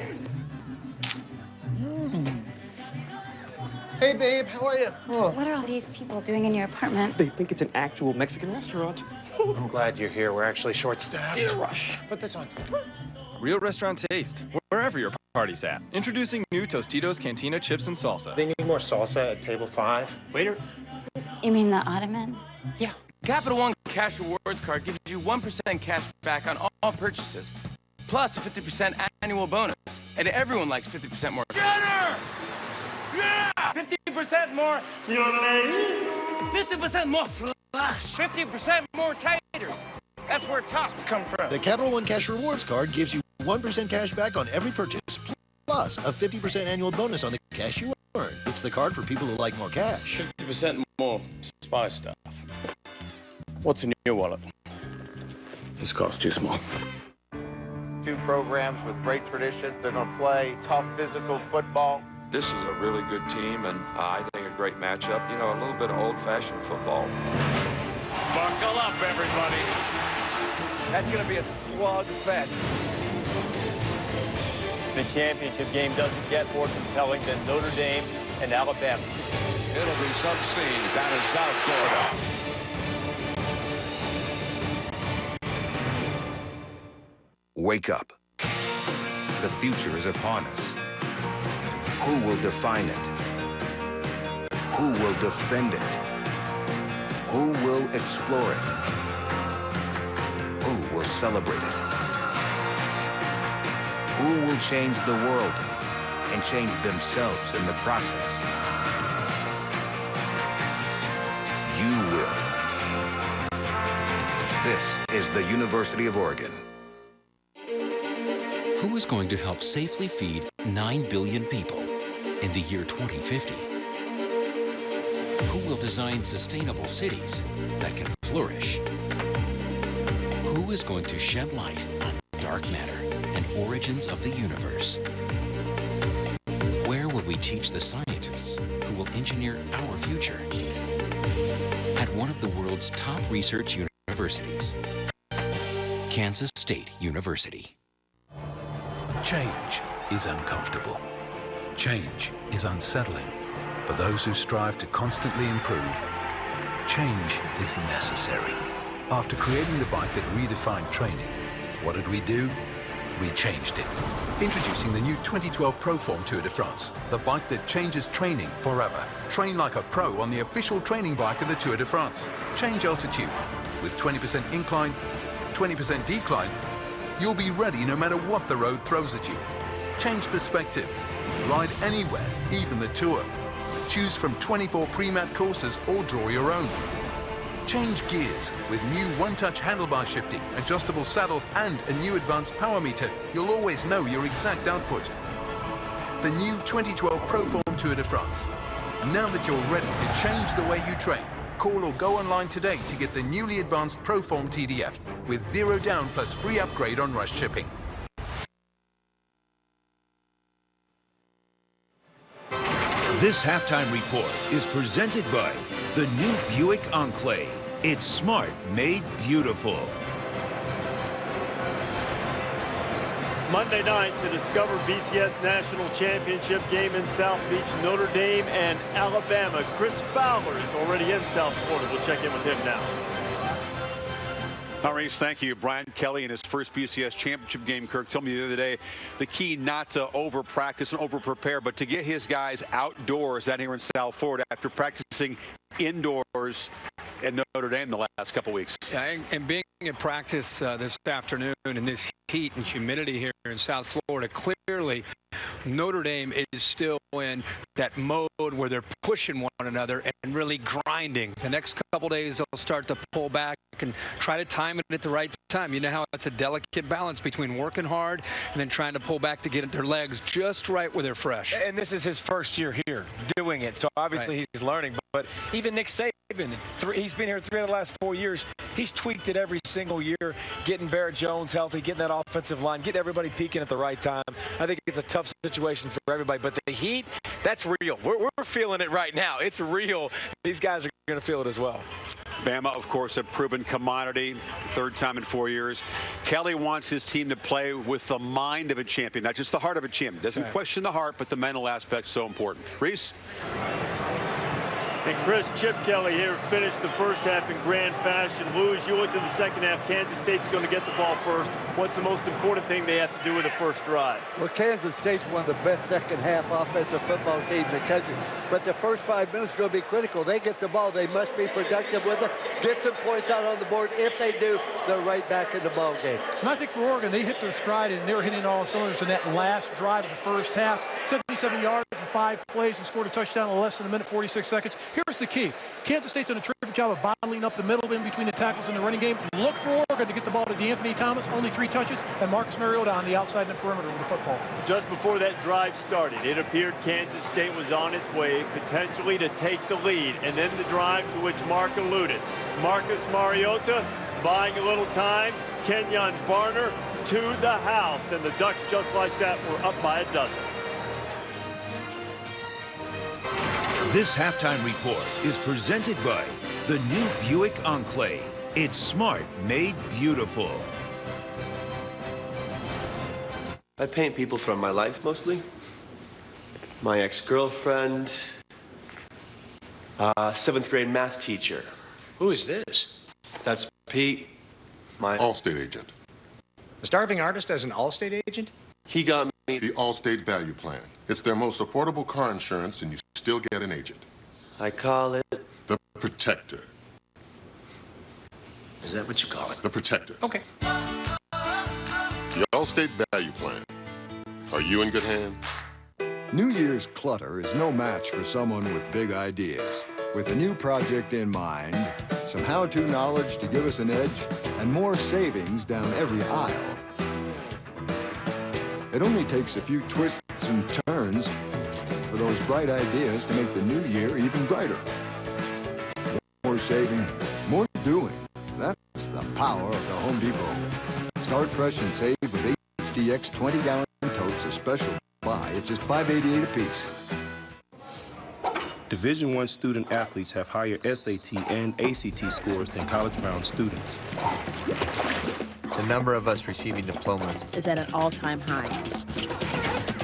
Hey, babe, how are you? What are all these people doing in your apartment? They think it's an actual Mexican restaurant. I'm glad you're here. We're actually short-staffed. In a rush. Put this on. Real restaurant taste, wherever your party's at. Introducing new Tostitos Cantina chips and salsa. They need more salsa at table 5. Waiter. You mean the Ottoman? Yeah. Capital One Cash Rewards card gives you 1% cash back on all purchases, plus a 50% annual bonus. And everyone likes 50% more. Cheddar! Yeah! 50% more. You know what I mean? 50% more flash. 50% more taters. That's where tots come from. The Capital One Cash Rewards card gives you 1% cash back on every purchase, plus a 50% annual bonus on the cash you earn. It's the card for people who like more cash. 50% more spy stuff. What's in your wallet? This car's too small. 2 programs with great tradition. They're going to play tough physical football. This is a really good team, and I think a great matchup. You know, a little bit of old-fashioned football. Buckle up, everybody. That's going to be a slugfest. The championship game doesn't get more compelling than Notre Dame and Alabama. It'll be some scene down in South Florida. Wake up. The future is upon us. Who will define it? Who will defend it? Who will explore it? Who will celebrate it? Who will change the world and change themselves in the process? You will. This is the University of Oregon. Who is going to help safely feed 9 billion people in the year 2050? Who will design sustainable cities that can flourish? Who is going to shed light on dark matter and origins of the universe? Where will we teach the scientists who will engineer our future? At one of the world's top research universities, Kansas State University. Change is uncomfortable. Change is unsettling. For those who strive to constantly improve, change is necessary. After creating the bike that redefined training, what did we do? We changed it. Introducing the new 2012 Proform Tour de France, the bike that changes training forever. Train like a pro on the official training bike of the Tour de France. Change altitude. With 20% incline, 20% decline, you'll be ready no matter what the road throws at you. Change perspective. Ride anywhere, even the Tour. Choose from 24 pre-mat courses or draw your own. Change gears with new one-touch handlebar shifting, adjustable saddle, and a new advanced power meter. You'll always know your exact output. The new 2012 Proform Tour de France. Now that you're ready to change the way you train, call or go online today to get the newly advanced Proform TDF with 0 down plus free upgrade on rush shipping. This halftime report is presented by the new Buick Enclave. It's smart made beautiful. Monday night, the Discover BCS National Championship game in South Beach, Notre Dame and Alabama. Chris Fowler is already in South Florida. We'll check in with him now. All right, thank you. Brian Kelly in his first BCS championship game, Kirk, told me the other day the key not to over-practice and over-prepare, but to get his guys outdoors out here in South Florida after practicing indoors at Notre Dame the last couple weeks. Yeah, and being at practice this afternoon in this heat and humidity here in South Florida, clearly Notre Dame is still in that mode where they're pushing one another and really grinding. The next couple days they'll start to pull back and try to time it at the right time. You know how it's a delicate balance between working hard and then trying to pull back to get their legs just right where they're fresh. And this is his first year here doing it, so obviously he's learning. But even Nick Saban, he's been here 3 of the last 4 years. He's tweaked it every single year, getting Barrett Jones healthy, getting that offensive line, getting everybody peaking at the right time. I think it's a tough situation for everybody, but the heat, that's real. We're feeling it right now. It's real. These guys are going to feel it as well. Bama, of course, a proven commodity, third time in 4 years. Kelly wants his team to play with the mind of a champion, not just the heart of a champion. Doesn't question the heart, but the mental aspect so important. Reese? And Chris, Chip Kelly here finished the first half in grand fashion. Lou, as you look to the second half, Kansas State's going to get the ball first. What's the most important thing they have to do with the first drive? Well, Kansas State's one of the best second-half offensive football teams in the country. But the first 5 minutes are going to be critical. They get the ball. They must be productive with it. Get some points out on the board. If they do, they're right back in the ball game. And I think for Oregon, they hit their stride, and they were hitting all cylinders in that last drive of the first half. 77 yards in 5 plays and scored a touchdown in less than a minute, 46 seconds. Here's the key. Kansas State's done a terrific job of bottling up the middle in between the tackles in the running game. Look for Oregon to get the ball to DeAnthony Thomas, only 3 touches, and Marcus Mariota on the outside and the perimeter of the football. Just before that drive started, it appeared Kansas State was on its way potentially to take the lead, and then the drive to which Mark alluded. Marcus Mariota buying a little time. Kenyon Barner to the house, and the Ducks, just like that, were up by a dozen. This halftime report is presented by the new Buick Enclave. It's smart made beautiful. I paint people from my life mostly. My ex-girlfriend, 7th grade math teacher. Who is this? That's Pete, my Allstate agent. A starving artist as an Allstate agent? He got me the Allstate Value Plan. It's their most affordable car insurance, and you still get an agent. I call it the Protector. Is that what you call it? The Protector. Okay. The Allstate Value Plan. Are you in good hands? New Year's clutter is no match for someone with big ideas. With a new project in mind, some how-to knowledge to give us an edge, and more savings down every aisle. It only takes a few twists and turns for those bright ideas to make the new year even brighter. More saving, more doing. That's the power of the Home Depot. Start fresh and save with HDX 20-gallon totes, a special buy at just $5.88 a piece. Division I student athletes have higher SAT and ACT scores than college-bound students. The number of us receiving diplomas is at an all-time high.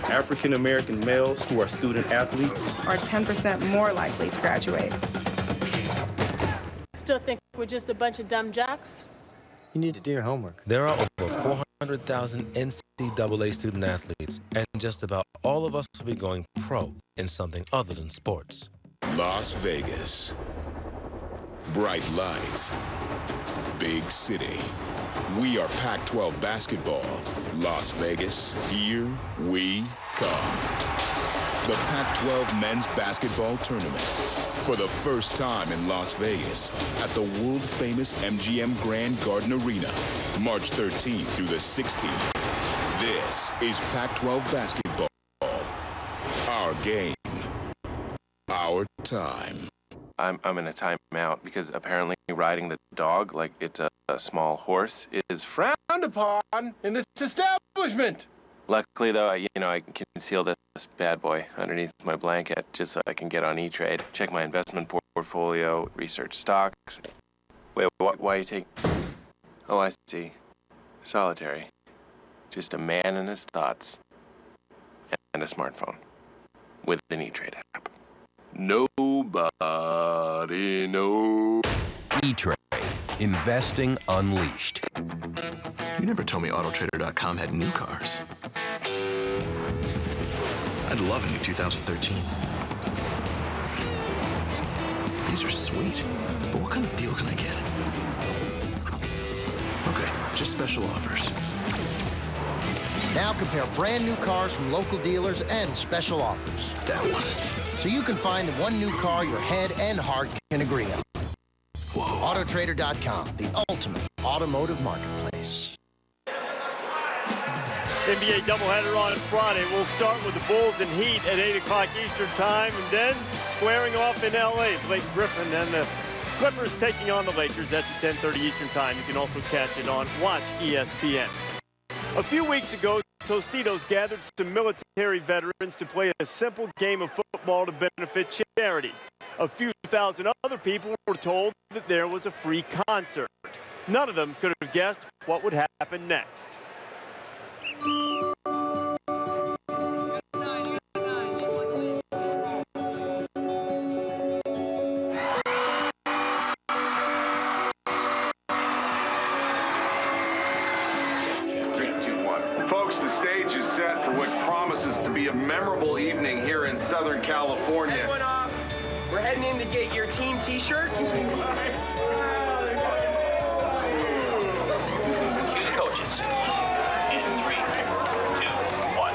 African American males who are student athletes are 10% more likely to graduate. Still think we're just a bunch of dumb jocks? You need to do your homework. There are over 400,000 NCAA student athletes, and just about all of us will be going pro in something other than sports. Las Vegas. Bright lights. Big city. We are Pac-12 basketball. Las Vegas, here we come. The Pac-12 men's basketball tournament. For the first time in Las Vegas at the world-famous MGM Grand Garden Arena, March 13th through the 16th. This is Pac-12 basketball. Our game. Our time. I'm in a timeout because apparently riding the dog like it's a small horse is frowned upon in this establishment. Luckily, though, I can conceal this bad boy underneath my blanket just so I can get on E-Trade, check my investment portfolio, research stocks. Wait, why are you taking... Oh, I see. Solitary. Just a man and his thoughts. And a smartphone. With an E-Trade app. Nobody knows. E-Trade. Investing unleashed. You never told me Autotrader.com had new cars. I'd love a new 2013. These are sweet, but what kind of deal can I get? Okay, just special offers. Now compare brand new cars from local dealers and special offers. That one. So you can find the one new car your head and heart can agree on. Whoa. Autotrader.com, the ultimate automotive marketplace. NBA doubleheader on Friday. We'll start with the Bulls and Heat at 8 o'clock Eastern time, and then squaring off in L.A. Blake Griffin and the Clippers taking on the Lakers. That's at 10:30 Eastern time. You can also catch it on Watch ESPN. A few weeks ago, Tostitos gathered some military veterans to play a simple game of football to benefit charity. A few thousand other people were told that there was a free concert. None of them could have guessed what would happen next. Folks, the stage is set for what promises to be a memorable evening here in Southern California. Everyone off. We're heading in to get your team t-shirts. Cue the coaches. In 3, 2, 1.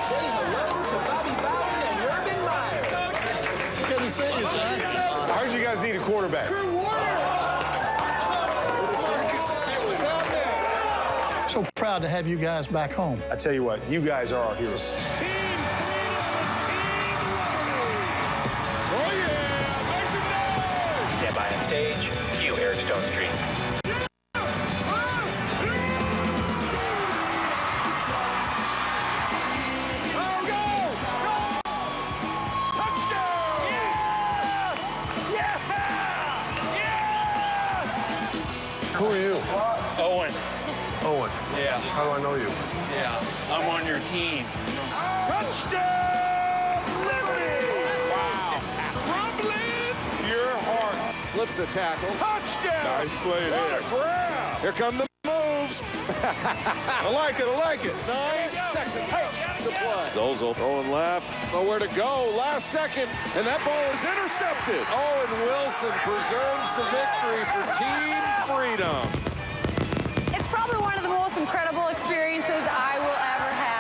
Say hello to Bobby Bowden and Urban Meyer. Good to see you, son. I heard you guys need a quarterback. So proud to have you guys back home. I tell you what, you guys are our heroes. Oh yeah, make some noise! Stand by on stage. Cue Eric Stone Street. Who are you? Owen. Owen. Yeah. How do I know you? Yeah, I'm on your team. Touchdown, Liberty! Wow. Rumbling Your heart. slips a tackle. Touchdown! Nice play What there. a grab! Here come the moves. I like it. 9 seconds to play. Zozel throwing left. Nowhere to go. Last second. And that ball is intercepted. Owen Wilson preserves the victory for Team Freedom. It's probably one of the most incredible experiences I will ever have.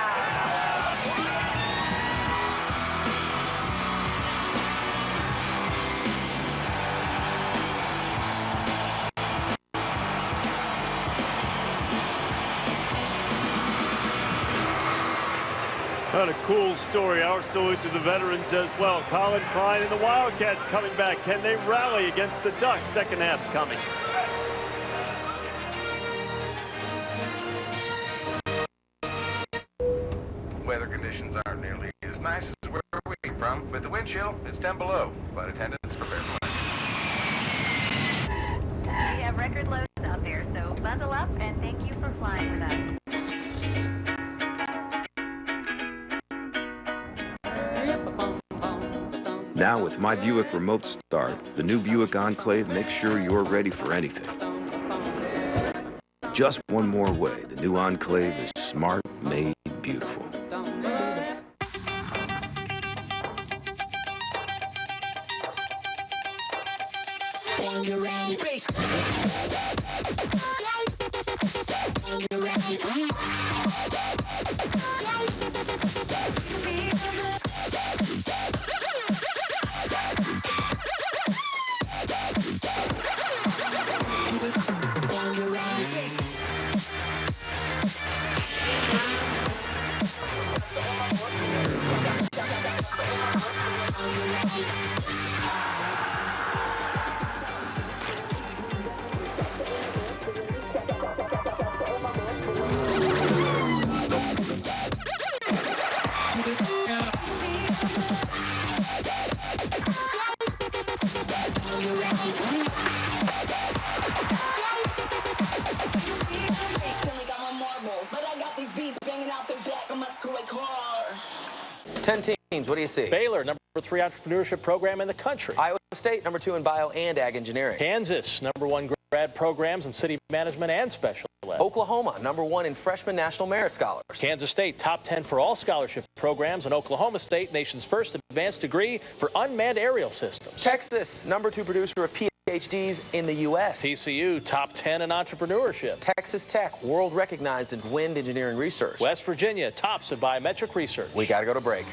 What a cool story. Our salute to the veterans as well. Colin Klein and the Wildcats coming back. Can they rally against the Ducks? Second half's coming. Weather conditions aren't nearly as nice as where we came from. With the wind chill, it's 10 below. Flight attendants prepare for lunch. We have record loads out there, so bundle up and thank you for flying with us. Now with My Buick Remote Start, the new Buick Enclave makes sure you're ready for anything. Just one more way, the new Enclave is smart, made beautiful. 10 teams, what do you see? Baylor, number 3 entrepreneurship program in the country. Iowa State, number 2 in bio and ag engineering. Kansas, number 1 grad programs in city management and special ed. Oklahoma, number 1 in freshman national merit scholars. Kansas State, top 10 for all scholarship programs, and Oklahoma State, nation's first advanced degree for unmanned aerial systems. Texas, number 2 producer of PhDs in the U.S. TCU, top 10 in entrepreneurship. Texas Tech, world recognized in wind engineering research. West Virginia, tops in biometric research. We got to go to break.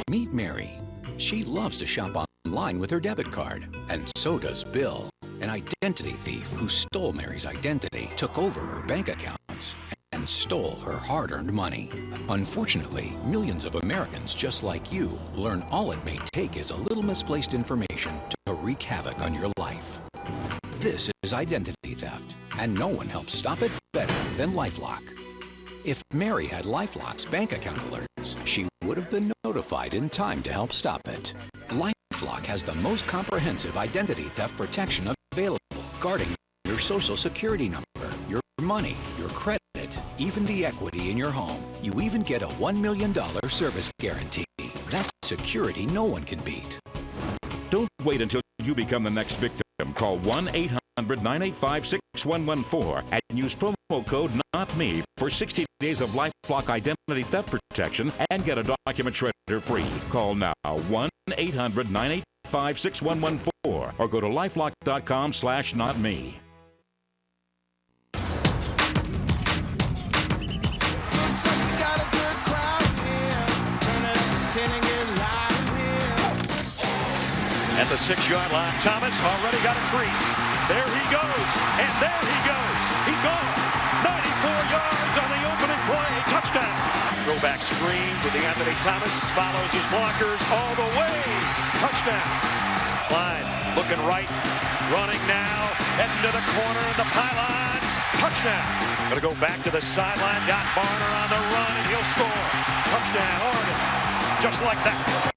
Meet Mary. She loves to shop online with her debit card, and so does Bill. An identity thief who stole Mary's identity, took over her bank accounts, and stole her hard-earned money. Unfortunately, millions of Americans just like you learn all it may take is a little misplaced information to wreak havoc on your life. This is identity theft, and no one helps stop it better than LifeLock. If Mary had LifeLock's bank account alerts, she would have been notified in time to help stop it. LifeLock has the most comprehensive identity theft protection available, guarding your social security number, your money, your credit, even the equity in your home. You even get a $1 million service guarantee. That's security no one can beat. Don't wait until you become the next victim. Call 1-800-985-6114 and use promo code NOTME for 60 days of LifeLock identity theft protection and get a document shredder free. Call now 1-800-985-6114 or go to lifelock.com/notme. At the 6-yard line, Thomas already got a crease. There he goes, and there he goes. He's gone. 94 yards on the opening play. Touchdown. Throwback screen to DeAnthony Thomas. Follows his blockers all the way. Touchdown. Klein looking right, running now, heading to the corner in the pylon. Touchdown. Going to go back to the sideline. Got Barner on the run, and he'll score. Touchdown, Oregon. Just like that.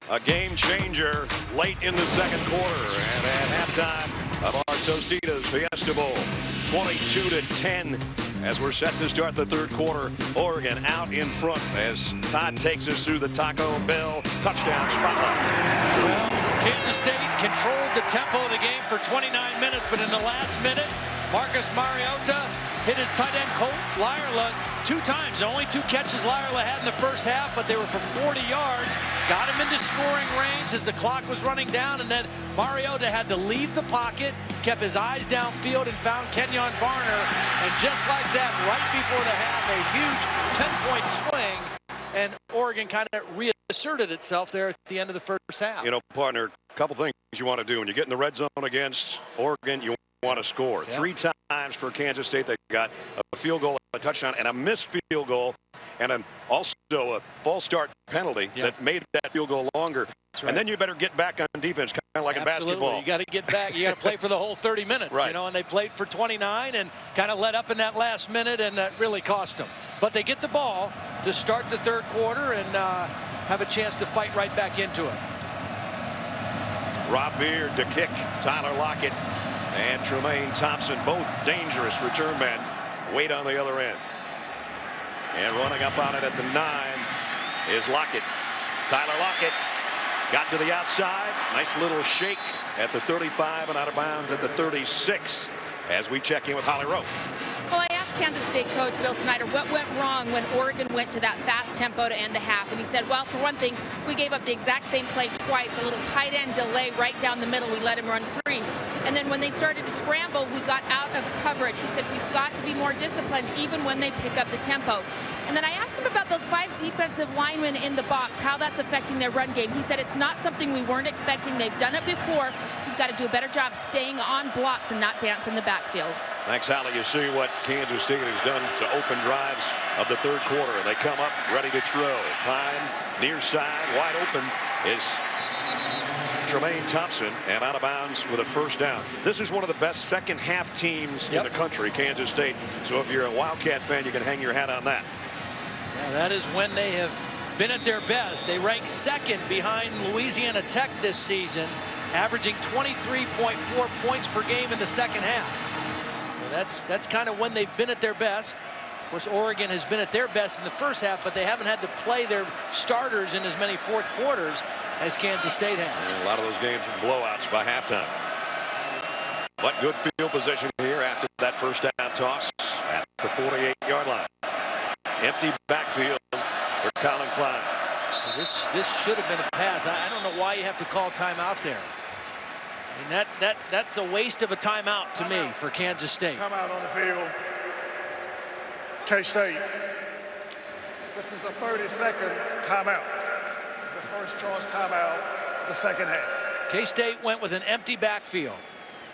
A game changer late in the second quarter, and at halftime of our Tostitos Fiesta Bowl, 22-10 as we're set to start the third quarter. Oregon out in front as Todd takes us through the Taco Bell touchdown spotlight. Well, Kansas State controlled the tempo of the game for 29 minutes, but in the last minute, Marcus Mariota hit his tight end Colt Lyerla 2 times. Only 2 catches Lyerla had in the first half, but they were for 40 yards. Got him into scoring range as the clock was running down, and then Mariota had to leave the pocket, kept his eyes downfield, and found Kenyon Barner. And just like that, right before the half, a huge 10-point swing, and Oregon kind of reasserted itself there at the end of the first half. You know, partner, a couple things you want to do. When you get in the red zone against Oregon, you want to score. Yep. 3 times for Kansas State. They got a field goal, a touchdown, and a missed field goal, and also a false start penalty that made that field goal longer. Right. And then you better get back on defense, kind of like in basketball. You got to get back. You got to play for the whole 30 minutes, right. You know, and they played for 29 and kind of let up in that last minute, and that really cost them. But they get the ball to start the third quarter and have a chance to fight right back into it. Rob Beard to kick. Tyler Lockett and Tremaine Thompson, both dangerous return men, wait on the other end. And running up on it at the 9 is Lockett. Tyler Lockett got to the outside. Nice little shake at the 35 and out of bounds at the 36 as we check in with Holly Rowe. Well, I asked Kansas State coach Bill Snyder what went wrong when Oregon went to that fast tempo to end the half. And he said, well, for one thing, we gave up the exact same play twice, a little tight end delay right down the middle. We let him run free. And then when they started to scramble, we got out of coverage. He said, we've got to be more disciplined even when they pick up the tempo. And then I asked him about those 5 defensive linemen in the box, how that's affecting their run game. He said it's not something we weren't expecting. They've done it before. We've got to do a better job staying on blocks and not dance in the backfield. Thanks, Holly. You see what Kansas State has done to open drives of the third quarter. They come up ready to throw. Klein near side, wide open is Tremaine Thompson, and out of bounds with a first down. This is one of the best second half teams in the country, Kansas State. So if you're a Wildcat fan, you can hang your hat on that. Yeah, that is when they have been at their best. They rank 2nd behind Louisiana Tech this season, averaging 23.4 points per game in the second half. So that's kind of when they've been at their best. Of course, Oregon has been at their best in the first half, but they haven't had to play their starters in as many fourth quarters as Kansas State has. And a lot of those games were blowouts by halftime. But good field position here after that first down toss at the 48-yard line. Empty backfield for Colin Klein. This should have been a pass. I don't know why you have to call timeout there. And that's a waste of a timeout to me for Kansas State. Timeout on the field. K-State. This is a 30-second timeout. This is the first charge timeout of the second half. K-State went with an empty backfield.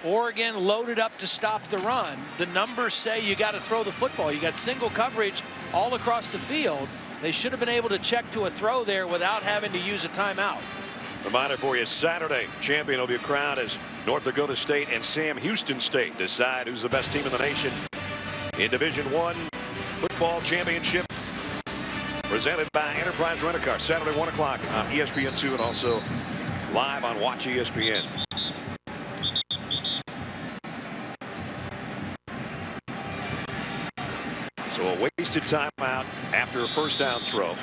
Oregon loaded up to stop the run. The numbers say you got to throw the football. You got single coverage all across the field. They should have been able to check to a throw there without having to use a timeout. Reminder for you, Saturday, champion will be crowned as North Dakota State and Sam Houston State decide who's the best team in the nation in Division I football championship, presented by Enterprise Rent-A-Car. Saturday, 1 o'clock on ESPN2 and also live on Watch ESPN. So a wasted timeout after a first down throw.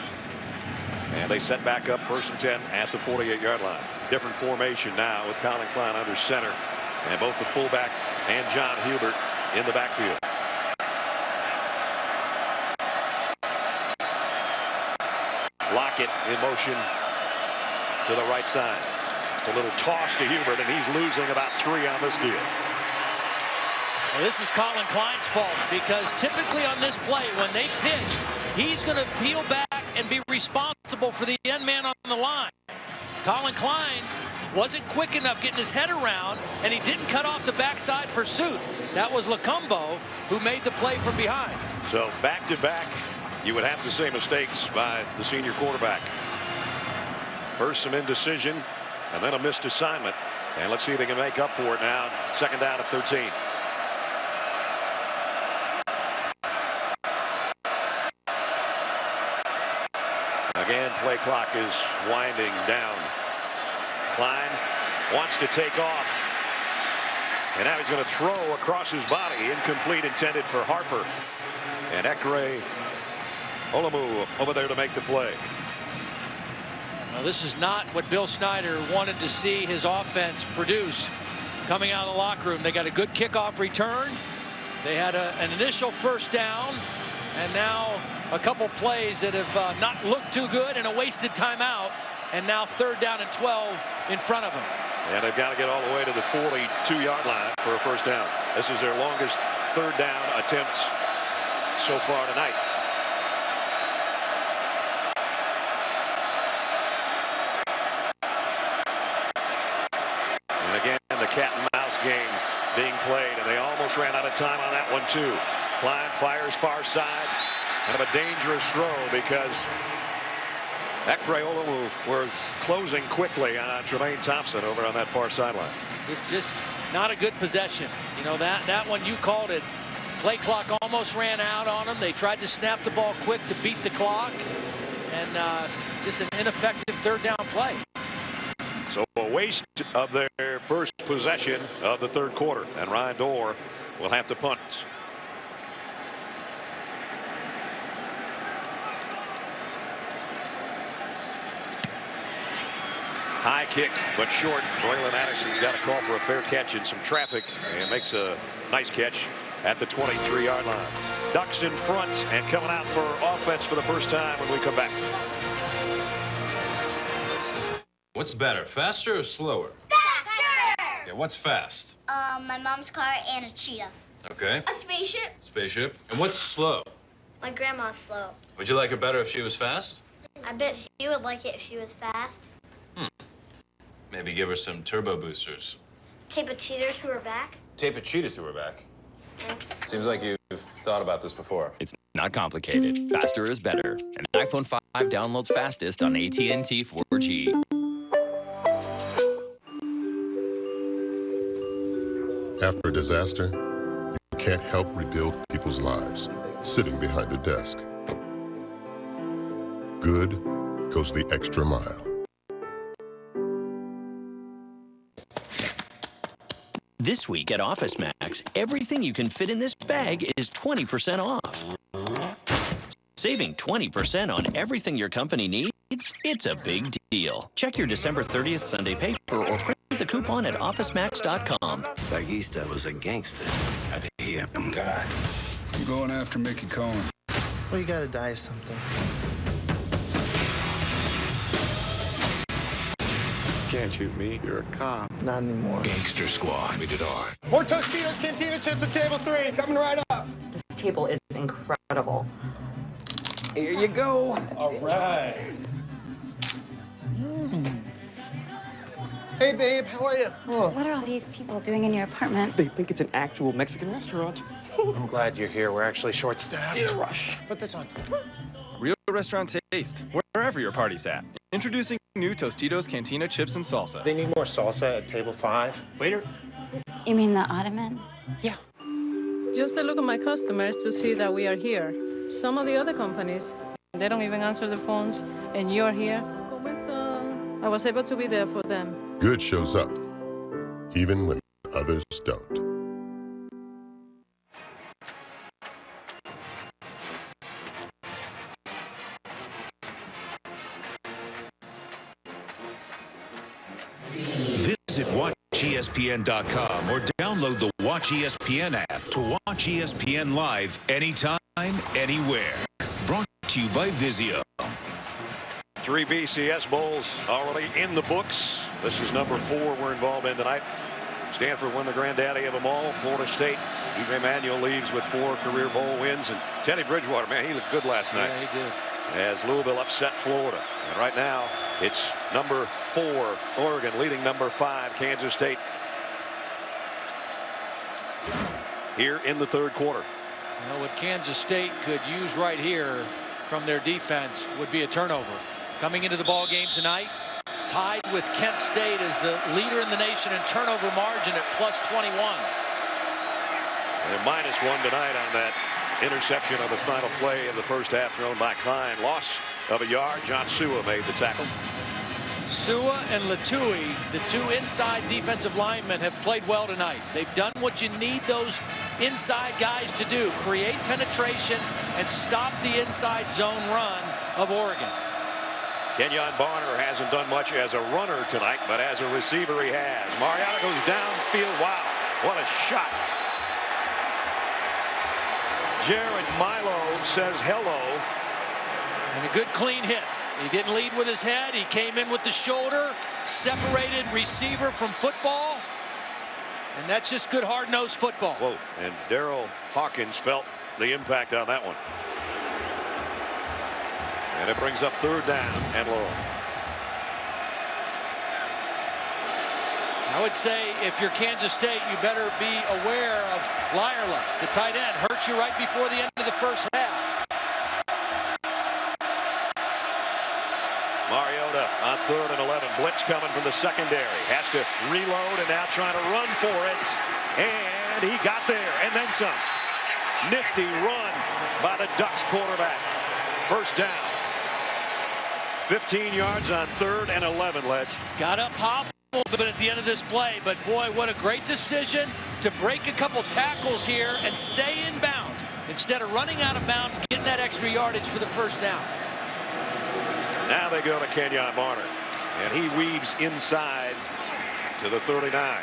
And they set back up 1st and 10 at the 48-yard line. Different formation now with Colin Klein under center and both the fullback and John Hubert in the backfield. Lockett in motion to the right side. Just a little toss to Hubert, and he's losing about 3 on this deal. Well, this is Colin Klein's fault because typically on this play, when they pitch, he's going to peel back and be responsible for the end man on the line. Colin Klein wasn't quick enough getting his head around, and he didn't cut off the backside pursuit. That was Lacumbo who made the play from behind. So back-to-back, you would have to say mistakes by the senior quarterback. First some indecision, and then a missed assignment. And let's see if they can make up for it now. 2nd down at 13. Again, play clock is winding down. Klein wants to take off. And now he's going to throw across his body. Incomplete, intended for Harper. And Ekere Olomu over there to make the play. Now, this is not what Bill Snyder wanted to see his offense produce coming out of the locker room. They got a good kickoff return. They had an initial first down, and now a couple plays that have not looked too good, and a wasted timeout, and now 3rd down and 12 in front of them. And they've got to get all the way to the 42-yard line for a first down. This is their longest 3rd down attempt so far tonight. And again, the cat and mouse game being played, and they almost ran out of time on that one too. Klein fires far side. Kind of a dangerous throw because Ekere Olomu was closing quickly on Tremaine Thompson over on that far sideline. It's just not a good possession. You know, that one you called it. Play clock almost ran out on them. They tried to snap the ball quick to beat the clock, and just an ineffective 3rd down play. So a waste of their first possession of the 3rd quarter, and Ryan Dorr will have to punt. High kick, but short. Braylon Addison's got a call for a fair catch in some traffic and makes a nice catch at the 23-yard line. Ducks in front and coming out for offense for the first time when we come back. What's better, faster or slower? Faster! Okay, what's fast? My mom's car and a cheetah. Okay. A spaceship. Spaceship. And what's slow? My grandma's slow. Would you like her better if she was fast? I bet she would like it if she was fast. Maybe give her some turbo boosters. Tape a cheetah to her back. Tape a cheetah to her back. Seems like you've thought about this before. It's not complicated. Faster is better. And iPhone 5 downloads fastest on AT&T 4G. After a disaster, you can't help rebuild people's lives sitting behind the desk. Good goes the extra mile. This week at Office Max, everything you can fit in this bag is 20% off. Saving 20% on everything your company needs? It's a big deal. Check your December 30th Sunday paper or print the coupon at OfficeMax.com. Bagista was a gangster. I'd hear him die. I'm going after Mickey Cohen. Well, you gotta die something. Can't shoot me. You're a cop. Not anymore. Gangster Squad. Rated R. More Tostitos Cantina chips at table 3. Coming right up. This table is incredible. Here you go. All right. Hey, babe, how are you? What are all these people doing in your apartment? They think it's an actual Mexican restaurant. I'm glad you're here. We're actually short-staffed. In a rush. Put this on. Real restaurant taste, wherever your party's at. Introducing new Tostitos Cantina chips and salsa. They need more salsa at table 5. Waiter. You mean the ottoman? Yeah. Just a look at my customers to see that we are here. Some of the other companies, they don't even answer their phones, and you're here. ¿Cómo está? I was able to be there for them. Good shows up, even when others don't. Visit WatchESPN.com or download the Watch ESPN app to watch ESPN live anytime, anywhere. Brought to you by Vizio. 3 BCS Bowls already in the books. This is number 4 we're involved in tonight. Stanford won the granddaddy of them all. Florida State. DJ Manuel leads with 4 career bowl wins. And Teddy Bridgewater, man, he looked good last night. Yeah, he did. As Louisville upset Florida. And right now, it's number 4, Oregon, leading number 5, Kansas State. Here in the third quarter. You know what Kansas State could use right here from their defense would be a turnover. Coming into the ball game tonight, tied with Kent State as the leader in the nation in turnover margin at +21. And -1 tonight on that interception on the final play of the first half thrown by Klein. Loss of a yard. John Sua made the tackle. Sua and Latui, the 2 inside defensive linemen, have played well tonight. They've done what you need those inside guys to do. Create penetration and stop the inside zone run of Oregon. Kenyon Barner hasn't done much as a runner tonight, but as a receiver he has. Mariota goes downfield. Wow, what a shot. Jared Milo says hello. And a good clean hit. He didn't lead with his head. He came in with the shoulder. Separated receiver from football. And that's just good hard-nosed football. Whoa, and Darrell Hawkins felt the impact on that one. And it brings up 3rd down and long. I would say if you're Kansas State, you better be aware of Lyerla, the tight end. Hurt you right before the end of the first half. Mariota on 3rd and 11. Blitz coming from the secondary. Has to reload and now trying to run for it. And he got there and then some. Nifty run by the Ducks quarterback. First down. 15 yards on 3rd and 11, Ledge. Got up hobbled a bit at the end of this play, but boy, what a great decision to break a couple tackles here and stay in bounds instead of running out of bounds, getting that extra yardage for the first down. Now they go to Kenyon Barner, and he weaves inside to the 39.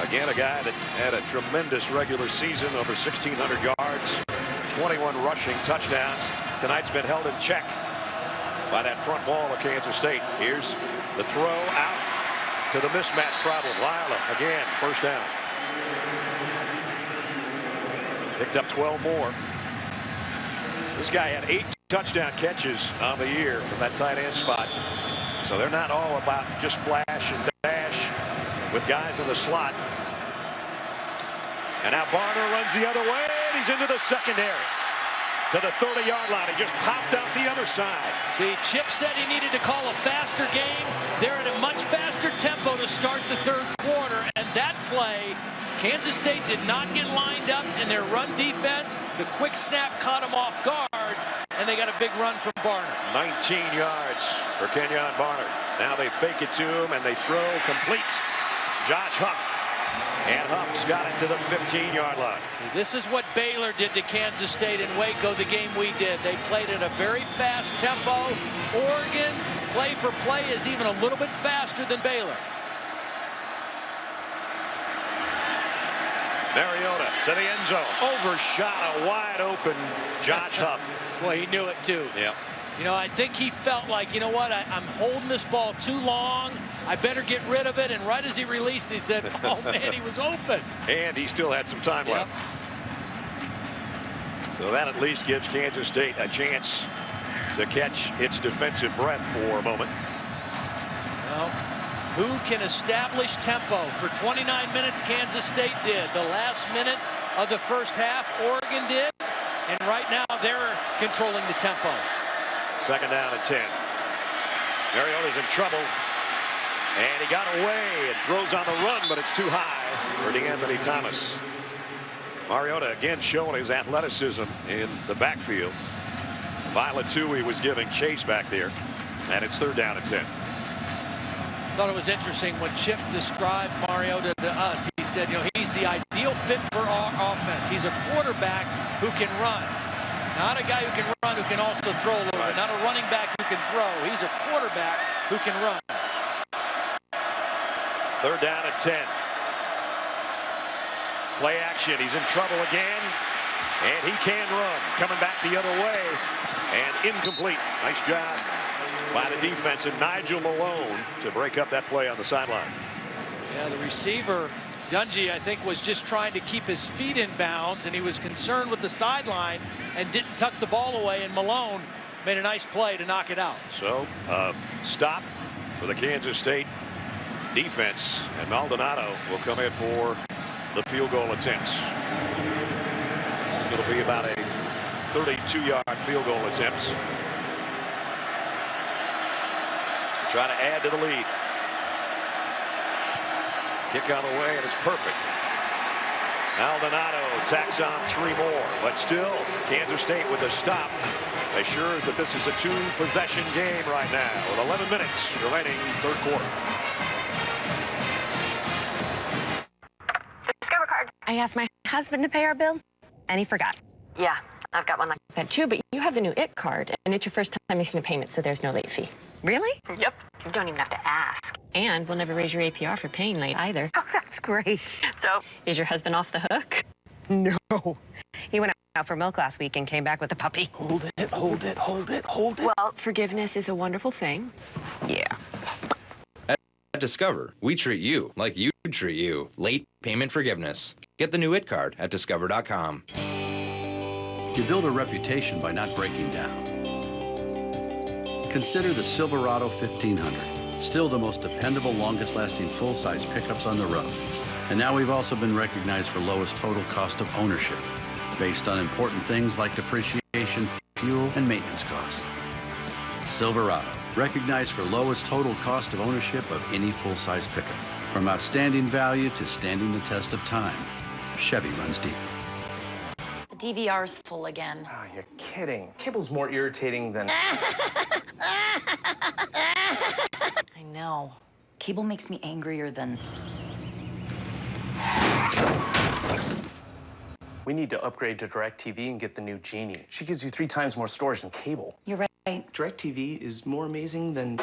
Again, a guy that had a tremendous regular season, over 1,600 yards, 21 rushing touchdowns. Tonight's been held in check by that front wall of Kansas State. Here's the throw out to the mismatch problem. Lila again, first down. Picked up 12 more. This guy had 8 touchdown catches on the year from that tight end spot. So they're not all about just flash and dash with guys in the slot. And now Barner runs the other way. And he's into the secondary. To the 30-yard line. He just popped out the other side. See, Chip said he needed to call a faster game. They're at a much faster tempo to start the third quarter. And that play, Kansas State did not get lined up in their run defense. The quick snap caught them off guard. And they got a big run from Barner. 19 yards for Kenyon Barner. Now they fake it to him and they throw complete. Josh Huff And Huff's got it to the 15-yard line. This is what Baylor did to Kansas State in Waco, the game we did. They played at a very fast tempo. Oregon, play for play, is even a little bit faster than Baylor. Mariota to the end zone. Overshot a wide open Josh Huff. Boy, he knew it too. Yeah. You know, I think he felt like, you know what, I'm holding this ball too long. I better get rid of it. And right as he released, he said, oh, man, he was open. And he still had some time left. So that at least gives Kansas State a chance to catch its defensive breath for a moment. Well, who can establish tempo? For 29 minutes, Kansas State did. The last minute of the first half, Oregon did. And right now, they're controlling the tempo. Second down and 10. Mariota's in trouble. And he got away and throws on the run, but it's too high for DeAnthony Thomas. Mariota again showing his athleticism in the backfield. Violet Tui was giving chase back there. And it's third down and 10. I thought it was interesting when Chip described Mariota to us. He said, you know, he's the ideal fit for our offense. He's a quarterback who can run. Not a guy who can run, who can also throw a little bit. Not a running back who can throw. He's a quarterback who can run. Third down and 10. Play action. He's in trouble again. And he can run. Coming back the other way. And incomplete. Nice job by the defense and Nigel Malone to break up that play on the sideline. Yeah, the receiver, Dungy, I think, was just trying to keep his feet in bounds, and he was concerned with the sideline and didn't tuck the ball away, and Malone made a nice play to knock it out. So, stop for the Kansas State defense, and Maldonado will come in for the field goal attempts. It'll be about a 32-yard field goal attempt. Trying to add to the lead. Kick on the way, and it's perfect. Maldonado tacks on 3 more, but still, Kansas State with a stop assures that this is a 2-possession game right now with 11 minutes remaining third quarter. Discover card. I asked my husband to pay our bill, and he forgot. Yeah, I've got one like that too, but you have the new IT card, and it's your first time making a payment, so there's no late fee. Really? Yep. You don't even have to ask. And we'll never raise your APR for paying late either. Oh, that's great. So, is your husband off the hook? No. He went out for milk last week and came back with a puppy. Hold it, hold it, hold it, hold it. Well, forgiveness is a wonderful thing. Yeah. At Discover, we treat you like you treat you. Late payment forgiveness. Get the new IT card at discover.com. You build a reputation by not breaking down. Consider the Silverado 1500, still the most dependable, longest-lasting full-size pickups on the road. And now we've also been recognized for lowest total cost of ownership, based on important things like depreciation, fuel, and maintenance costs. Silverado, recognized for lowest total cost of ownership of any full-size pickup. From outstanding value to standing the test of time, Chevy runs deep. The DVR's full again. Oh, you're kidding. Cable's more irritating than... I know. Cable makes me angrier than... We need to upgrade to DirecTV and get the new Genie. She gives you 3 times more storage than cable. You're right. DirecTV is more amazing than...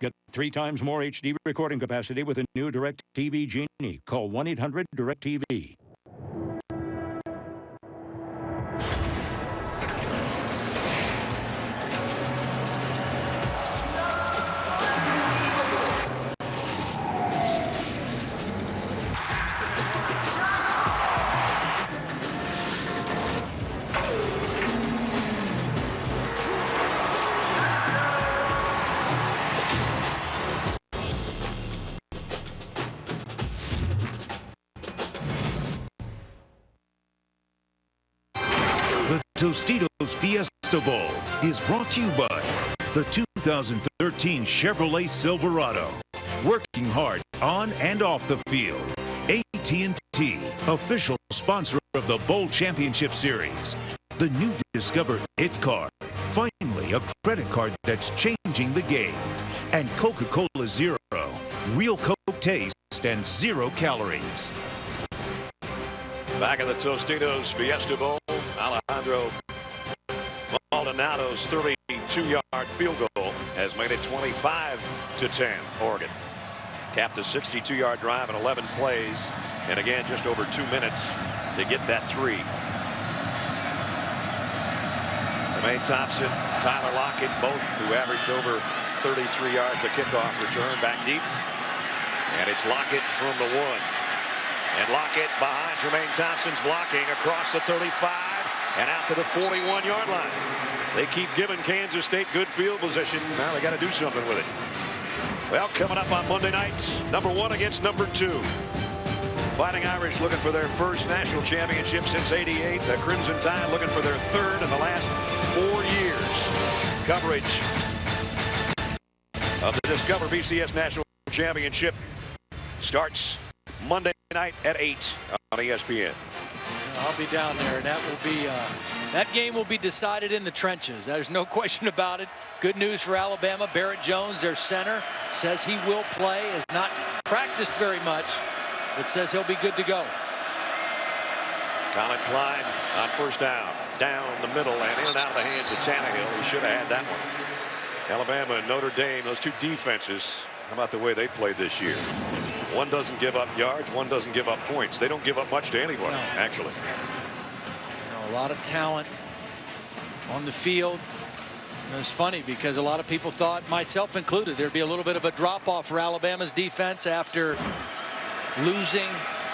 Get 3 times more HD recording capacity with a new DirecTV Genie. Call 1-800-DirecTV. Tostitos Fiesta Bowl is brought to you by the 2013 Chevrolet Silverado. Working hard on and off the field. AT&T, official sponsor of the Bowl Championship Series. The new Discover IT card. Finally, a credit card that's changing the game. And Coca-Cola Zero. Real Coke taste and 0 calories. Back in the Tostitos Fiesta Bowl, Alejandro Maldonado's 32-yard field goal has made it 25-10, Oregon. Capped a 62-yard drive in 11 plays, and again, just over 2 minutes to get that 3. Jermaine Thompson, Tyler Lockett, both who averaged over 33 yards a kickoff return back deep. And it's Lockett from the 1. And Lockett behind Jermaine Thompson's blocking across the 35 and out to the 41-yard line. They keep giving Kansas State good field position. Now they got to do something with it. Well, coming up on Monday night, number 1 against number 2. Fighting Irish looking for their first national championship since '88. The Crimson Tide looking for their 3rd in the last 4 years. Coverage of the Discover BCS National Championship starts Monday night at 8 on ESPN. I'll be down there, and that will be that game will be decided in the trenches. There's no question about it. Good news for Alabama. Barrett Jones, their center, says he will play. Has not practiced very much, but says he'll be good to go. Colin Klein on first down the middle and in and out of the hands of Tannehill. He should have had that one. Alabama and Notre Dame, those two defenses, how about the way they played this year? One doesn't give up yards, one doesn't give up points. They don't give up much to anybody, actually. A lot of talent on the field. And it's funny because a lot of people thought, myself included, there'd be a little bit of a drop-off for Alabama's defense after losing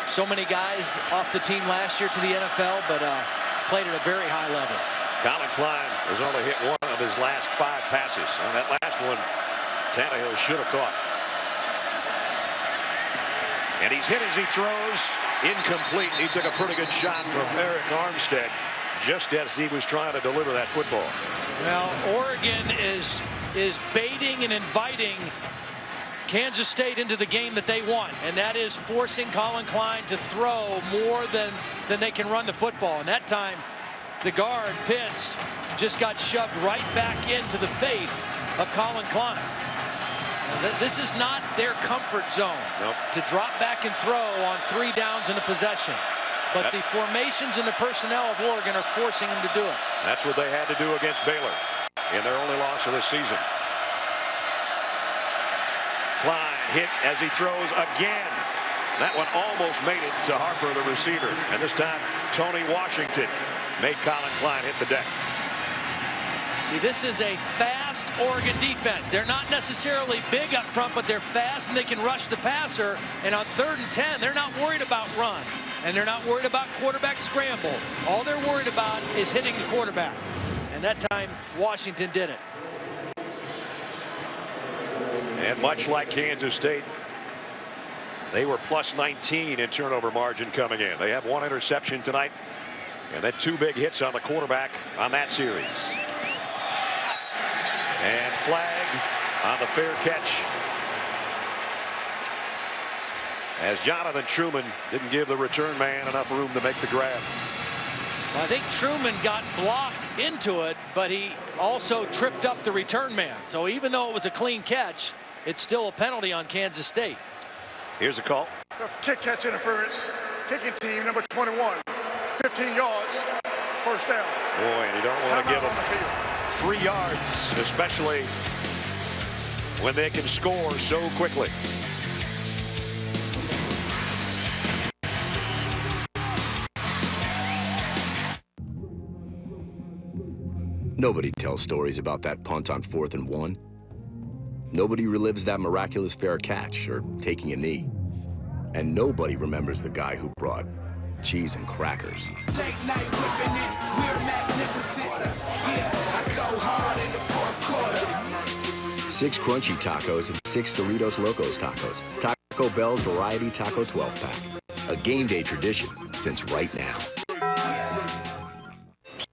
so many guys off the team last year to the NFL, but played at a very high level. Colin Klein has only hit 1 of his last 5 passes. On that last one, Tannehill should have caught. And he's hit as he throws. Incomplete. He took a pretty good shot from Eric Armstead just as he was trying to deliver that football. Well, Oregon is baiting and inviting Kansas State into the game that they want, and that is forcing Colin Klein to throw more than they can run the football. And that time, the guard, Pitts, just got shoved right back into the face of Colin Klein. This is not their comfort zone to drop back and throw on 3 downs in a possession. But the formations and the personnel of Oregon are forcing them to do it. That's what they had to do against Baylor in their only loss of the season. Klein hit as he throws again. That one almost made it to Harper, the receiver. And this time, Tony Washington made Colin Klein hit the deck. See, this is a fast Oregon defense. They're not necessarily big up front, but they're fast and they can rush the passer. And on 3rd and 10, they're not worried about run. And they're not worried about quarterback scramble. All they're worried about is hitting the quarterback. And that time, Washington did it. And much like Kansas State, they were plus 19 in turnover margin coming in. They have 1 interception tonight, and then 2 big hits on the quarterback on that series. And flag on the fair catch, as Jonathan Truman didn't give the return man enough room to make the grab. Well, I think Truman got blocked into it, but he also tripped up the return man. So even though it was a clean catch, it's still a penalty on Kansas State. Here's a call. Kick catch interference. Kicking team number 21. 15 yards. First down. Boy, and you don't want to give them 3 yards, especially when they can score so quickly. Nobody tells stories about that punt on 4th and 1. Nobody relives that miraculous fair catch or taking a knee. And nobody remembers the guy who brought cheese and crackers. Late night whipping it, we're magnificent. Yeah, I go hard in the 4th quarter. 6 crunchy tacos and 6 Doritos Locos tacos. Taco Bell's Variety Taco 12-pack. A game day tradition since right now.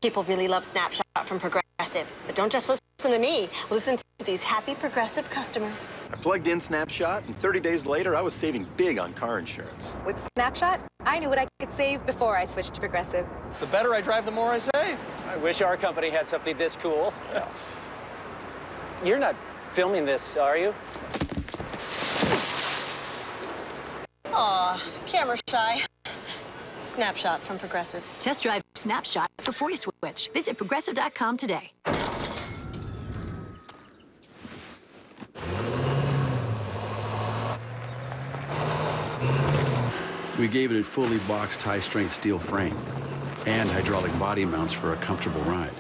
People really love Snapshot from Progressive, but don't just listen to me. Listen to these happy Progressive customers. I plugged in Snapshot, and 30 days later, I was saving big on car insurance. With Snapshot, I knew what I could save before I switched to Progressive. The better I drive, the more I save. I wish our company had something this cool. You're not filming this, are you? Aw, camera shy. Snapshot from Progressive. Test drive Snapshot before you switch. Visit Progressive.com today. We gave it a fully boxed high-strength steel frame and hydraulic body mounts for a comfortable ride.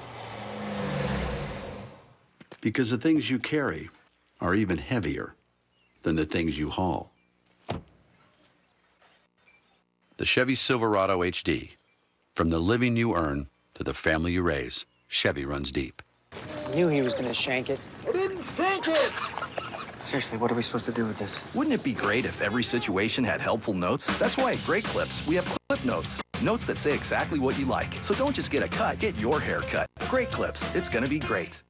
Because the things you carry are even heavier than the things you haul. The Chevy Silverado HD. From the living you earn to the family you raise, Chevy runs deep. I knew he was going to shank it. I didn't sink it! Seriously, what are we supposed to do with this? Wouldn't it be great if every situation had helpful notes? That's why at Great Clips, we have Clip Notes. Notes that say exactly what you like. So don't just get a cut, get your hair cut. Great Clips, it's gonna be great.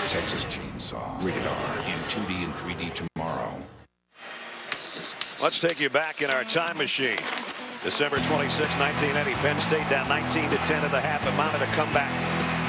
Texas Chainsaw. Rated R in 2D and 3D tomorrow. Let's take you back in our time machine. December 26, 1980, Penn State down 19-10 at the half, but mounted a comeback.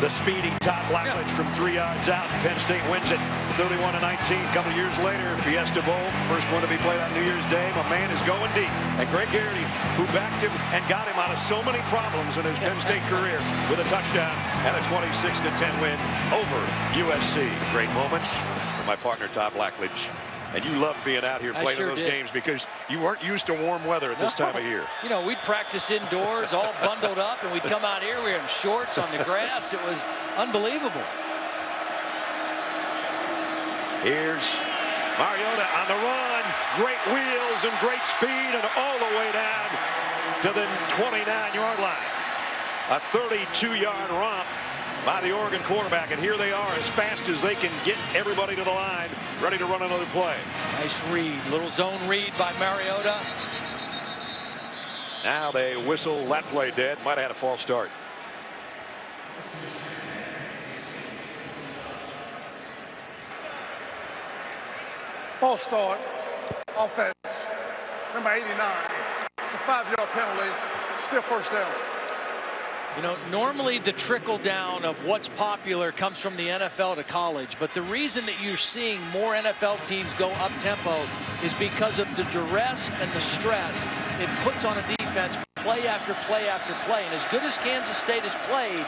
The speedy Todd Blackledge from 3 yards out. Penn State wins it 31-19. A couple years later, Fiesta Bowl, first one to be played on New Year's Day. My man is going deep. And Greg Garrity, who backed him and got him out of so many problems in his Penn State career with a touchdown and a 26-10 win over USC. Great moments for my partner, Todd Blackledge. And you love being out here playing in those games because you weren't used to warm weather at this time of year. You know, we'd practice indoors, all bundled up, and we'd come out here, we were in shorts on the grass. It was unbelievable. Here's Mariota on the run. Great wheels and great speed, and all the way down to the 29-yard line. A 32-yard romp by the Oregon quarterback, and here they are as fast as they can get everybody to the line, ready to run another play. Nice read, little zone read by Mariota. Now they whistle that play dead. Might have had a false start. False start, offense, number 89. It's a 5-yard penalty, still first down. You know, normally the trickle down of what's popular comes from the NFL to college, but the reason that you're seeing more NFL teams go up tempo is because of the duress and the stress it puts on a defense play after play after play. And as good as Kansas State has played,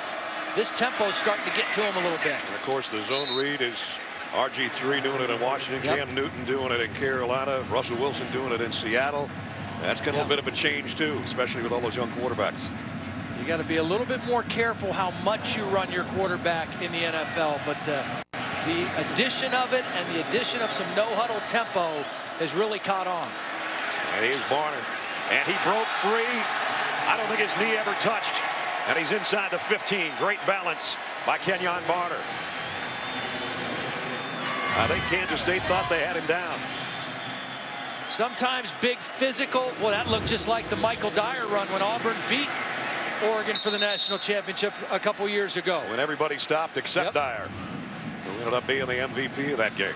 this tempo is starting to get to them a little bit. And of course, the zone read is RG3 doing it in Washington, Cam Newton doing it in Carolina, Russell Wilson doing it in Seattle. That's got a little bit of a change too, especially with all those young quarterbacks. You got to be a little bit more careful how much you run your quarterback in the NFL, but the addition of it and the addition of some no-huddle tempo has really caught on. And here's Barner, and he broke free. I don't think his knee ever touched, and he's inside the 15. Great balance by Kenyon Barner. I think Kansas State thought they had him down. Sometimes big physical. Well, that looked just like the Michael Dyer run when Auburn beat Oregon for the national championship a couple years ago. When everybody stopped except Dyer, who ended up being the MVP of that game.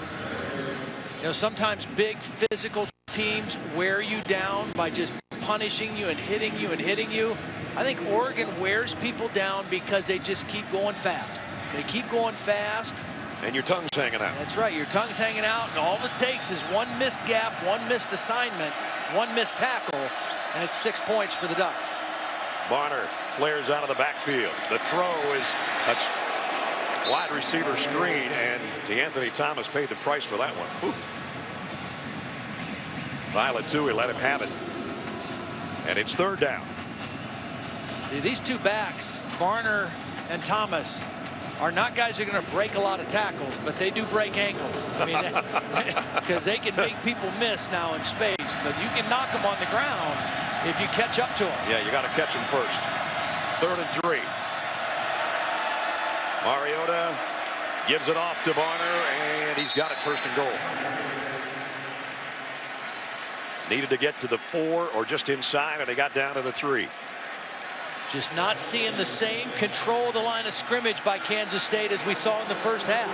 You know, sometimes big physical teams wear you down by just punishing you and hitting you and hitting you. I think Oregon wears people down because they just keep going fast. They keep going fast. And your tongue's hanging out. That's right. Your tongue's hanging out, and all it takes is one missed gap, one missed assignment, one missed tackle, and it's 6 points for the Ducks. Barner flares out of the backfield. The throw is a wide receiver screen, and DeAnthony Thomas paid the price for that one. Violet Tui let him have it. And it's third down. These two backs, Barner and Thomas, are not guys who are going to break a lot of tackles, but they do break ankles. I mean, because they can make people miss now in space, but you can knock them on the ground if you catch up to them. Yeah, you got to catch them first. 3rd and 3. Mariota gives it off to Barner, and he's got it 1st and goal. Needed to get to the 4 or just inside, and they got down to the 3. Just not seeing the same control of the line of scrimmage by Kansas State as we saw in the first half.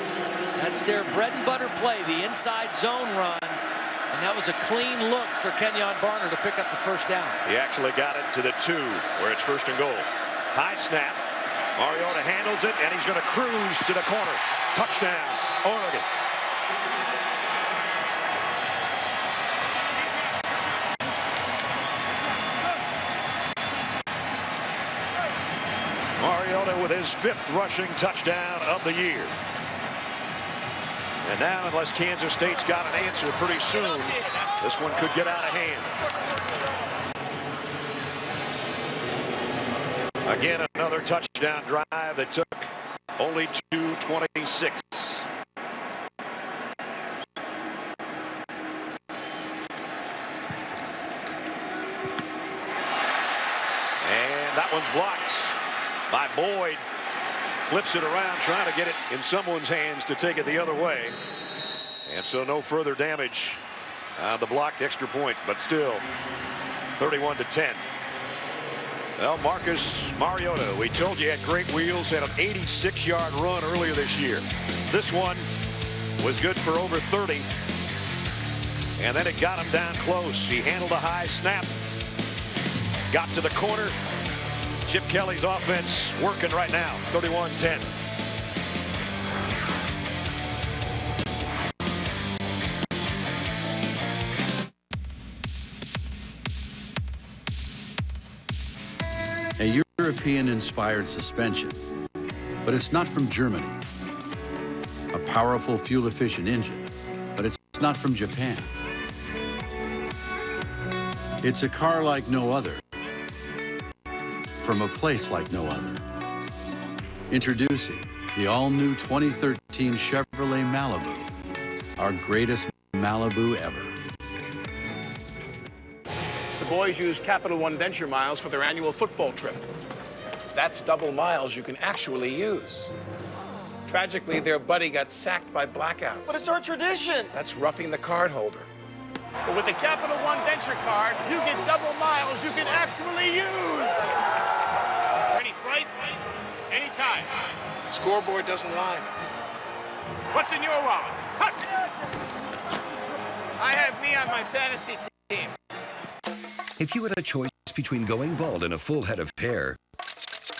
That's their bread and butter play, the inside zone run. And that was a clean look for Kenyon Barner to pick up the first down. He actually got it to the 2, where it's 1st and goal. High snap. Mariota handles it, and he's going to cruise to the corner. Touchdown, Oregon. Mariota with his 5th rushing touchdown of the year. And now, unless Kansas State's got an answer pretty soon, this one could get out of hand. Again, another touchdown drive that took only 2:26. And that one's blocked by Boyd. Flips it around, trying to get it in someone's hands to take it the other way. And so no further damage on the blocked extra point, but still 31-10. Well, Marcus Mariota, we told you, had great wheels, had an 86-yard run earlier this year. This one was good for over 30. And then it got him down close. He handled a high snap, got to the corner. Chip Kelly's offense working right now, 31-10. A European-inspired suspension, but it's not from Germany. A powerful, fuel-efficient engine, but it's not from Japan. It's a car like no other, from a place like no other. Introducing the all-new 2013 Chevrolet Malibu, our greatest Malibu ever. The boys use Capital One Venture miles for their annual football trip. That's double miles you can actually use. Tragically, their buddy got sacked by blackouts. But it's our tradition. That's roughing the card holder. But with the Capital One Venture card, you get double miles you can actually use. Ready, flight? Anytime. Scoreboard doesn't lie. What's in your wallet? Hut. I have me on my fantasy team. If you had a choice between going bald and a full head of hair,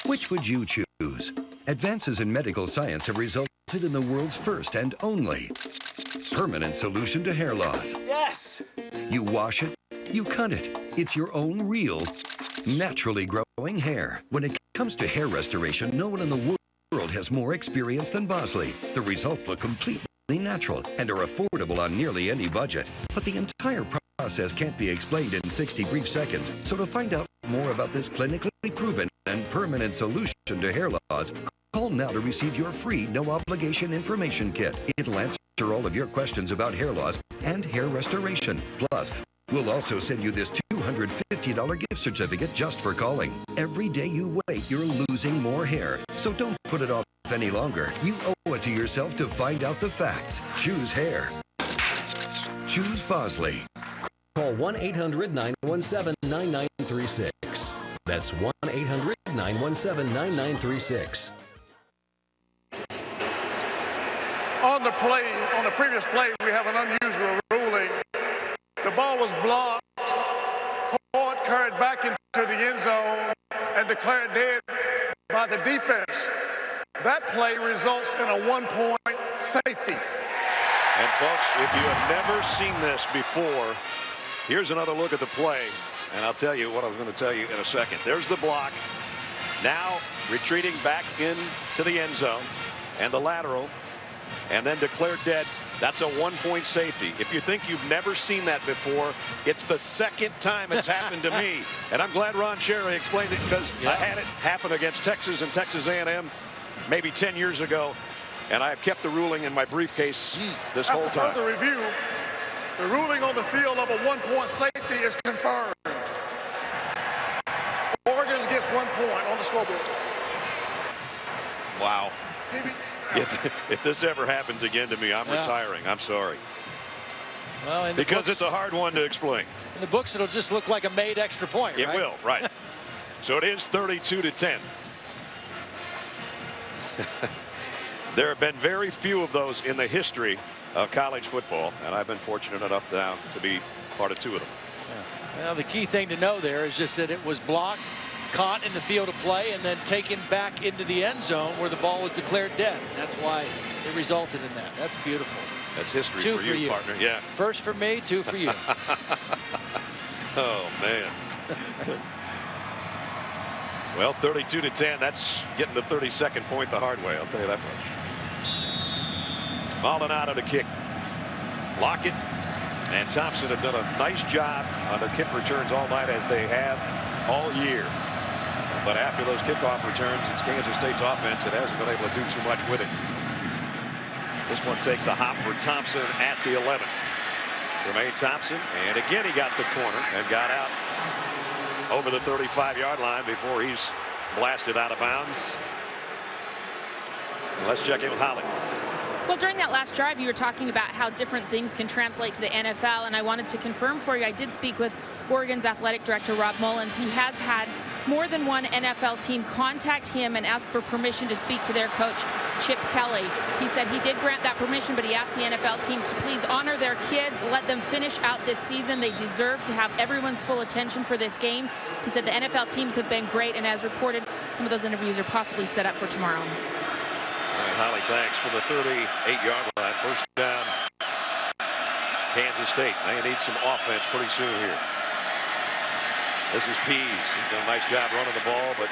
which would you choose? Advances in medical science have resulted in the world's first and only permanent solution to hair loss. Yes! You wash it, you cut it. It's your own real, naturally growing hair. When it comes to hair restoration, no one in the world has more experience than Bosley. The results look completely natural and are affordable on nearly any budget. But the entire process can't be explained in 60 brief seconds. So to find out more about this clinically proven and permanent solution to hair loss, call now to receive your free no-obligation information kit. It'll answer all of your questions about hair loss and hair restoration. Plus, we'll also send you this $250 gift certificate just for calling. Every day you wait, you're losing more hair. So don't put it off any longer. You owe it to yourself to find out the facts. Choose hair. Choose Bosley. Call 1-800-917-9936. That's 1-800-917-9936. On the previous play, we have an unusual ruling. The ball was blocked, caught, carried back into the end zone, and declared dead by the defense. That play results in a 1-point safety. And folks, if you have never seen this before, here's another look at the play. And I'll tell you what I was going to tell you in a second. There's the block. Now retreating back into the end zone and the lateral, and then declared dead. That's a 1-point safety. If you think you've never seen that before, it's the second time it's happened to me. And I'm glad Ron Sherry explained it, because I had it happen against Texas and Texas A&M maybe 10 years ago. And I have kept the ruling in my briefcase this whole time. After further review, the ruling on the field of a 1-point safety is confirmed. Oregon gets 1 point on the scoreboard. Wow. If this ever happens again to me, I'm retiring. I'm sorry. Well, in the because books, it's a hard one to explain. In the books, it'll just look like a made extra point. It right? will, right. So it is 32-10. There have been very few of those in the history of college football, and I've been fortunate enough to be part of 2 of them. Yeah. Well, the key thing to know there is just that it was blocked, caught in the field of play, and then taken back into the end zone where the ball was declared dead. That's why it resulted in that. That's beautiful. That's history 2 for you, partner. Yeah. First for me, 2 for you. Oh, man. Well, 32-10. That's getting the 32nd point the hard way. I'll tell you that much. Maldonado to kick. Lockett and Thompson have done a nice job on their kick returns all night, as they have all year. But after those kickoff returns, it's Kansas State's offense that hasn't been able to do too much with it. This one takes a hop for Thompson at the 11. Jermaine Thompson, and again he got the corner and got out over the 35-yard line before he's blasted out of bounds. Let's check in with Holly. Well, during that last drive, you were talking about how different things can translate to the NFL, and I wanted to confirm for you, I did speak with Oregon's athletic director, Rob Mullins. He has had more than one NFL team contact him and ask for permission to speak to their coach, Chip Kelly. He said he did grant that permission, but he asked the NFL teams to please honor their kids, let them finish out this season. They deserve to have everyone's full attention for this game. He said the NFL teams have been great, and as reported, some of those interviews are possibly set up for tomorrow. All right, Holly, thanks for the 38-yard line. First down, Kansas State. They need some offense pretty soon here. This is Pease. He's done a nice job running the ball, but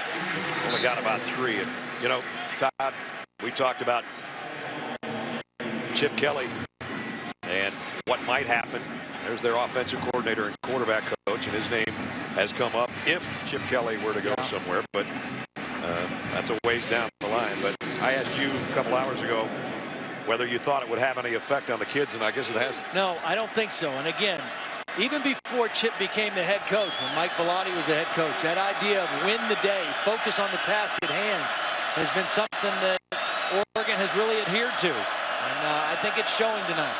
only got about 3. And, you know, Todd, we talked about Chip Kelly and what might happen. There's their offensive coordinator and quarterback coach, and his name has come up if Chip Kelly were to go somewhere. But that's a ways down the line. But I asked you a couple hours ago whether you thought it would have any effect on the kids, and I guess it hasn't. No, I don't think so. And again, even before Chip became the head coach, when Mike Bellotti was the head coach, that idea of win the day, focus on the task at hand, has been something that Oregon has really adhered to. And I think it's showing tonight.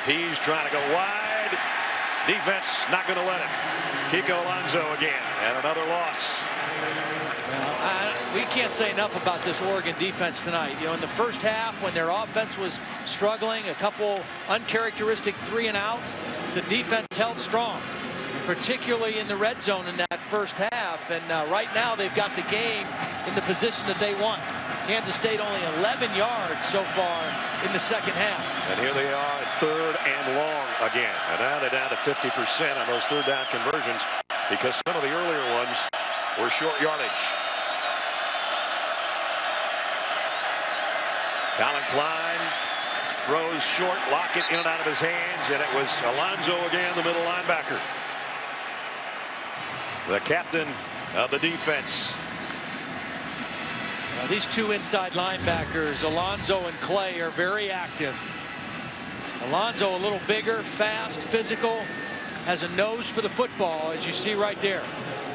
Pease trying to go wide. Defense not going to let him. Kiko Alonso again, and another loss. Well, we can't say enough about this Oregon defense tonight. You know, in the first half, when their offense was struggling, a couple uncharacteristic 3-and-outs, the defense held strong, particularly in the red zone in that first half. And right now, they've got the game in the position that they want. Kansas State only 11 yards so far in the second half. And here they are at 3rd and long again. And now they're down to 50% on those 3rd down conversions because some of the earlier ones were short yardage. Colin Klein throws short, Lockett in and out of his hands, and it was Alonso again, the middle linebacker. The captain of the defense. Now, these 2 inside linebackers, Alonso and Clay, are very active. Alonso a little bigger, fast, physical, has a nose for the football, as you see right there.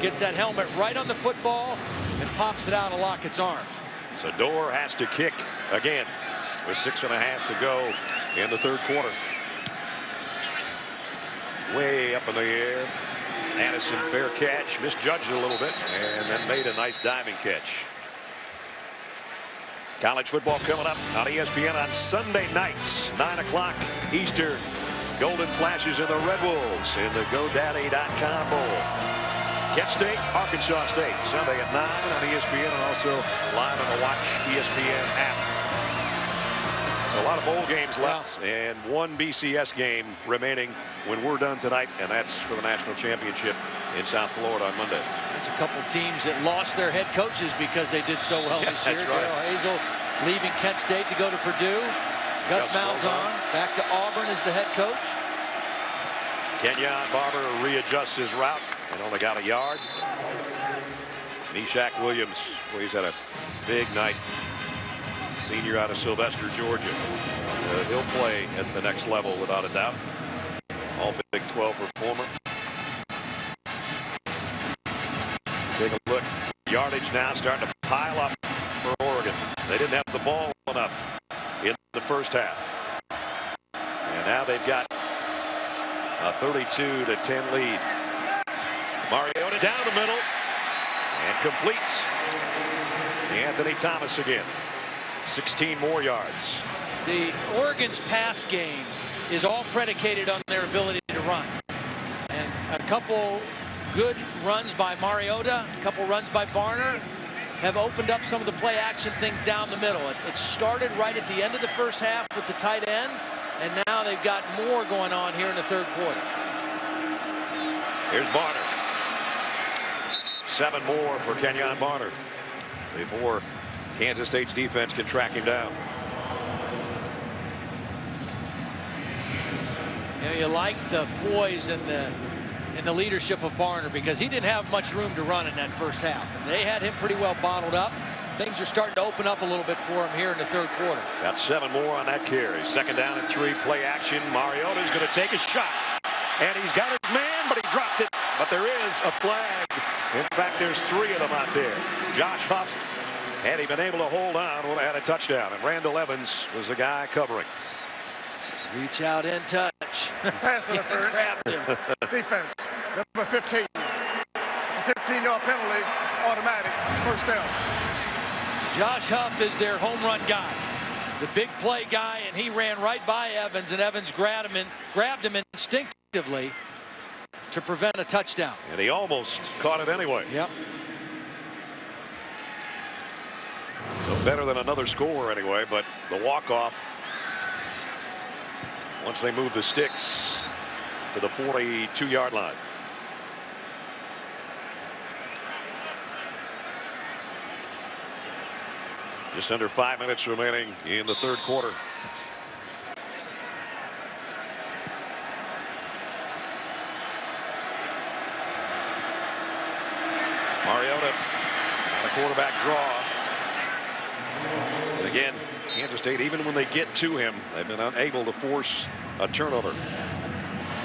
Gets that helmet right on the football and pops it out of Lockett's arms. So Dorr has to kick again with 6.5 to go in the 3rd quarter. Way up in the air. Addison, fair catch, misjudged it a little bit, and then made a nice diving catch. College football coming up on ESPN on Sunday nights, 9 o'clock Eastern. Golden Flashes and the Red Wolves in the GoDaddy.com Bowl. Kent State, Arkansas State, Sunday at 9 on ESPN and also live on the Watch ESPN app. So a lot of bowl games left and 1 BCS game remaining when we're done tonight, and that's for the national championship in South Florida on Monday. That's a couple teams that lost their head coaches because they did so well this year. That's right. Darrell Hazel leaving Kent State to go to Purdue. Gus Malzahn back to Auburn as the head coach. Kenyon Barber readjusts his route and only got a yard. Meshach Williams, well, he's had a big night. Senior out of Sylvester, Georgia. He'll play at the next level without a doubt. All Big 12 performer. Take a look. Yardage now starting to pile up for Oregon. They didn't have the ball enough in the first half. And now they've got A 32-10 lead. Mariota down the middle and completes. Anthony Thomas again. 16 more yards. See, Oregon's pass game is all predicated on their ability to run. And a couple good runs by Mariota, a couple runs by Varner have opened up some of the play action things down the middle. It started right at the end of the first half with the tight end, and now they've got more going on here in the third quarter. Here's Barner. 7 more for Kenyon Barner before Kansas State's defense can track him down. You know, you like the poise and the leadership of Barner because he didn't have much room to run in that first half. They had him pretty well bottled up. Things are starting to open up a little bit for him here in the third quarter. Got 7 more on that carry. 2nd down and 3, play action. Mariota's going to take a shot. And he's got his man, but he dropped it. But there is a flag. In fact, there's 3 of them out there. Josh Huff, had he been able to hold on, would have had a touchdown. And Randall Evans was the guy covering. Reach out and touch. Pass interference. Defense. Number 15. It's a 15-yard penalty. Automatic. First down. Josh Huff is their home run guy. The big play guy, and he ran right by Evans, and Evans grabbed him instinctively to prevent a touchdown. And he almost caught it anyway. Yep. So better than another score anyway, but the walk-off, once they move the sticks to the 42-yard line. Just under 5 minutes remaining in the third quarter. Mariota on a quarterback draw. And again, Kansas State, even when they get to him, they've been unable to force a turnover.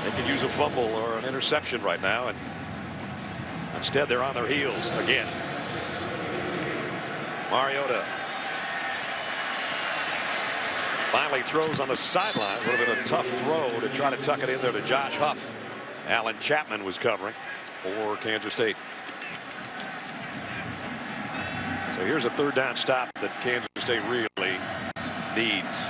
They could use a fumble or an interception right now, and instead they're on their heels again. Mariota finally throws on the sideline. Would have been a tough throw to try to tuck it in there to Josh Huff. Alan Chapman was covering for Kansas State. So here's a 3rd down stop that Kansas State really needs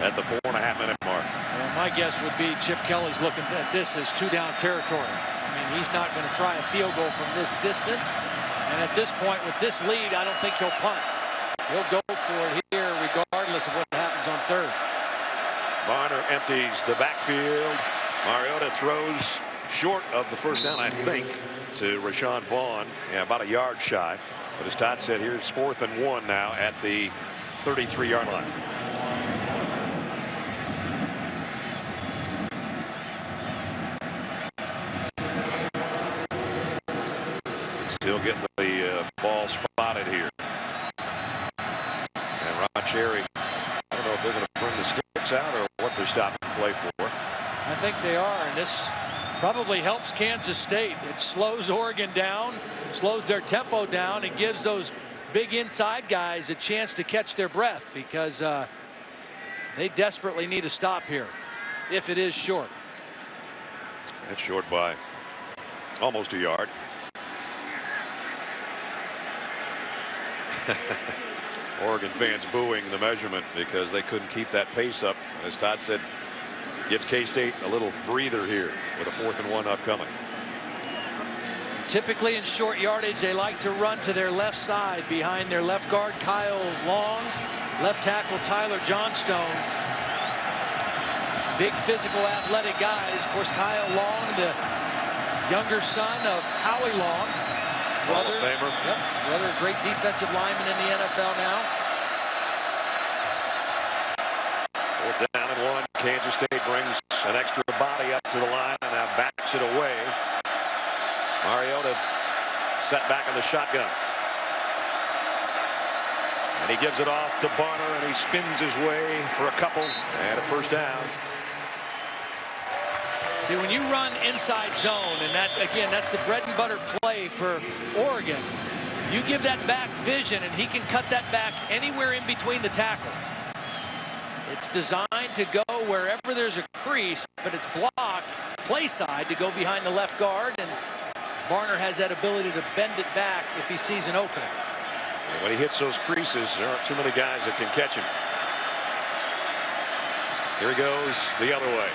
at the 4.5-minute mark. Well, my guess would be Chip Kelly's looking at this as 2-down territory. I mean, he's not going to try a field goal from this distance. And at this point, with this lead, I don't think he'll punt. He'll go for it here regardless of what happens on 3rd. Barner empties the backfield. Mariota throws short of the first down, I think, to Rashawn Vaughn. Yeah, about a yard shy. But as Todd said, here's 4th and 1 now at the 33-yard line. Still getting the ball spotted here. And Ron Cherry, I don't know if they're going to bring the sticks out or what they're stopping play for. I think they are, and this probably helps Kansas State. It slows Oregon down, slows their tempo down, and gives those big inside guys a chance to catch their breath, because they desperately need a stop here if it is short. It's short by almost a yard. Oregon fans booing the measurement because they couldn't keep that pace up. As Todd said, gives K-State a little breather here with a 4th and 1 upcoming. Typically in short yardage, they like to run to their left side behind their left guard Kyle Long, left tackle Tyler Johnstone. Big physical athletic guys. Of course, Kyle Long, the younger son of Howie Long. Hall of Famer. Yep, brother, a great defensive lineman in the NFL now. 4th down and 1. Kansas State brings an extra body up to the line and now backs it away. Mariota set back in the shotgun. And he gives it off to Barner, and he spins his way for a couple and a 1st down. See, when you run inside zone, and that's the bread and butter play for Oregon, you give that back vision, and he can cut that back anywhere in between the tackles. It's designed to go wherever there's a crease, but it's blocked play side to go behind the left guard, and Barner has that ability to bend it back if he sees an opening. And when he hits those creases, there aren't too many guys that can catch him. Here he goes the other way.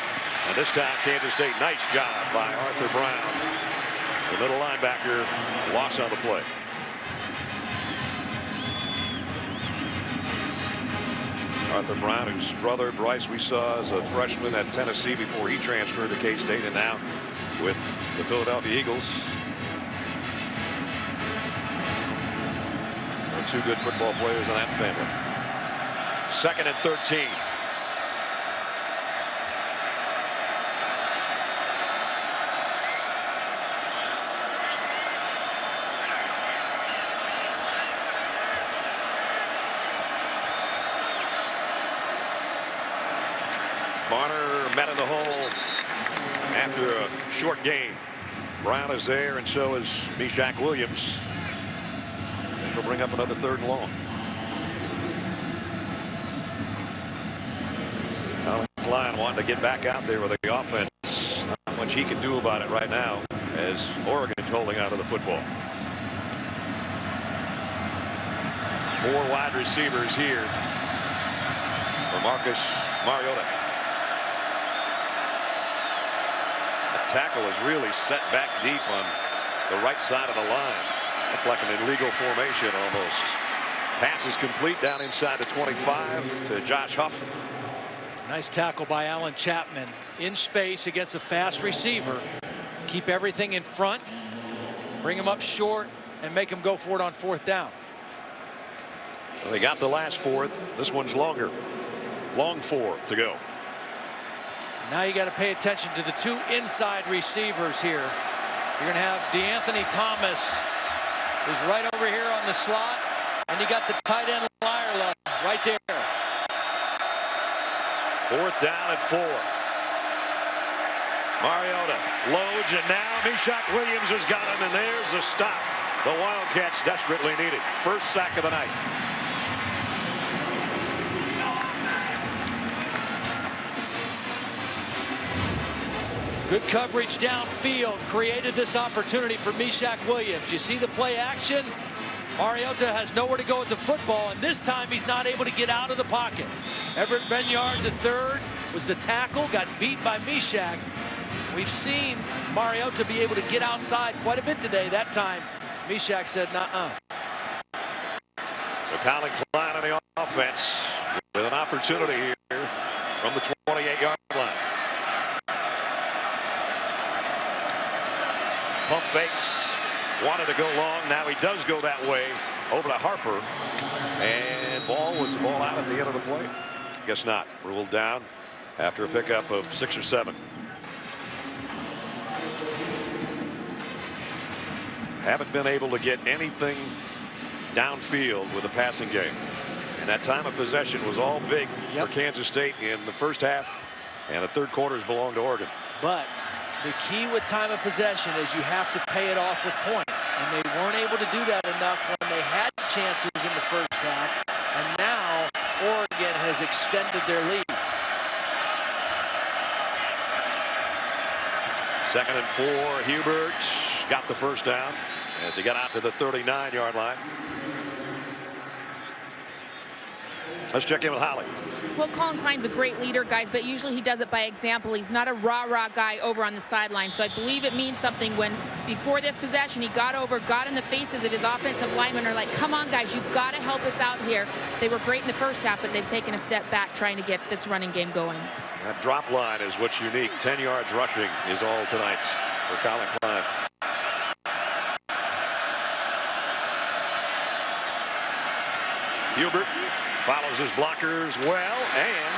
And this time, Kansas State, nice job by Arthur Brown. The middle linebacker, loss on the play. Arthur Brown, whose brother Bryce we saw as a freshman at Tennessee before he transferred to K-State, and now with the Philadelphia Eagles. So two good football players in that family. 2nd and 13. Barner met in the hole after a short game. Brown is there, and so is Meshach Williams. And he'll bring up another 3rd and long. Colin Klein wanting to get back out there with the offense. Not much he can do about it right now as Oregon's holding out of the football. 4 wide receivers here for Marcus Mariota. Tackle is really set back deep on the right side of the line. Looked like an illegal formation almost. Pass is complete down inside the 25 to Josh Huff. Nice tackle by Alan Chapman in space against a fast receiver. Keep everything in front, bring him up short, and make him go for it on 4th down. Well, they got the last 4th. This one's longer. Long 4 to go. Now you got to pay attention to the 2 inside receivers here. You're going to have DeAnthony Thomas, who's right over here on the slot, and you got the tight end Lyerla right there. 4th down and 4. Mariota loads, and now Meshach Williams has got him, and there's the stop the Wildcats desperately needed. 1st sack of the night. Good coverage downfield created this opportunity for Meshach Williams. You see the play action. Mariota has nowhere to go with the football, and this time he's not able to get out of the pocket. Everett Benyard, the 3rd, was the tackle, got beat by Meshach. We've seen Mariota be able to get outside quite a bit today. That time, Meshach said, nuh-uh. So Colin Klein on the offense with an opportunity here from the 28-yard line. Pump fakes, wanted to go long. Now he does go that way over to Harper, and ball out at the end of the play. Guess not. Ruled down after a pickup of 6 or 7. Haven't been able to get anything downfield with the passing game, and that time of possession was all big for Kansas State in the 1st half, and the 3rd quarters belong to Oregon. But the key with time of possession is you have to pay it off with points, and they weren't able to do that enough when they had chances in the 1st half, and now Oregon has extended their lead. 2nd and 4. Hubert got the 1st down as he got out to the 39-yard line. Let's check in with Holly. Well, Colin Klein's a great leader, guys, but usually he does it by example. He's not a rah-rah guy over on the sideline. So I believe it means something when, before this possession, he got over, got in the faces of his offensive linemen, are like, come on, guys, you've got to help us out here. They were great in the 1st half, but they've taken a step back trying to get this running game going. That drop line is what's unique. 10 yards rushing is all tonight for Colin Klein. Hubert follows his blockers well, and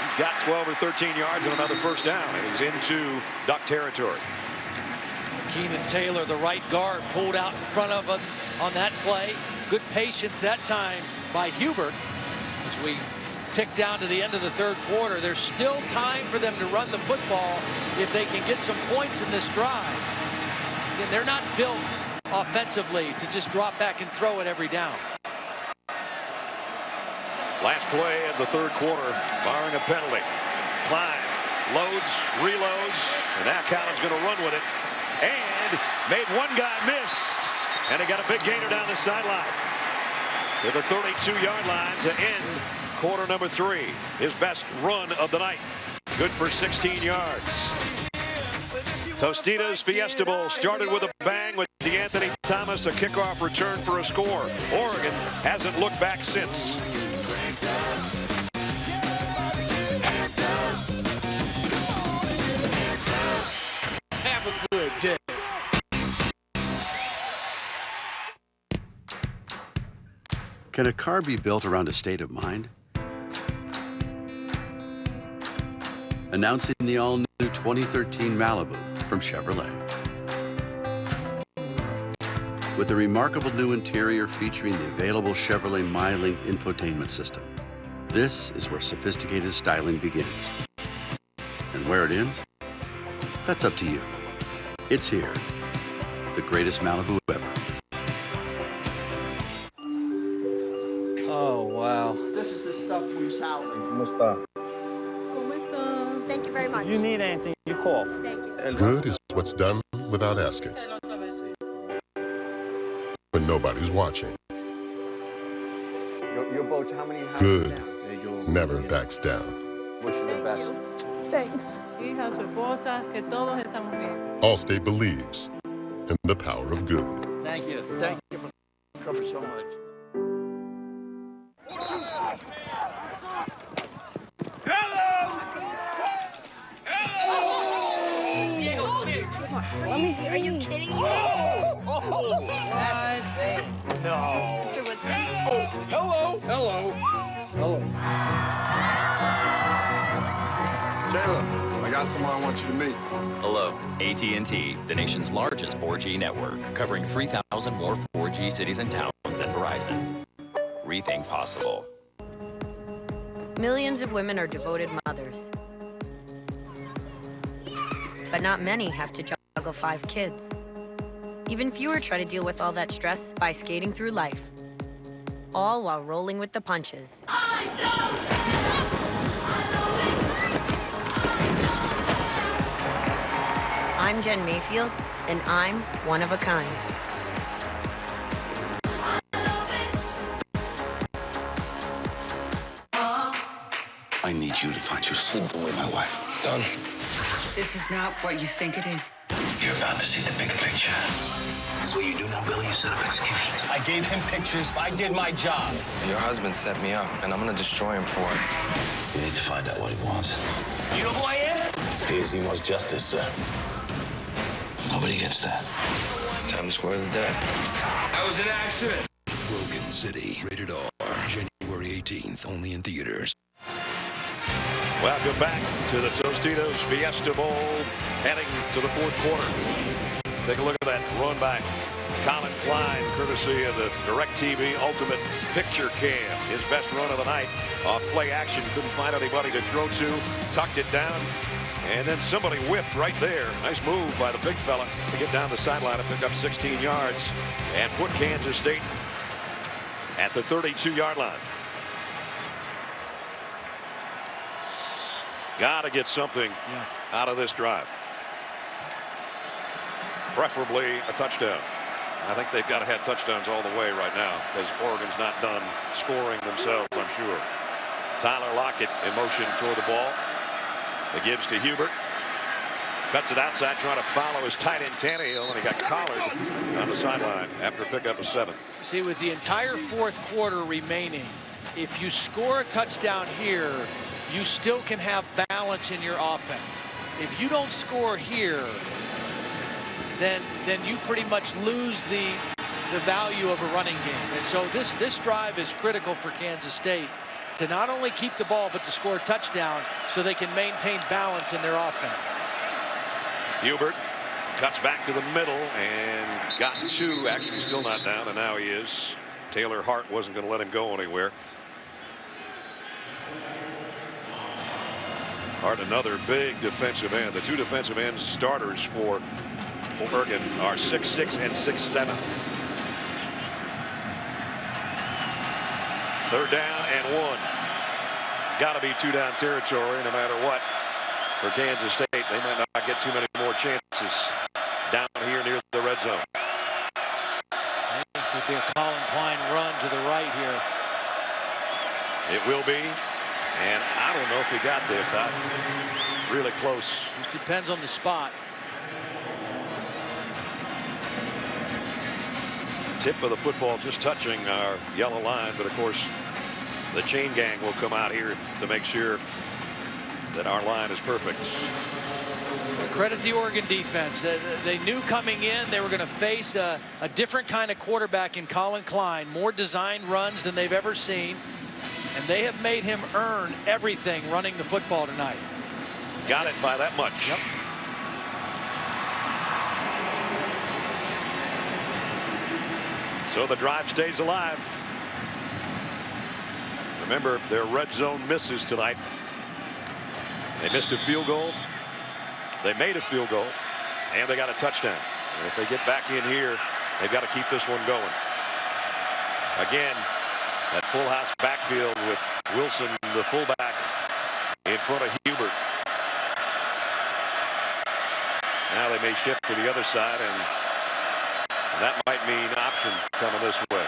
he's got 12 or 13 yards and another 1st down, and he's into Duck territory. Keenan Taylor, the right guard, pulled out in front of him on that play. Good patience that time by Hubert. As we tick down to the end of the 3rd quarter, there's still time for them to run the football if they can get some points in this drive. Again, they're not built offensively to just drop back and throw it every down. Last play of the third quarter, barring a penalty. Klein loads, reloads, and now Collins going to run with it. And made one guy miss. And he got a big gainer down the sideline. To the 32-yard line to end quarter number 3. His best run of the night. Good for 16 yards. Tostitos Fiesta Bowl started with a bang with Anthony Thomas, a kickoff return for a score. Oregon hasn't looked back since. Have a good day. Can a car be built around a state of mind? Announcing the all-new 2013 Malibu from Chevrolet. With a remarkable new interior featuring the available Chevrolet MyLink infotainment system. This is where sophisticated styling begins. And where it ends? That's up to you. It's here. The greatest Malibu ever. Oh, wow. This is the stuff we sell. Thank you very much. You need anything, you call. Thank you. Good is what's done without asking. When nobody's watching. Your boat's how many houses Good down? never backs down. Wish you the best. Thanks. Allstate believes in the power of good. Thank you. Thank you for covering so much. Let me see. Are you kidding me? No. Mr. Woodson? Oh, hello. Hello. Hello. Caleb, I got someone I want you to meet. Hello. AT&T, the nation's largest 4G network, covering 3,000 more 4G cities and towns than Verizon. Rethink possible. Millions of women are devoted mothers. But not many have to juggle 5 kids. Even fewer try to deal with all that stress by skating through life. All while rolling with the punches. I'm Jen Mayfield, and I'm one of a kind. I need you to find your sleeping with my wife. Done. This is not what you think it is. You're about to see the bigger picture. That's what you do now, Billy. You set up execution. I gave him pictures. I did my job. Your husband set me up, and I'm gonna destroy him for it. You need to find out what he wants. You know who I am? He wants justice, sir. Nobody gets that. Time to square the debt. That was an accident. Broken City, rated R, January 18th, only in theaters. Welcome back to the Tostitos Fiesta Bowl, heading to the fourth quarter. Let's take a look at that run by Colin Klein, courtesy of the DirecTV Ultimate Picture Cam. His best run of the night off play action. Couldn't find anybody to throw to, tucked it down, and then somebody whiffed right there. Nice move by the big fella to get down the sideline and pick up 16 yards and put Kansas State at the 32-yard line. Got to get something out of this drive. Preferably a touchdown. I think they've got to have touchdowns all the way right now because Oregon's not done scoring themselves, I'm sure. Tyler Lockett in motion toward the ball. It gives to Hubert. Cuts it outside, trying to follow his tight end Tannehill, and he got collared on the sideline after a pickup of 7. See, with the entire fourth quarter remaining, if you score a touchdown here, you still can have balance in your offense. If you don't score here, then you pretty much lose the value of a running game. And so this drive is critical for Kansas State to not only keep the ball, but to score a touchdown so they can maintain balance in their offense. Hubert cuts back to the middle and got 2, actually still not down, and now he is. Taylor Hart wasn't going to let him go anywhere. Hart, another big defensive end. The 2 defensive ends starters for Oregon are 6'6" and 6'7". 3rd down and 1. Got to be 2-down territory no matter what for Kansas State. They might not get too many more chances down here near the red zone. This would be a Colin Klein run to the right here. It will be. And I don't know if he got there, Todd. Really close. Just depends on the spot. Tip of the football just touching our yellow line, but of course the chain gang will come out here to make sure that our line is perfect. Credit the Oregon defense. They knew coming in they were going to face a different kind of quarterback in Colin Klein. More designed runs than they've ever seen. And they have made him earn everything running the football tonight. Got it by that much. Yep. So the drive stays alive. Remember their red zone misses tonight. They missed a field goal. They made a field goal. And they got a touchdown. And if they get back in here, they've got to keep this one going. Again, that full house backfield with Wilson, the fullback, in front of Hubert. Now they may shift to the other side, and that might mean option coming this way.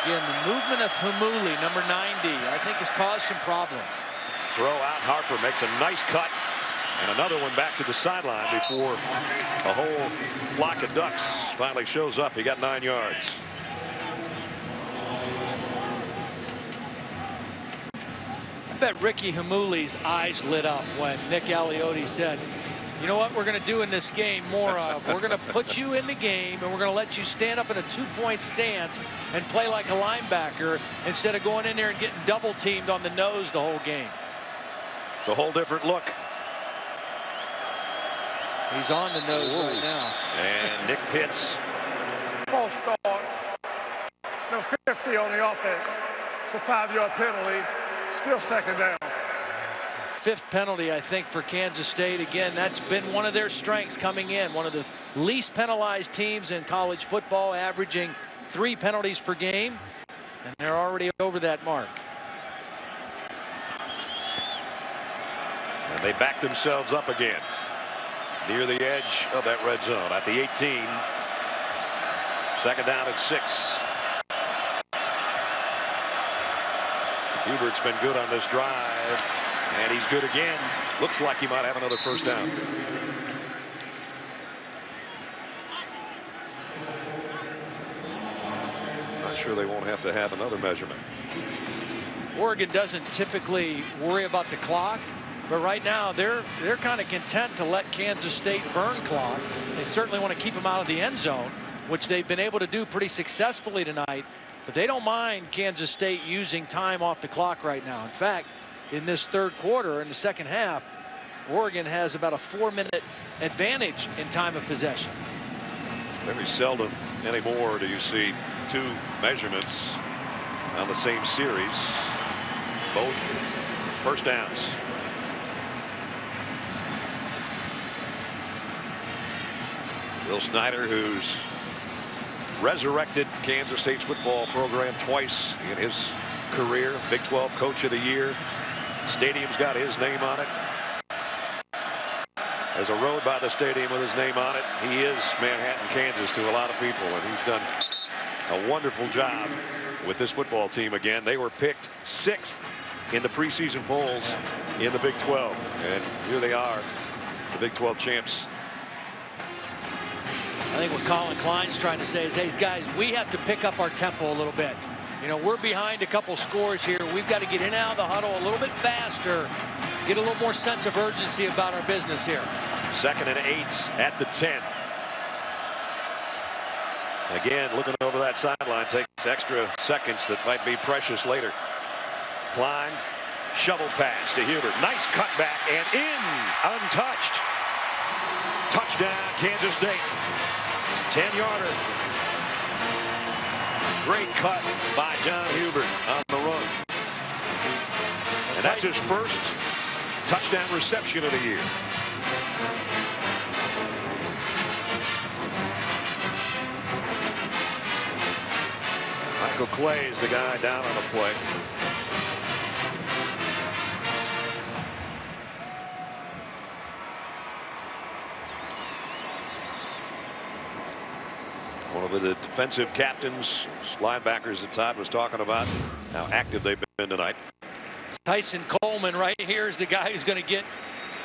Again, the movement of Hamuli, number 90, I think has caused some problems. Throw out. Harper makes a nice cut. And another one back to the sideline before a whole flock of ducks finally shows up. He got 9 yards. I bet Ricky Hamuli's eyes lit up when Nick Aliotti said, you know what we're going to do in this game more of? We're going to put you in the game and we're going to let you stand up in a 2-point stance and play like a linebacker instead of going in there and getting double teamed on the nose the whole game. It's a whole different look. He's on the nose right now. And Nick Pitts. False start. No 50 on the offense. It's a 5-yard penalty. Still 2nd down. 5th penalty, I think, for Kansas State. Again, that's been one of their strengths coming in. One of the least penalized teams in college football, averaging 3 penalties per game. And they're already over that mark. And they back themselves up again near the edge of that red zone at the 18. 2nd down and 6. Hubert's been good on this drive, and he's good again. Looks like he might have another 1st down. Not sure they won't have to have another measurement. Oregon doesn't typically worry about the clock, but right now they're kind of content to let Kansas State burn clock. They certainly want to keep them out of the end zone, which they've been able to do pretty successfully tonight. But they don't mind Kansas State using time off the clock right now. In fact, in this 3rd quarter, in the 2nd half, Oregon has about a 4-minute advantage in time of possession. Very seldom anymore do you see 2 measurements on the same series. Both 1st downs. Will Snyder, who's resurrected Kansas State's football program twice in his career. Big 12 Coach of the Year. Stadium's got his name on it. There's a road by the stadium with his name on it. He is Manhattan, Kansas to a lot of people, and he's done a wonderful job with this football team again. They were picked 6th in the preseason polls in the Big 12, and here they are, the Big 12 champs. I think what Colin Klein's trying to say is, hey, guys, we have to pick up our tempo a little bit. You know, we're behind a couple scores here. We've got to get in and out of the huddle a little bit faster, get a little more sense of urgency about our business here. 2nd and 8 at the 10. Again, looking over that sideline takes extra seconds that might be precious later. Klein, shovel pass to Hubert. Nice cutback and in, untouched. Touchdown, Kansas State. 10-yarder. Great cut by John Hubert on the run. And that's his 1st touchdown reception of the year. Michael Clay is the guy down on the play. One of the defensive captains, linebackers that Todd was talking about, how active they've been tonight. Tyson Coleman right here is the guy who's going to get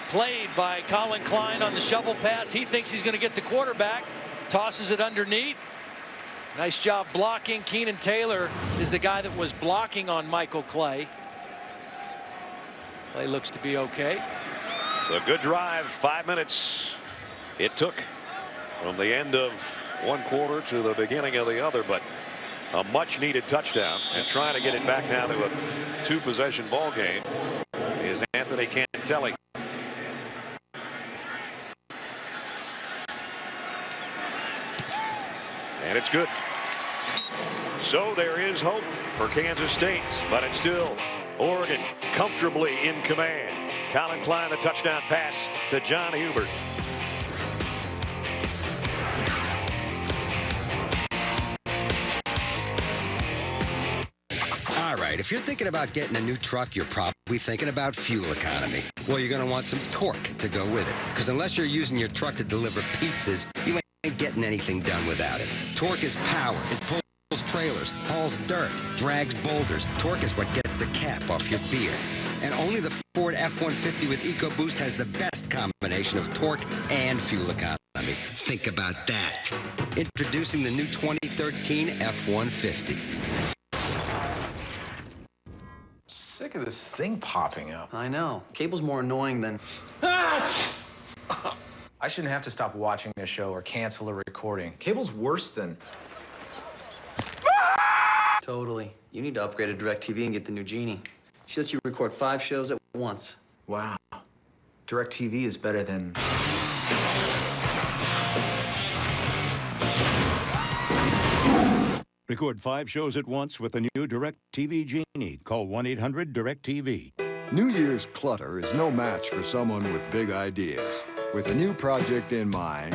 played by Colin Klein on the shovel pass. He thinks he's going to get the quarterback, tosses it underneath. Nice job blocking. Keenan Taylor is the guy that was blocking on Michael Clay. Clay looks to be okay. So a good drive, 5 minutes it took from the end of one quarter to the beginning of the other, but a much needed touchdown, and trying to get it back now to a 2-possession ball game is Anthony Cantelli. And it's good. So there is hope for Kansas State, but it's still Oregon comfortably in command. Colin Klein, the touchdown pass to John Hubert. All right, if you're thinking about getting a new truck, you're probably thinking about fuel economy. Well, you're going to want some torque to go with it, because unless you're using your truck to deliver pizzas, you ain't getting anything done without it. Torque is power. It pulls trailers, hauls dirt, drags boulders. Torque is what gets the cap off your beer. And only the Ford F-150 with EcoBoost has the best combination of torque and fuel economy. Think about that. Introducing the new 2013 F-150. Sick of this thing popping up. I know. Cable's more annoying than... I shouldn't have to stop watching this show or cancel a recording. Cable's worse than... Totally. You need to upgrade to DirecTV and get the new Genie. She lets you record 5 shows at once. Wow. DirecTV is better than... Record 5 shows at once with the new DirecTV Genie. Call 1-800-DirecTV. New Year's clutter is no match for someone with big ideas. With a new project in mind,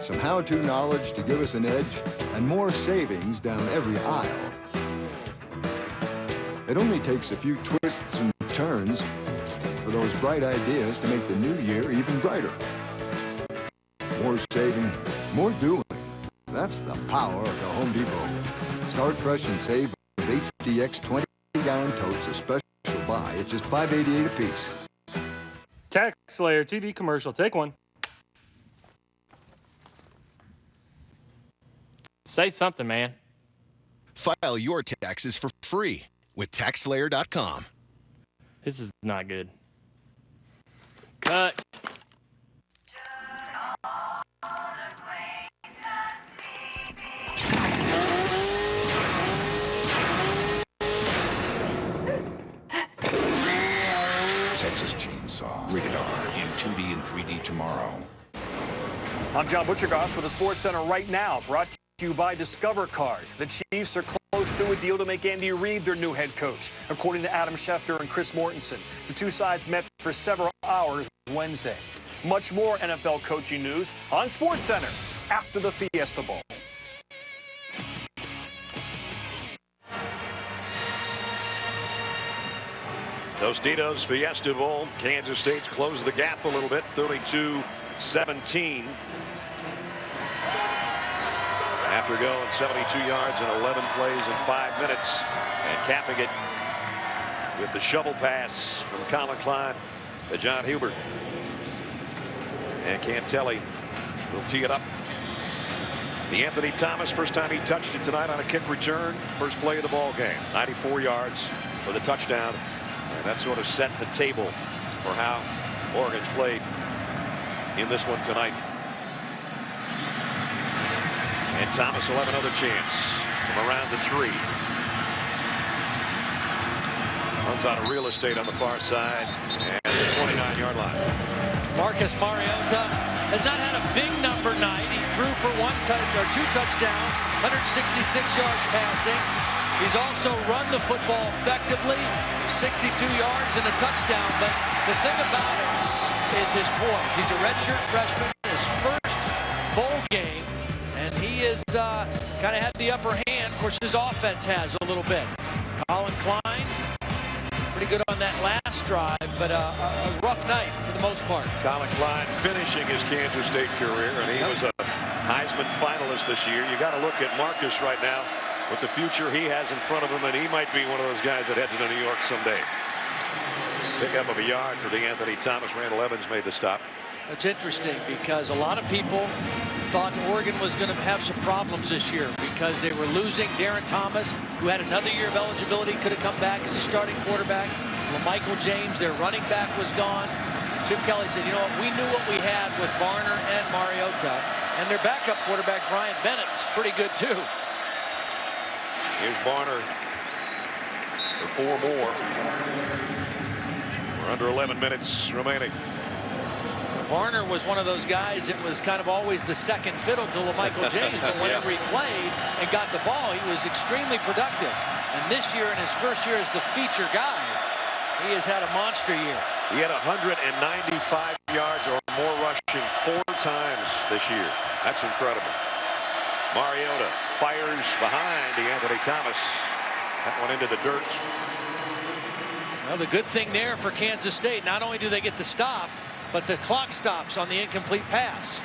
some how-to knowledge to give us an edge, and more savings down every aisle. It only takes a few twists and turns for those bright ideas to make the new year even brighter. More saving, more doing. That's the power of the Home Depot. Start fresh and save with HDX 20-gallon totes, a special buy at just $5.88 a piece. Tax Slayer TV commercial. Take one. Say something, man. File your taxes for free with TaxSlayer.com. This is not good. Cut. Texas Chainsaw. Rated R in 2D and 3D tomorrow. I'm John Butchergoss with the Sports Center right now, brought to you by Discover Card. The Chiefs are close to a deal to make Andy Reid their new head coach, according to Adam Schefter and Chris Mortensen. The two sides met for several hours Wednesday. Much more NFL coaching news on Sports Center after the Fiesta Bowl. Tostitos Fiesta Bowl. Kansas State's closed the gap a little bit, 32-17. After going 72 yards in 11 plays in 5 minutes, and capping it with the shovel pass from Colin Klein to John Hubert. And Cantelli will tee it up. The Anthony Thomas, first time he touched it tonight on a kick return. First play of the ball game. 94 yards for the touchdown. And that sort of set the table for how Oregon's played in this one tonight. And Thomas will have another chance from around the tree. Runs out of real estate on the far side and the 29-yard line. Marcus Mariota has not had a big number night. He threw for 2 touchdowns, 166 yards passing. He's also run the football effectively, 62 yards and a touchdown. But the thing about it is his poise. He's a redshirt freshman, his first bowl game, and he is kind of had the upper hand. Of course, his offense has a little bit. Colin Klein, pretty good on that last drive, but a rough night for the most part. Colin Klein finishing his Kansas State career, and he was a Heisman finalist this year. You got to look at Marcus right now with the future he has in front of him, and he might be one of those guys that heads to New York someday. Pickup of a yard for DeAnthony Thomas. Randall Evans made the stop. It's interesting because a lot of people thought Oregon was going to have some problems this year because they were losing Darren Thomas, who had another year of eligibility, could have come back as a starting quarterback. Michael James, their running back, was gone. Chip Kelly said, you know what, we knew what we had with Barner and Mariota, and their backup quarterback, Brian Bennett, is pretty good too. Here's Barner for 4 more. We're under 11 minutes remaining. Barner was one of those guys that was kind of always the second fiddle to Michael James, but whenever he played and got the ball, he was extremely productive. And this year, in his first year as the feature guy, he has had a monster year. He had 195 yards or more rushing 4 times this year. That's incredible. Mariota fires behind DeAnthony Thomas. That one into the dirt. Well, the good thing there for Kansas State, not only do they get the stop, but the clock stops on the incomplete pass.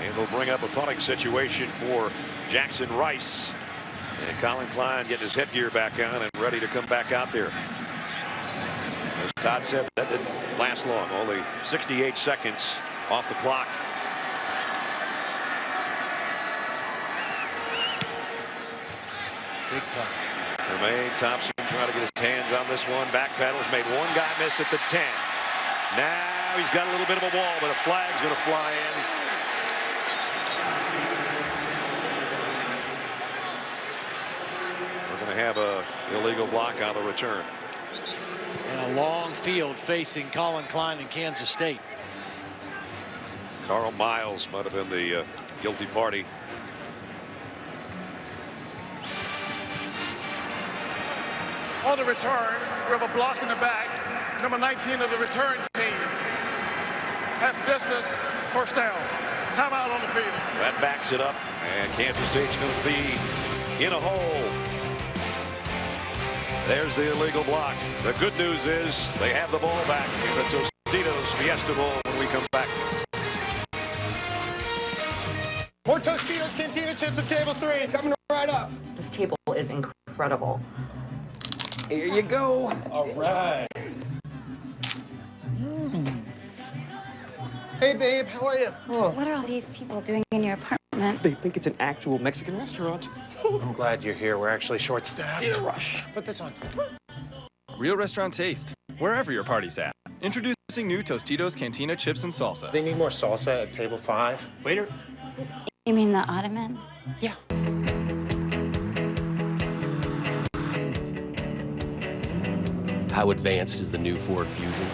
And they'll bring up a punting situation for Jackson Rice. And Colin Klein getting his headgear back on and ready to come back out there. As Todd said, that didn't last long. Only 68 seconds off the clock. Big punt. Jermaine Thompson trying to get his hands on this one. Backpedals, made one guy miss at the 10. Now he's got a little bit of a wall, but a flag's going to fly in. We're going to have a illegal block on the return. And a long field facing Colin Klein in Kansas State. Carl Miles might have been the guilty party. On the return, we have a block in the back. Number 19 of the return team. Half distance, first down. Timeout on the field. That backs it up, and Kansas State's going to be in a hole. There's the illegal block. The good news is they have the ball back in the Tostitos Fiesta Bowl when we come back. More Tostitos Cantina chips at table 3. Coming right up. This table is incredible. Here you go. All right. Hey, babe, how are you? What are all these people doing in your apartment? They think it's an actual Mexican restaurant. I'm glad you're here. We're actually short-staffed. In a rush. Put this on. Real restaurant taste, wherever your party's at. Introducing new Tostitos Cantina chips and salsa. They need more salsa at table 5. Waiter. You mean the ottoman? Yeah. How advanced is the new Ford Fusion?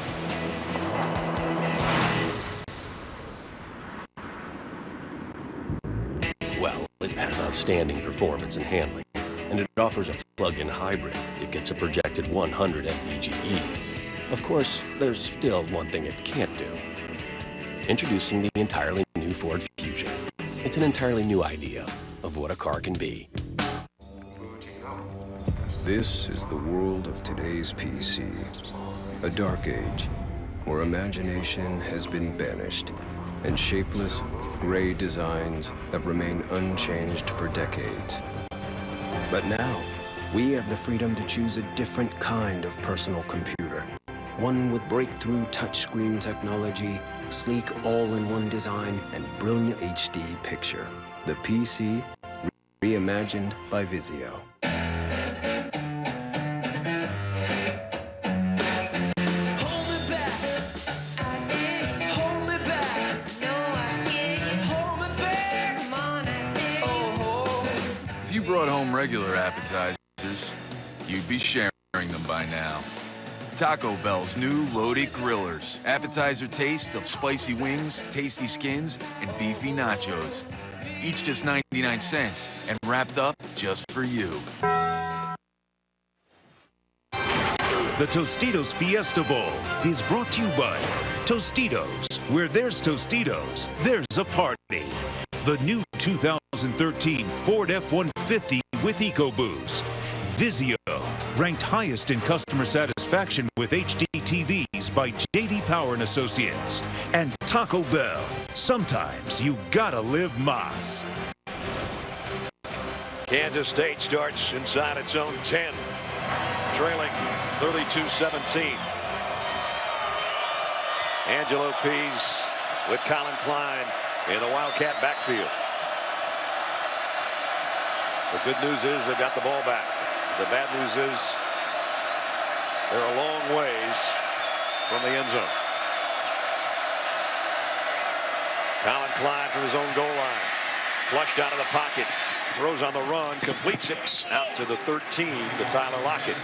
Well, it has outstanding performance and handling, and it offers a plug-in hybrid that gets a projected 100 mpge. Of course, there's still one thing it can't do. Introducing the entirely new Ford Fusion. It's an entirely new idea of what a car can be. This is the world of today's PC. A dark age where imagination has been banished and shapeless, gray designs have remained unchanged for decades. But now, we have the freedom to choose a different kind of personal computer. One with breakthrough touchscreen technology, sleek all-in-one design, and brilliant HD picture. The PC, reimagined by Vizio. If you brought home regular appetizers, you'd be sharing them by now. Taco Bell's new loaded grillers. Appetizer taste of spicy wings, tasty skins, and beefy nachos. Each just 99 cents and wrapped up just for you. The Tostitos Fiesta Bowl is brought to you by Tostitos. Where there's Tostitos, there's a party. The new 2013 Ford F-150 with EcoBoost. Vizio, ranked highest in customer satisfaction with HD TVs by J.D. Power and Associates. And Taco Bell, sometimes you gotta live Mas. Kansas State starts inside its own 10, trailing 32-17. Angelo Pease with Colin Klein in the Wildcat backfield. The good news is they've got the ball back. The bad news is they're a long ways from the end zone. Colin Klein from his own goal line. Flushed out of the pocket. Throws on the run. Completes it out to the 13 to Tyler Lockett.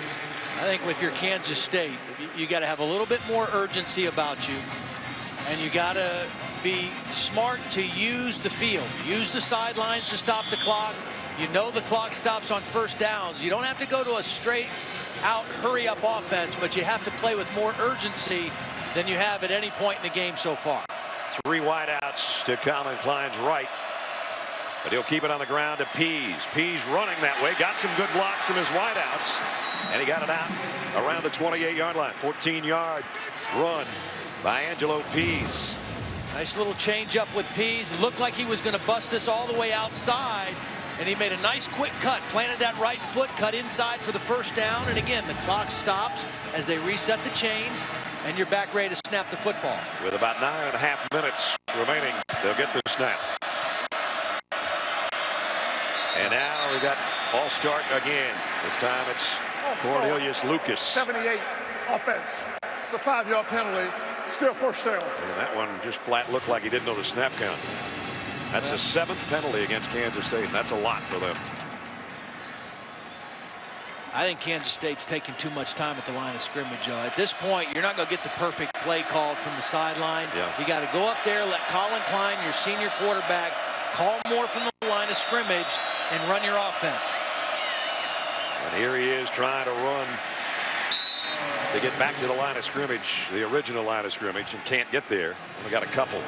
I think with your Kansas State, you got to have a little bit more urgency about you. And you got to be smart to use the field. Use the sidelines to stop the clock. You know the clock stops on first downs. You don't have to go to a straight out hurry up offense, but you have to play with more urgency than you have at any point in the game so far. 3 wideouts to Colin Klein's right. But he'll keep it on the ground to Pease. Pease running that way. Got some good blocks from his wideouts. And he got it out around the 28-yard line. 14-yard run by Angelo Pease. Nice little change up with Pease. Looked like he was going to bust this all the way outside. And he made a nice quick cut. Planted that right foot, cut inside for the first down. And again, the clock stops as they reset the chains. And you're back ready to snap the football. With about 9.5 minutes remaining, they'll get the snap. And now we got false start again. This time it's Cornelius Lucas. 78 offense. It's a 5-yard penalty. Still first down. And that one just flat looked like he didn't know the snap count. That's the 7th penalty against Kansas State, and that's a lot for them. I think Kansas State's taking too much time at the line of scrimmage, Joe. At this point, you're not going to get the perfect play called from the sideline. Yeah. You got to go up there, let Colin Klein, your senior quarterback, call more from the line of scrimmage and run your offense. And here he is trying to run to get back to the line of scrimmage, the original line of scrimmage, and can't get there. We got a couple.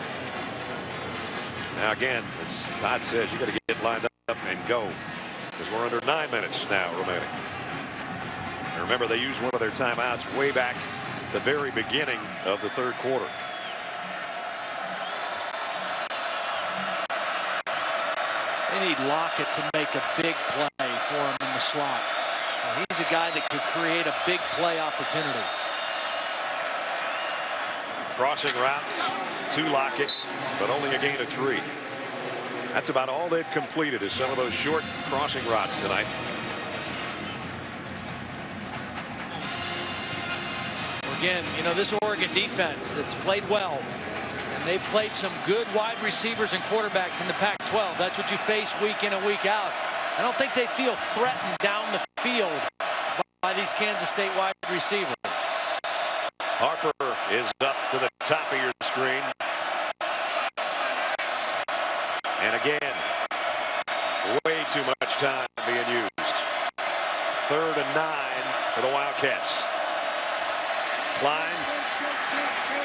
Now again, as Todd says, you got to get lined up and go, because we're under 9 minutes now remaining. And remember, they used one of their timeouts way back the very beginning of the third quarter. They need Lockett to make a big play for him in the slot. He's a guy that could create a big play opportunity. Crossing route to Lockett, but only a gain of 3. That's about all they've completed is some of those short crossing routes tonight. Again, you know, this Oregon defense that's played well, and they've played some good wide receivers and quarterbacks in the Pac-12. That's what you face week in and week out. I don't think they feel threatened down the field by these Kansas State wide receivers. Harper is up to the top of your screen. And again, way too much time being used. 3rd and 9 for the Wildcats. Klein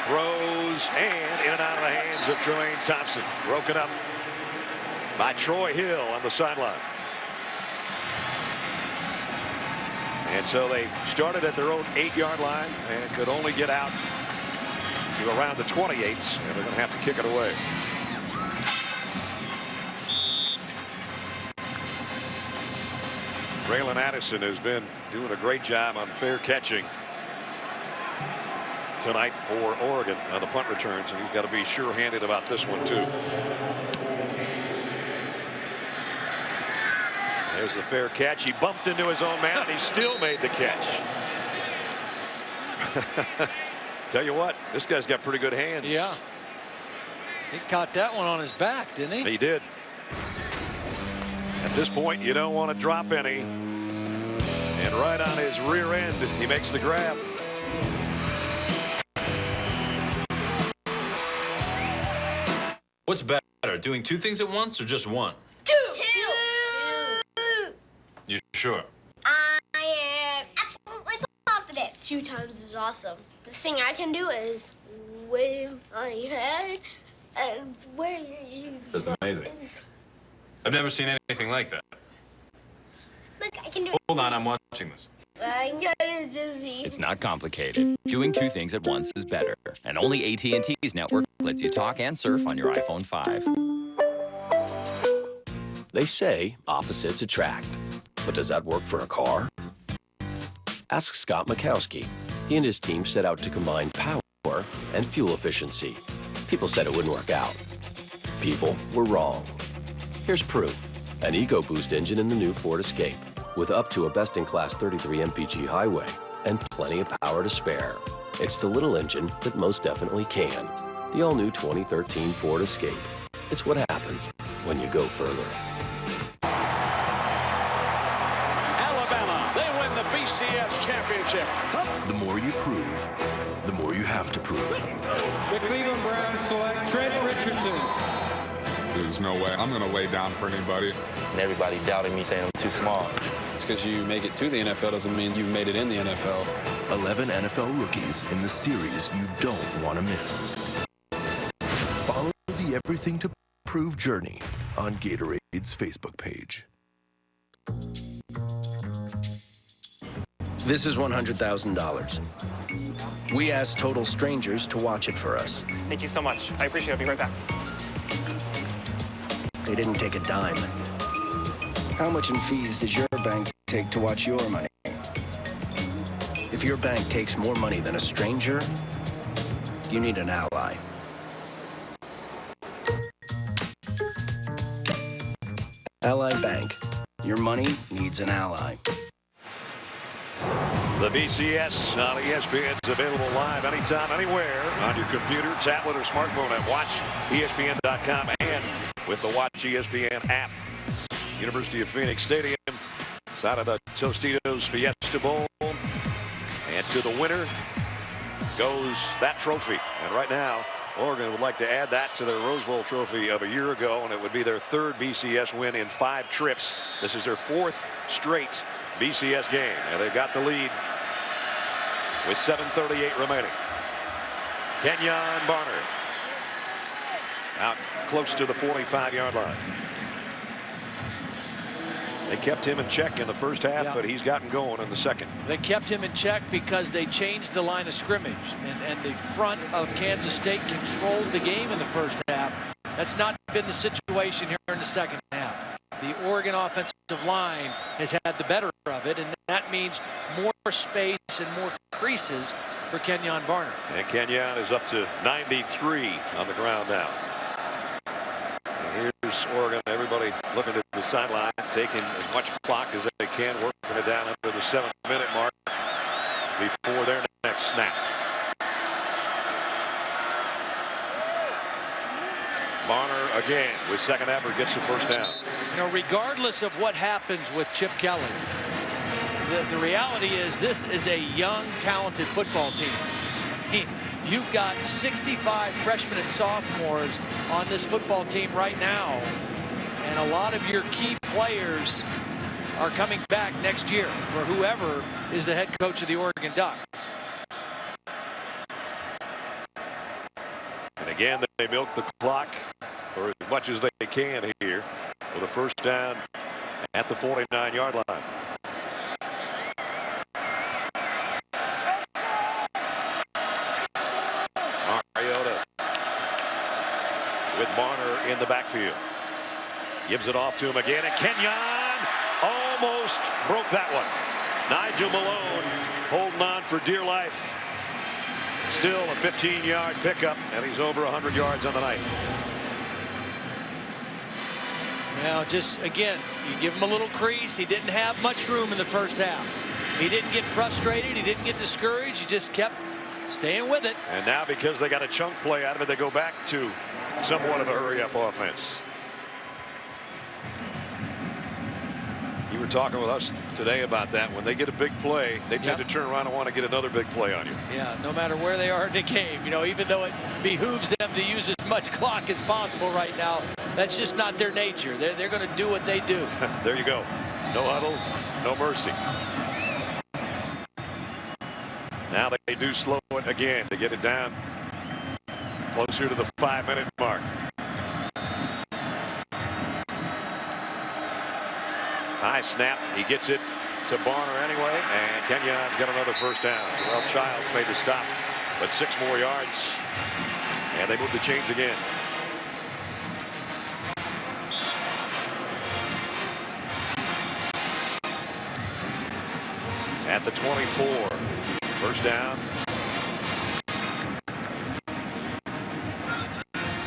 throws and in and out of the hands of Tremaine Thompson. Broken up by Troy Hill on the sideline. And so they started at their own 8-yard line and could only get out to around the 28, and they're going to have to kick it away. Braylon Addison has been doing a great job on fair catching tonight for Oregon on the punt returns, and he's got to be sure-handed about this one too. There's the fair catch. He bumped into his own man, and he still made the catch. Tell you what, this guy's got pretty good hands. Yeah. He caught that one on his back, didn't he? He did. At this point, you don't want to drop any. And right on his rear end, he makes the grab. What's better, doing 2 things at once or just one? Two. You sure? I am absolutely positive. 2 times is awesome. The thing I can do is wave my head and wave. That's amazing. I've never seen anything like that. Look, I can can do Hold on, I'm watching this. I'm gonna dizzy. It's not complicated. Doing two things at once is better. And only AT&T's network lets you talk and surf on your iPhone 5. They say opposites attract. But does that work for a car? Ask Scott Makowski. He and his team set out to combine power and fuel efficiency. People said it wouldn't work out. People were wrong. Here's proof. An EcoBoost engine in the new Ford Escape, with up to a best-in-class 33 mpg highway and plenty of power to spare. It's the little engine that most definitely can. The all-new 2013 Ford Escape. It's what happens when you go further. Alabama, they win the BCS championship. The more you prove, the more you have to prove. The Cleveland Browns select Trent Richardson. There's no way I'm going to lay down for anybody. And everybody doubting me, saying I'm too small. It's because you make it to the NFL doesn't mean you made it in the NFL. 11 NFL rookies in the series you don't want to miss. Follow the Everything to Prove journey on Gatorade's Facebook page. This is $100,000. We asked total strangers to watch it for us. Thank you so much. I appreciate it. I'll be right back. They didn't take a dime. How much in fees does your bank take to watch your money? If your bank takes more money than a stranger, you need an ally. Ally Bank. Your money needs an ally. The BCS on ESPN is available live anytime, anywhere on your computer, tablet, or smartphone at WatchESPN.com and with the Watch ESPN app. University of Phoenix Stadium, side of the Tostitos Fiesta Bowl. And to the winner goes that trophy. And right now, Oregon would like to add that to their Rose Bowl trophy of a year ago, and it would be their third BCS win in 5 trips. This is their 4th straight BCS game, and they've got the lead with 7:38 remaining. Kenyon Barner out close to the 45-yard line. They kept him in check in the first half, but he's gotten going in the second. They kept him in check because they changed the line of scrimmage, and the front of Kansas State controlled the game in the first half. That's not been the situation here in the second half. The Oregon offensive line has had the better of it, and that means more space and more creases for Kenyon Barner. And Kenyon is up to 93 on the ground now. And here's Oregon, everybody looking at the sideline, taking as much clock as they can, working it down under the 7-minute mark before their next snap. Barner again with second effort gets the first down. You know, regardless of what happens with Chip Kelly, the reality is this is a young, talented football team. I mean, you've got 65 freshmen and sophomores on this football team right now, and a lot of your key players are coming back next year for whoever is the head coach of the Oregon Ducks. And again, they milk the clock for as much as they can here with a first down at the 49-yard line. Mariota with Barner in the backfield. Gives it off to him again, and Kenyon almost broke that one. Nigel Malone holding on for dear life. Still a 15-yard pickup, and he's over 100 yards on the night. Now, just again, you give him a little crease. He didn't have much room in the first half. He didn't get frustrated. He didn't get discouraged. He just kept staying with it. And now, because they got a chunk play out of it, they go back to somewhat of a hurry-up offense. You were talking with us today about that. When they get a big play, they tend to turn around and want to get another big play on you. Yeah, no matter where they are in the game, you know, even though it behooves them to use as much clock as possible right now, that's just not their nature. They're going to do what they do. There you go. No huddle, no mercy. Now they do slow it again to get it down closer to the 5-minute mark. High snap. He gets it to Barner anyway, and Kenyon's got another first down. Well, Childs made the stop, but 6 more yards, and they move the chains again. At the 24, first down.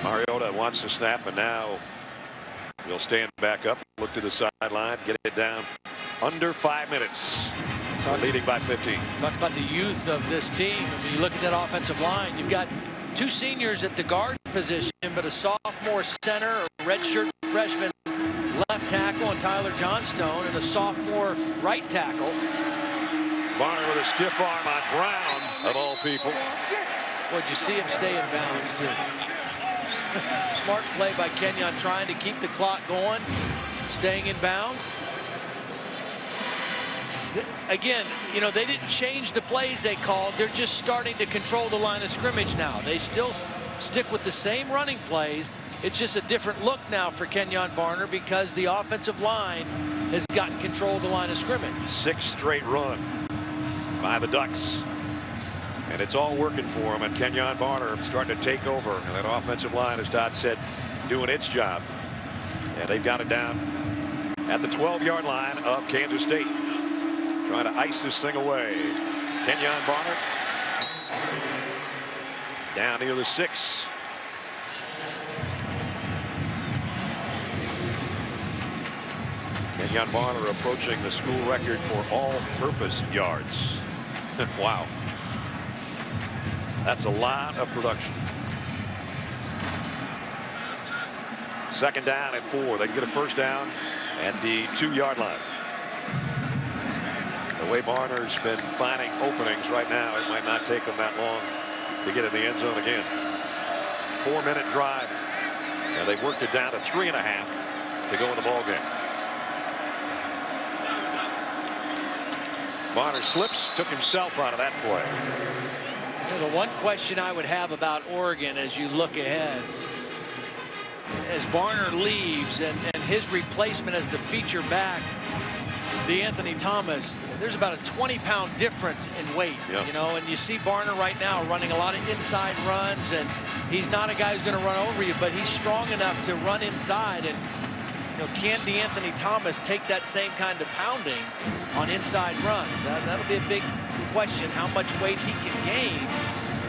Mariota wants to snap, and now he'll stand back up, look to the sideline, get it down under 5 minutes. Leading by 15. Talked about the youth of this team. I mean, you look at that offensive line, you've got 2 seniors at the guard position, but a sophomore center, a redshirt freshman left tackle, and Tyler Johnstone, and a sophomore right tackle. Barner with a stiff arm on Brown, of all people. Boy, did you see him stay in bounds, too. Smart play by Kenyon, trying to keep the clock going, staying in bounds. Again, you know, they didn't change the plays they called. They're just starting to control the line of scrimmage now. They still stick with the same running plays. It's just a different look now for Kenyon Barner because the offensive line has gotten control of the line of scrimmage. 6th straight run by the Ducks. And it's all working for him, and Kenyon Barner starting to take over. And that offensive line, as Todd said, doing its job. And they've got it down at the 12-yard line of Kansas State. Trying to ice this thing away. Kenyon Barner down near the 6. Kenyon Barner approaching the school record for all-purpose yards. Wow. That's a lot of production. 2nd down and 4. They can get a first down at the 2-yard line. The way Barner's been finding openings right now, it might not take him that long to get in the end zone again. 4-minute drive. And they've worked it down to 3.5 to go in the ball game. Barner slips, took himself out of that play. You know, the one question I would have about Oregon as you look ahead, as Barner leaves and his replacement as the feature back, Anthony Thomas, there's about a 20-pound difference in weight, you know, and you see Barner right now running a lot of inside runs, and he's not a guy who's going to run over you, but he's strong enough to run inside. And you know, can Anthony Thomas take that same kind of pounding on inside runs? That'll be a big question, how much weight he can gain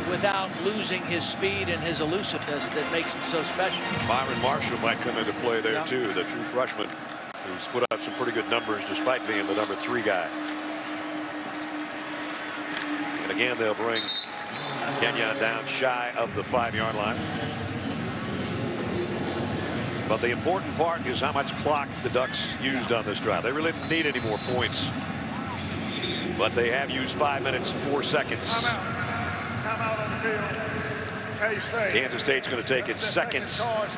without losing his speed and his elusiveness that makes him so special. Byron Marshall might come into play there too, the true freshman, who's put up some pretty good numbers despite being the number 3 guy. And again, they'll bring Kenyon down shy of the 5-yard line. But the important part is how much clock the Ducks used on this drive. They really didn't need any more points, but they have used 5 minutes and 4 seconds. Timeout on the field. K-State. Kansas State's going to take its 2nd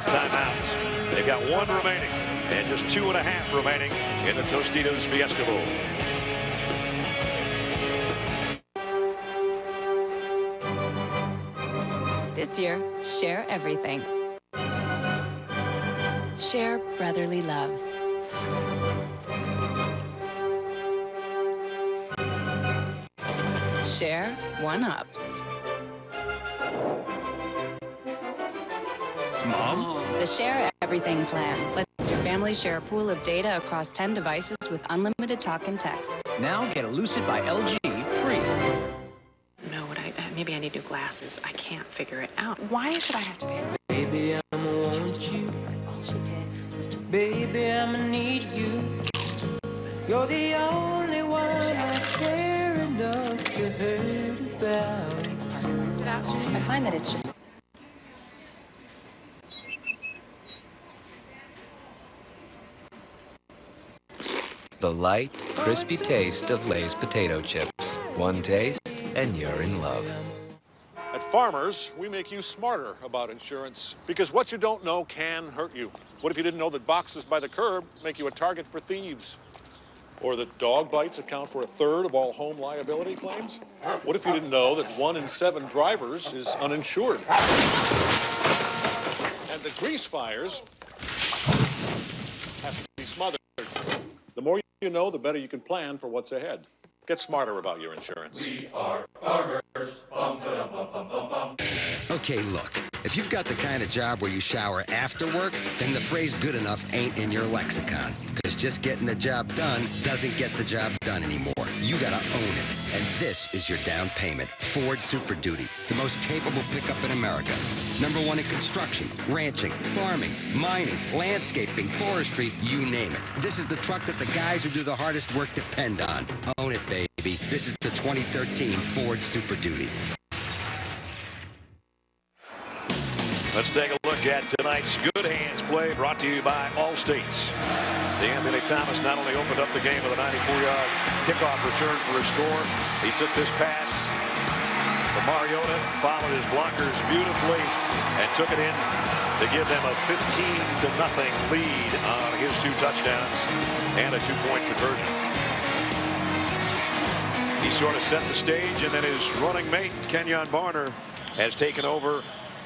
timeout. They've got 1 remaining and just 2.5 remaining in the Tostitos Fiesta Bowl. This year, share everything. Share brotherly love. Share one-ups. Mom? The Share Everything plan lets your family share a pool of data across 10 devices with unlimited talk and text. Now get a Lucid by LG free. No, maybe I need new glasses. I can't figure it out. Why should I have to pay? Baby, I'ma want you. Baby, I'ma need you. You're the only one I care enough to hurt about. I find that it's just... The light, crispy taste of Lay's potato chips. One taste, and you're in love. At Farmers, we make you smarter about insurance because what you don't know can hurt you. What if you didn't know that boxes by the curb make you a target for thieves? Or that dog bites account for 1/3 of all home liability claims? What if you didn't know that 1 in 7 drivers is uninsured? And the grease fires have to be smothered. The more you you know, the better you can plan for what's ahead. Get smarter about your insurance. We are farmers. Bum, ba-dum, bum, bum, bum, bum. Okay, look, if you've got the kind of job where you shower after work, then the phrase good enough ain't in your lexicon. Because just getting the job done doesn't get the job done anymore. You gotta own it. And this is your down payment. Ford Super Duty, the most capable pickup in America. #1 in construction, ranching, farming, mining, landscaping, forestry, you name it. This is the truck that the guys who do the hardest work depend on. Own it, baby. This is the 2013 Ford Super Duty. Let's take a look at tonight's Good Hands play, brought to you by Allstates. DeAnthony Thomas not only opened up the game with a 94-yard kickoff return for a score, he took this pass to Mariota, followed his blockers beautifully, and took it in to give them a 15-0 lead on his 2 touchdowns and a 2-point conversion. He sort of set the stage, and then his running mate, Kenyon Barner, has taken over.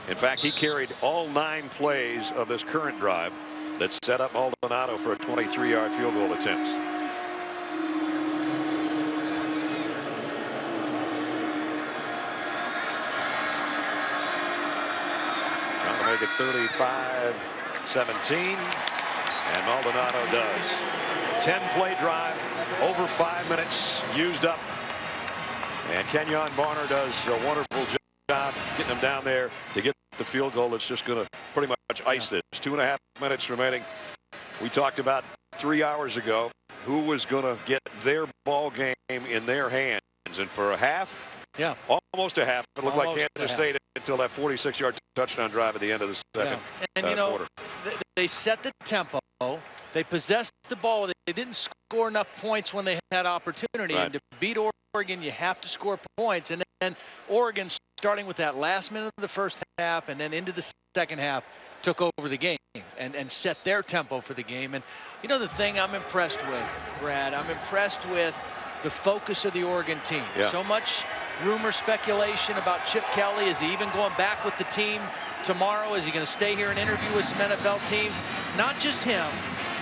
In fact, he carried all 9 plays of this current drive that set up Maldonado for a 23-yard field goal attempt. Trying to make it 35-17, and Maldonado does. 10-play drive, over 5 minutes used up, and Kenyon Barner does a wonderful job getting him down there to get the field goal that's just going to pretty much ice this. 2.5 minutes remaining. We talked about 3 hours ago who was going to get their ball game in their hands, and for a half, almost a half, it looked like Kansas State until that 46-yard touchdown drive at the end of the second quarter. They set the tempo. They possessed the ball. They didn't score enough points when they had opportunity. Right. And to beat Oregon, you have to score points. And then Oregon, starting with that last minute of the first half and then into the second half, took over the game and set their tempo for the game. And you know the thing I'm impressed with, Brad, I'm impressed with the focus of the Oregon team. So much rumor speculation about Chip Kelly. Is he even going back with the team tomorrow? Is he going to stay here and interview with some NFL teams? Not just him,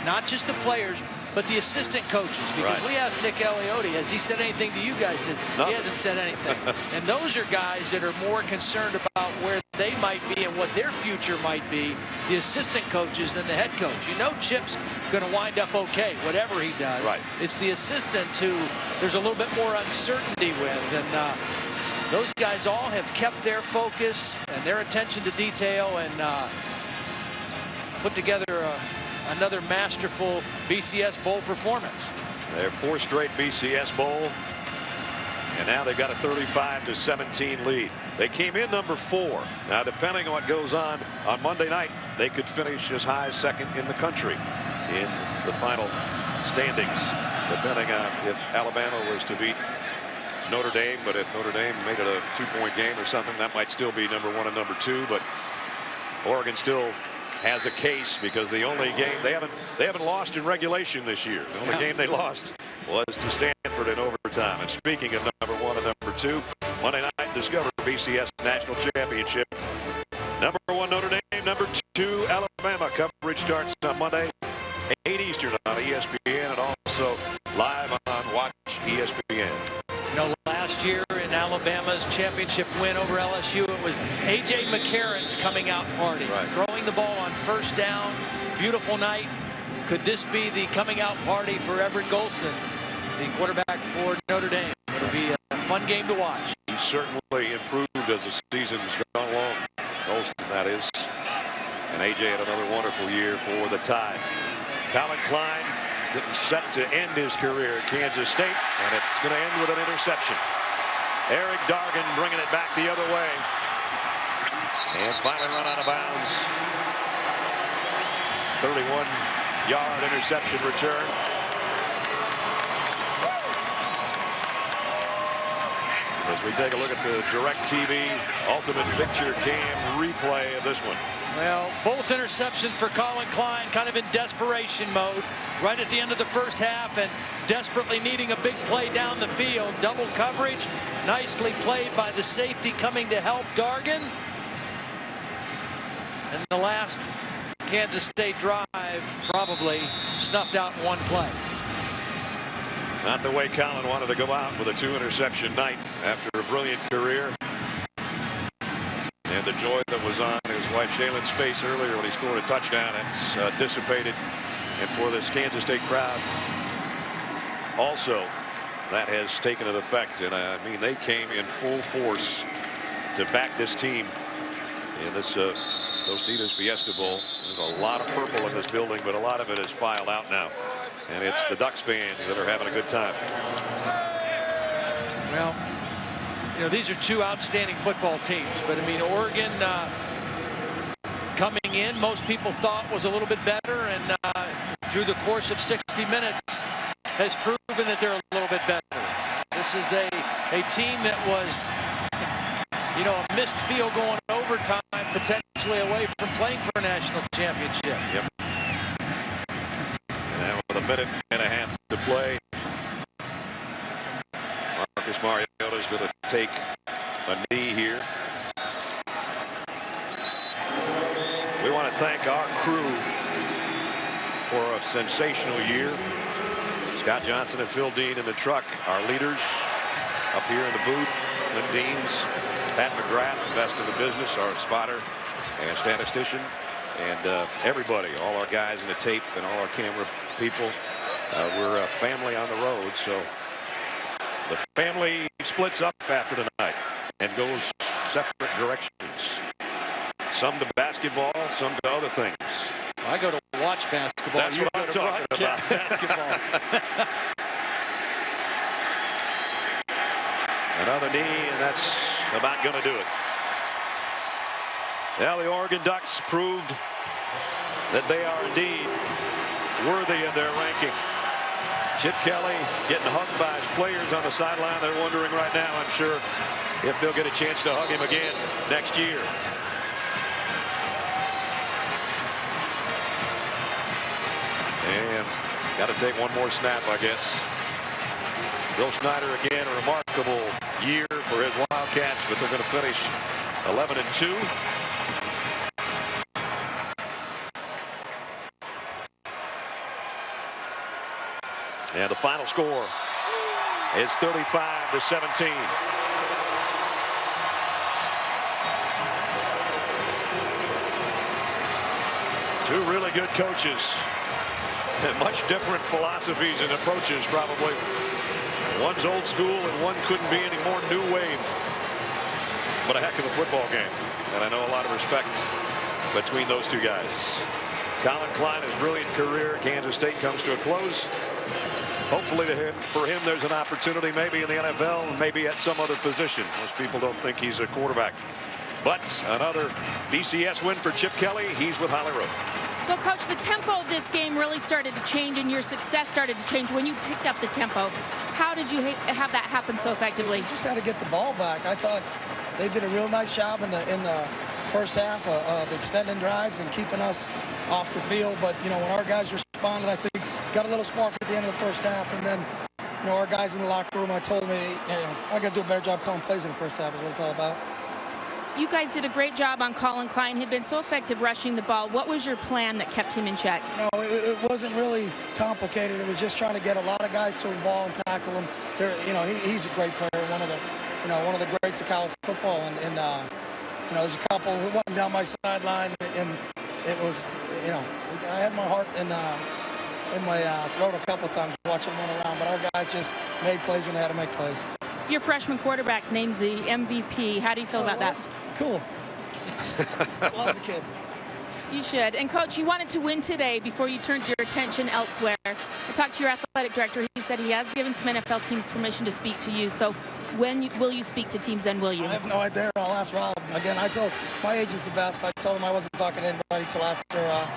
not just the players, but the assistant coaches. Because we asked Nick Eliotti, has he said anything to you guys? He hasn't said anything. And those are guys that are more concerned about where they might be and what their future might be, the assistant coaches, than the head coach. You know Chip's going to wind up okay, whatever he does. It's the assistants who there's a little bit more uncertainty with. And those guys all have kept their focus and their attention to detail and put together another masterful BCS Bowl performance. Their 4th straight BCS Bowl, and now they've got a 35-17 lead. They came in number 4. Now, depending on what goes on Monday night, they could finish as high as 2nd in the country in the final standings, depending on if Alabama was to beat Notre Dame. But if Notre Dame made it a 2-point game or something, that might still be number 1 and number 2. But Oregon still has a case because the only game they haven't lost in regulation this year. The only game they lost was to Stanford in overtime. And speaking of number 1 and number 2, Monday night discover BCS National Championship. Number 1 Notre Dame, number 2 Alabama. Coverage starts on Monday, 8 Eastern on ESPN, and also live on Watch ESPN. You know, last year in Alabama's championship win over LSU, it was A.J. McCarron's coming out party, throwing the ball on first down. Beautiful night. Could this be the coming out party for Everett Golson, the quarterback for Notre Dame? It'll be a fun game to watch. He's certainly improved as the season's gone along. Golson, that is. And A.J. had another wonderful year for the Tide. Colin Klein getting set to end his career at Kansas State, and it's going to end with an interception. Eric Dargan bringing it back the other way, and finally run out of bounds. 31-yard interception return. As we take a look at the DirecTV Ultimate Picture Cam replay of this one. Well, both interceptions for Colin Klein, kind of in desperation mode right at the end of the first half and desperately needing a big play down the field. Double coverage, nicely played by the safety coming to help Dargan. And the last Kansas State drive probably snuffed out in one play. Not the way Colin wanted to go out with a 2-interception night after a brilliant career. And the joy that was on his wife Shaylin's face earlier when he scored a touchdown, it's dissipated. And for this Kansas State crowd, also, that has taken an effect. And I mean, they came in full force to back this team in this Tostitos Fiesta Bowl. There's a lot of purple in this building, but a lot of it is filed out now. And it's the Ducks fans that are having a good time. Well, you know, these are two outstanding football teams, but I mean, Oregon coming in, most people thought was a little bit better, and through the course of 60 minutes has proven that they're a little bit better. This is a team that was, you know, a missed field goal in overtime, potentially away from playing for a national championship. Yep. And with a minute and a half to play, Marcus Mariota is going to take a knee here. We want to thank our crew for a sensational year. Scott Johnson and Phil Dean in the truck, our leaders up here in the booth. Lynn Deans, Pat McGrath, best in the business, our spotter and statistician, and everybody, all our guys in the tape and all our camera people. We're a family on the road, so the family splits up after tonight and goes separate directions. Some to basketball, some to other things. I go to watch basketball. That's what I'm talking about. Basketball. Another knee, and that's about going to do it. Now the Oregon Ducks proved that they are indeed worthy of their ranking. Chip Kelly getting hugged by his players on the sideline. They're wondering right now, I'm sure, if they'll get a chance to hug him again next year. And got to take one more snap, I guess. Bill Snyder again, a remarkable year for his Wildcats, but they're going to finish 11-2. And the final score is 35-17. Two really good coaches and much different philosophies and approaches, probably. One's old school and one couldn't be any more new wave. But a heck of a football game. And I know a lot of respect between those two guys. Colin Klein, his brilliant career, Kansas State comes to a close. Hopefully for him there's an opportunity maybe in the NFL and maybe at some other position. Most people don't think he's a quarterback. But another BCS win for Chip Kelly. He's with Holly Rowe. Well, Coach, the tempo of this game really started to change, and your success started to change when you picked up the tempo. How did you have that happen so effectively? Just had to get the ball back. I thought they did a real nice job in the first half of extending drives and keeping us off the field. But, you know, when our guys responded, I think got a little spark at the end of the first half. And then, you know, our guys in the locker room, I told me, I got to do a better job calling plays in the first half is what it's all about. You guys did a great job on Colin Klein. He'd been so effective rushing the ball. What was your plan that kept him in check? No, it wasn't really complicated. It was just trying to get a lot of guys to the ball and tackle him. You know, he's a great player, one of the greats of college football. And you know, there's a couple who went down my sideline, and it was, you know, I had my heart in my throat a couple times watching him run around. But our guys just made plays when they had to make plays. Your freshman quarterback's named the MVP. How do you feel about that? Cool. Love the kid. You should. And, Coach, you wanted to win today before you turned your attention elsewhere. I talked to your athletic director. He said he has given some NFL teams permission to speak to you. So when will you speak to teams, and will you? I have no idea. I'll ask Rob. Again, I told my agent's the best. I told him I wasn't talking to anybody until after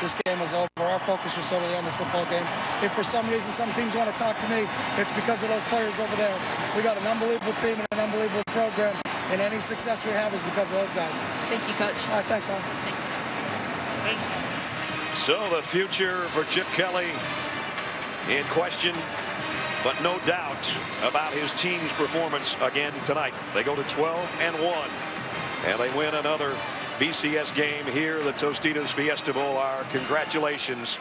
this game was over. Our focus was solely on this football game. If for some reason some teams want to talk to me, it's because of those players over there. We got an unbelievable team and an unbelievable program, and any success we have is because of those guys. Thank you, Coach. All right, thanks, Al. So the future for Chip Kelly in question, but no doubt about his team's performance again tonight. They go to 12-1, and they win another BCS game here, the Tostitos Fiesta Bowl. Our congratulations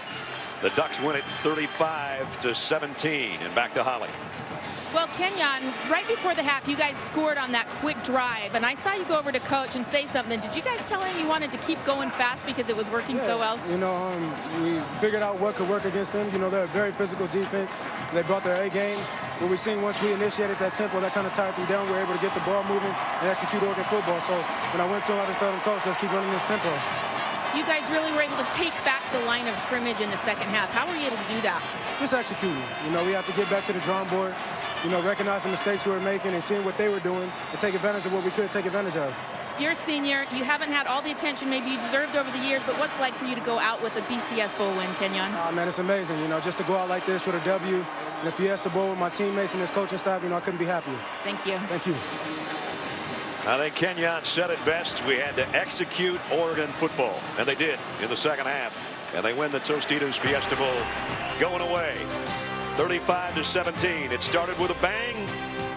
The Ducks win it 35-17. And back to Holly. Well, Kenyon, right before the half, you guys scored on that quick drive, and I saw you go over to Coach and say something. Did you guys tell him you wanted to keep going fast because it was working so well? You know, we figured out what could work against them. You know, they're a very physical defense. They brought their A game. What we seen once we initiated that tempo, that kind of tired them down. We were able to get the ball moving and execute Oregon football. So when I went to him, I just told him, Coach, let's keep running this tempo. You guys really were able to take back the line of scrimmage in the second half. How were you able to do that? Just executing. You know, we have to get back to the drawing board. You know, recognize the mistakes we were making and seeing what they were doing and take advantage of what we could take advantage of. You're a senior. You haven't had all the attention maybe you deserved over the years, but what's it like for you to go out with a BCS Bowl win, Kenyon? Oh, man, it's amazing. You know, just to go out like this with a W and a Fiesta Bowl with my teammates and this coaching staff, you know, I couldn't be happier. Thank you. Thank you. I think Kenyon said it best. We had to execute Oregon football, and they did in the second half. And they win the Tostitos Fiesta Bowl going away 35-17. It started with a bang.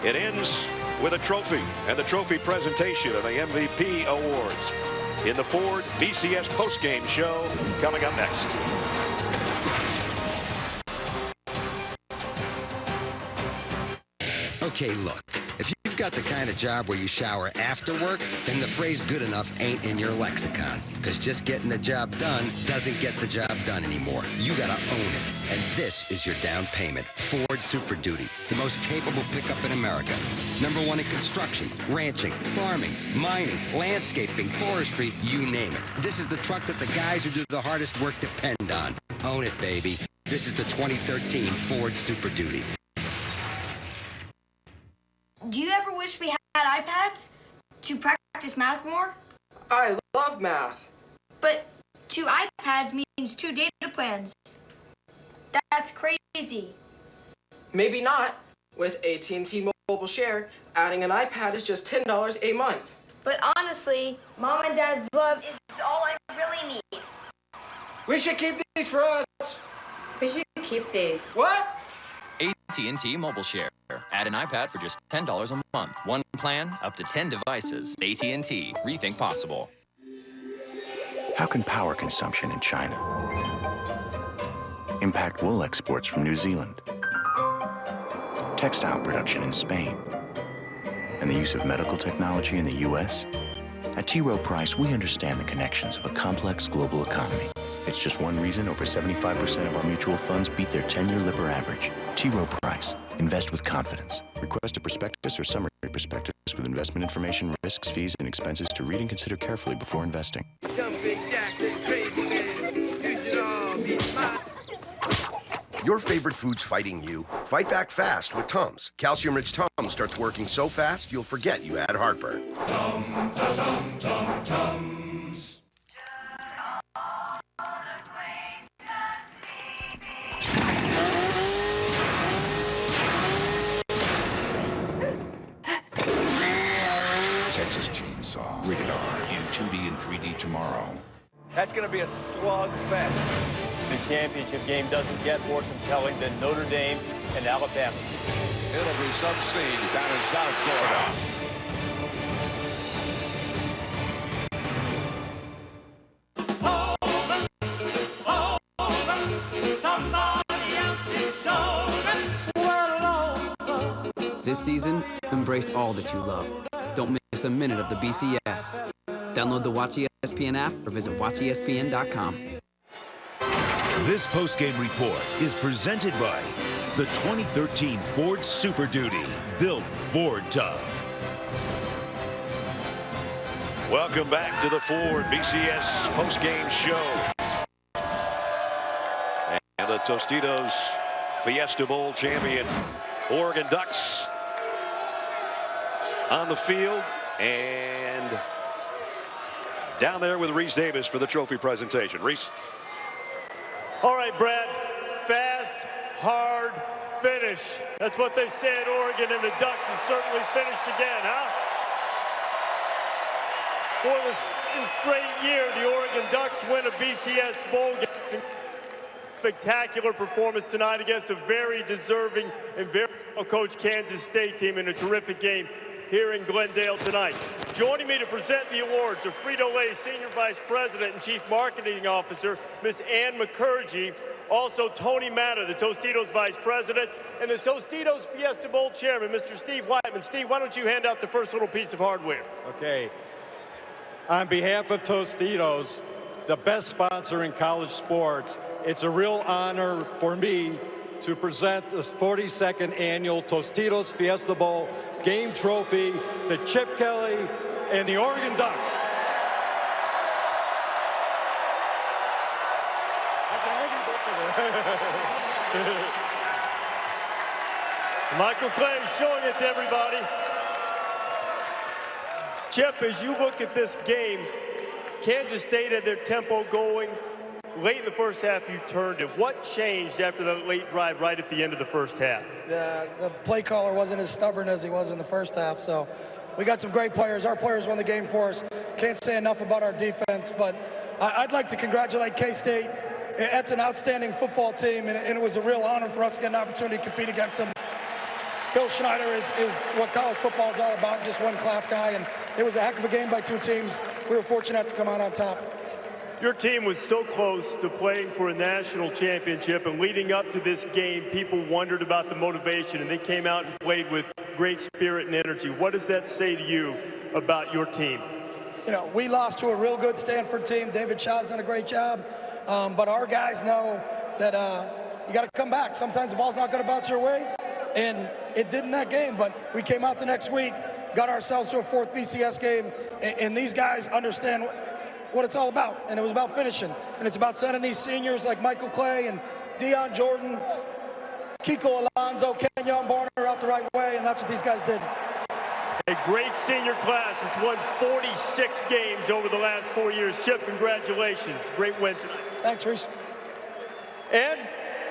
It ends with a trophy and the trophy presentation of the MVP awards in the Ford BCS postgame show coming up next. Okay, look, if you've got the kind of job where you shower after work, then the phrase good enough ain't in your lexicon. Because just getting the job done doesn't get the job done anymore. You gotta own it. And this is your down payment. Ford Super Duty, the most capable pickup in America. #1 in construction, ranching, farming, mining, landscaping, forestry, you name it. This is the truck that the guys who do the hardest work depend on. Own it, baby. This is the 2013 Ford Super Duty. Do you ever wish we had iPads to practice math more? I love math. But 2 iPads means 2 data plans. That's crazy. Maybe not. With AT&T Mobile Share, adding an iPad is just $10 a month. But honestly, Mom and Dad's love is all I really need. We should keep these for us. We should keep these. What? AT&T Mobile Share. Add an iPad for just $10 a month. One plan, up to 10 devices. AT&T. Rethink possible. How can power consumption in China impact wool exports from New Zealand, textile production in Spain, and the use of medical technology in the U.S.? At T. Rowe Price, we understand the connections of a complex global economy. It's just one reason over 75% of our mutual funds beat their 10-year Lipper average. T. Rowe Price. Invest with confidence. Request a prospectus or summary prospectus with investment information, risks, fees, and expenses to read and consider carefully before investing. Jumping jacks and crazy legs. You should all be mine. Your favorite food's fighting you? Fight back fast with Tums. Calcium-rich Tums starts working so fast you'll forget you had heartburn. Tums. Texas Chainsaw. Rated R in 2D and 3D tomorrow. That's going to be a slugfest. The championship game doesn't get more compelling than Notre Dame and Alabama. It'll be some scene down in South Florida. This season, embrace all that you love. Don't miss a minute of the BCS. Download the Watch ESPN app or visit watchespn.com. This postgame report is presented by the 2013 Ford Super Duty, built Ford tough. Welcome back to the Ford BCS postgame show. And the Tostitos Fiesta Bowl champion Oregon Ducks on the field and down there with Reese Davis for the trophy presentation. Reese. All right, Brad. Fast, hard, finish. That's what they say at Oregon, and the Ducks have certainly finished again, huh? For the second straight year, the Oregon Ducks win a BCS bowl game. Spectacular performance tonight against a very deserving and very well-coached Kansas State team in a terrific game here in Glendale tonight. Joining me to present the awards are Frito-Lay Senior Vice President and Chief Marketing Officer, Miss Ann McCurgy, Also, Tony Matter, the Tostitos Vice President, and the Tostitos Fiesta Bowl Chairman, Mr. Steve Whiteman. Steve, why don't you hand out the first little piece of hardware? Okay. On behalf of Tostitos, the best sponsor in college sports, it's a real honor for me to present this 42nd annual Tostitos Fiesta Bowl game trophy to Chip Kelly and the Oregon Ducks. Michael Clay is showing it to everybody. Chip, as you look at this game, Kansas State had their tempo going. Late in the first half, you turned it. What changed after the late drive right at the end of the first half? The play caller wasn't as stubborn as he was in the first half, so we got some great players. Our players won the game for us. Can't say enough about our defense, but I'd like to congratulate K-State. That's an outstanding football team, and it was a real honor for us to get an opportunity to compete against them. Bill Schneider is what college football is all about, just one class guy, and it was a heck of a game by two teams. We were fortunate to come out on top. Your team was so close to playing for a national championship, and leading up to this game, people wondered about the motivation, and they came out and played with great spirit and energy. What does that say to you about your team? You know, we lost to a real good Stanford team. David Shaw's done a great job, but our guys know that you got to come back. Sometimes the ball's not going to bounce your way, and it did in that game, but we came out the next week, got ourselves to a fourth BCS game, and these guys understand what it's all about, and it was about finishing, and it's about sending these seniors like Michael Clay and Deion Jordan, Kiko Alonso, Kenyon Barner out the right way, and that's what these guys did. A great senior class has won 46 games over the last 4 years. Chip, congratulations. Great win tonight. Thanks, Reese. And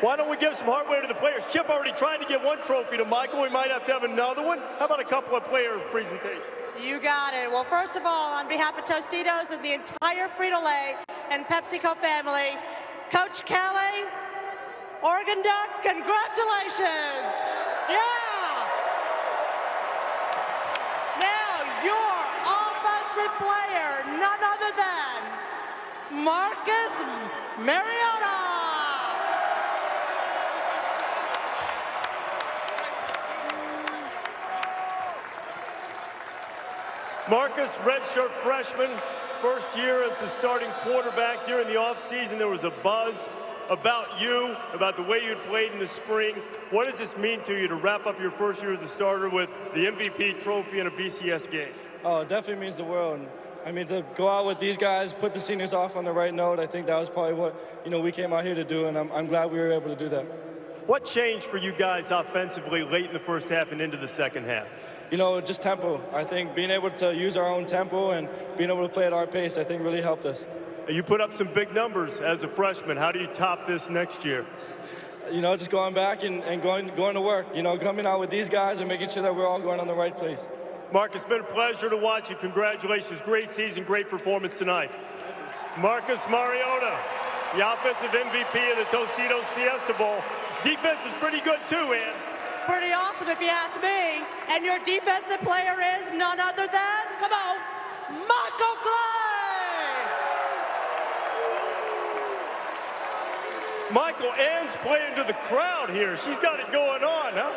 why don't we give some hardware to the players? Chip already tried to get one trophy to Michael. We might have to have another one. How about a couple of player presentations? You got it. Well, first of all, on behalf of Tostitos and the entire Frito-Lay and PepsiCo family, Coach Kelly, Oregon Ducks, congratulations. Yeah. Now, your offensive player, none other than Marcus Mariota. Marcus, redshirt freshman, first year as the starting quarterback. During the offseason, there was a buzz about you, about the way you'd played in the spring. What does this mean to you to wrap up your first year as a starter with the MVP trophy in a BCS game? Oh, it definitely means the world. I mean, to go out with these guys, put the seniors off on the right note, I think that was probably what, we came out here to do, and I'm glad we were able to do that. What changed for you guys offensively late in the first half and into the second half? Just tempo. I think being able to use our own tempo and being able to play at our pace, I think really helped us. You put up some big numbers as a freshman. How do you top this next year? Just going back and going to work. Coming out with these guys and making sure that we're all going on the right place. Mark, it's been a pleasure to watch you. Congratulations. Great season, great performance tonight. Marcus Mariota, the offensive MVP of the Tostitos Fiesta Bowl. Defense was pretty good too, Ann. Pretty awesome if you ask me. And your defensive player is none other than, come on, Michael Clay! Michael, Ann's playing to the crowd here. She's got it going on, huh?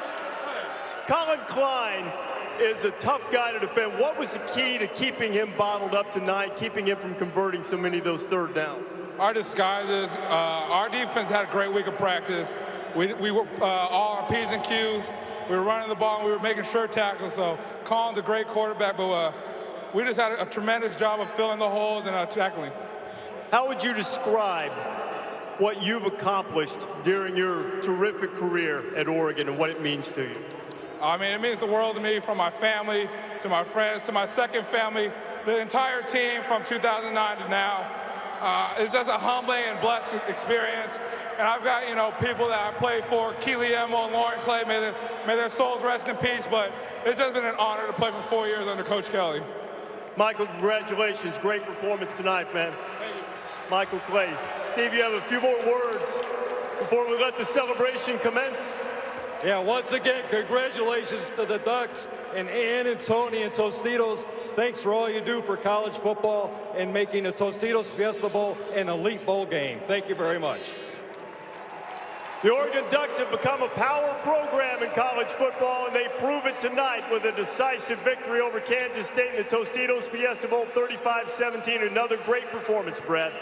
Colin Klein is a tough guy to defend. What was the key to keeping him bottled up tonight, keeping him from converting so many of those third downs? Our disguises. Our defense had a great week of practice. We were all our P's and Q's. We were running the ball, and we were making sure tackles. So Colin's a great quarterback, but we just had a tremendous job of filling the holes and tackling. How would you describe what you've accomplished during your terrific career at Oregon and what it means to you? I mean, it means the world to me, from my family to my friends to my second family, the entire team from 2009 to now. It's just a humbling and blessed experience. And I've got, people that I played for, Keely Emmo and Lauren Clay, may their souls rest in peace, but it's just been an honor to play for 4 years under Coach Kelly. Michael, congratulations. Great performance tonight, man. Thank you. Michael Clay. Steve, you have a few more words before we let the celebration commence? Yeah, once again, congratulations to the Ducks and Ann and Tony and Tostitos. Thanks for all you do for college football and making the Tostitos Fiesta Bowl an elite bowl game. Thank you very much. The Oregon Ducks have become a power program in college football, and they prove it tonight with a decisive victory over Kansas State in the Tostitos Fiesta Bowl, 35-17. Another great performance, Brad.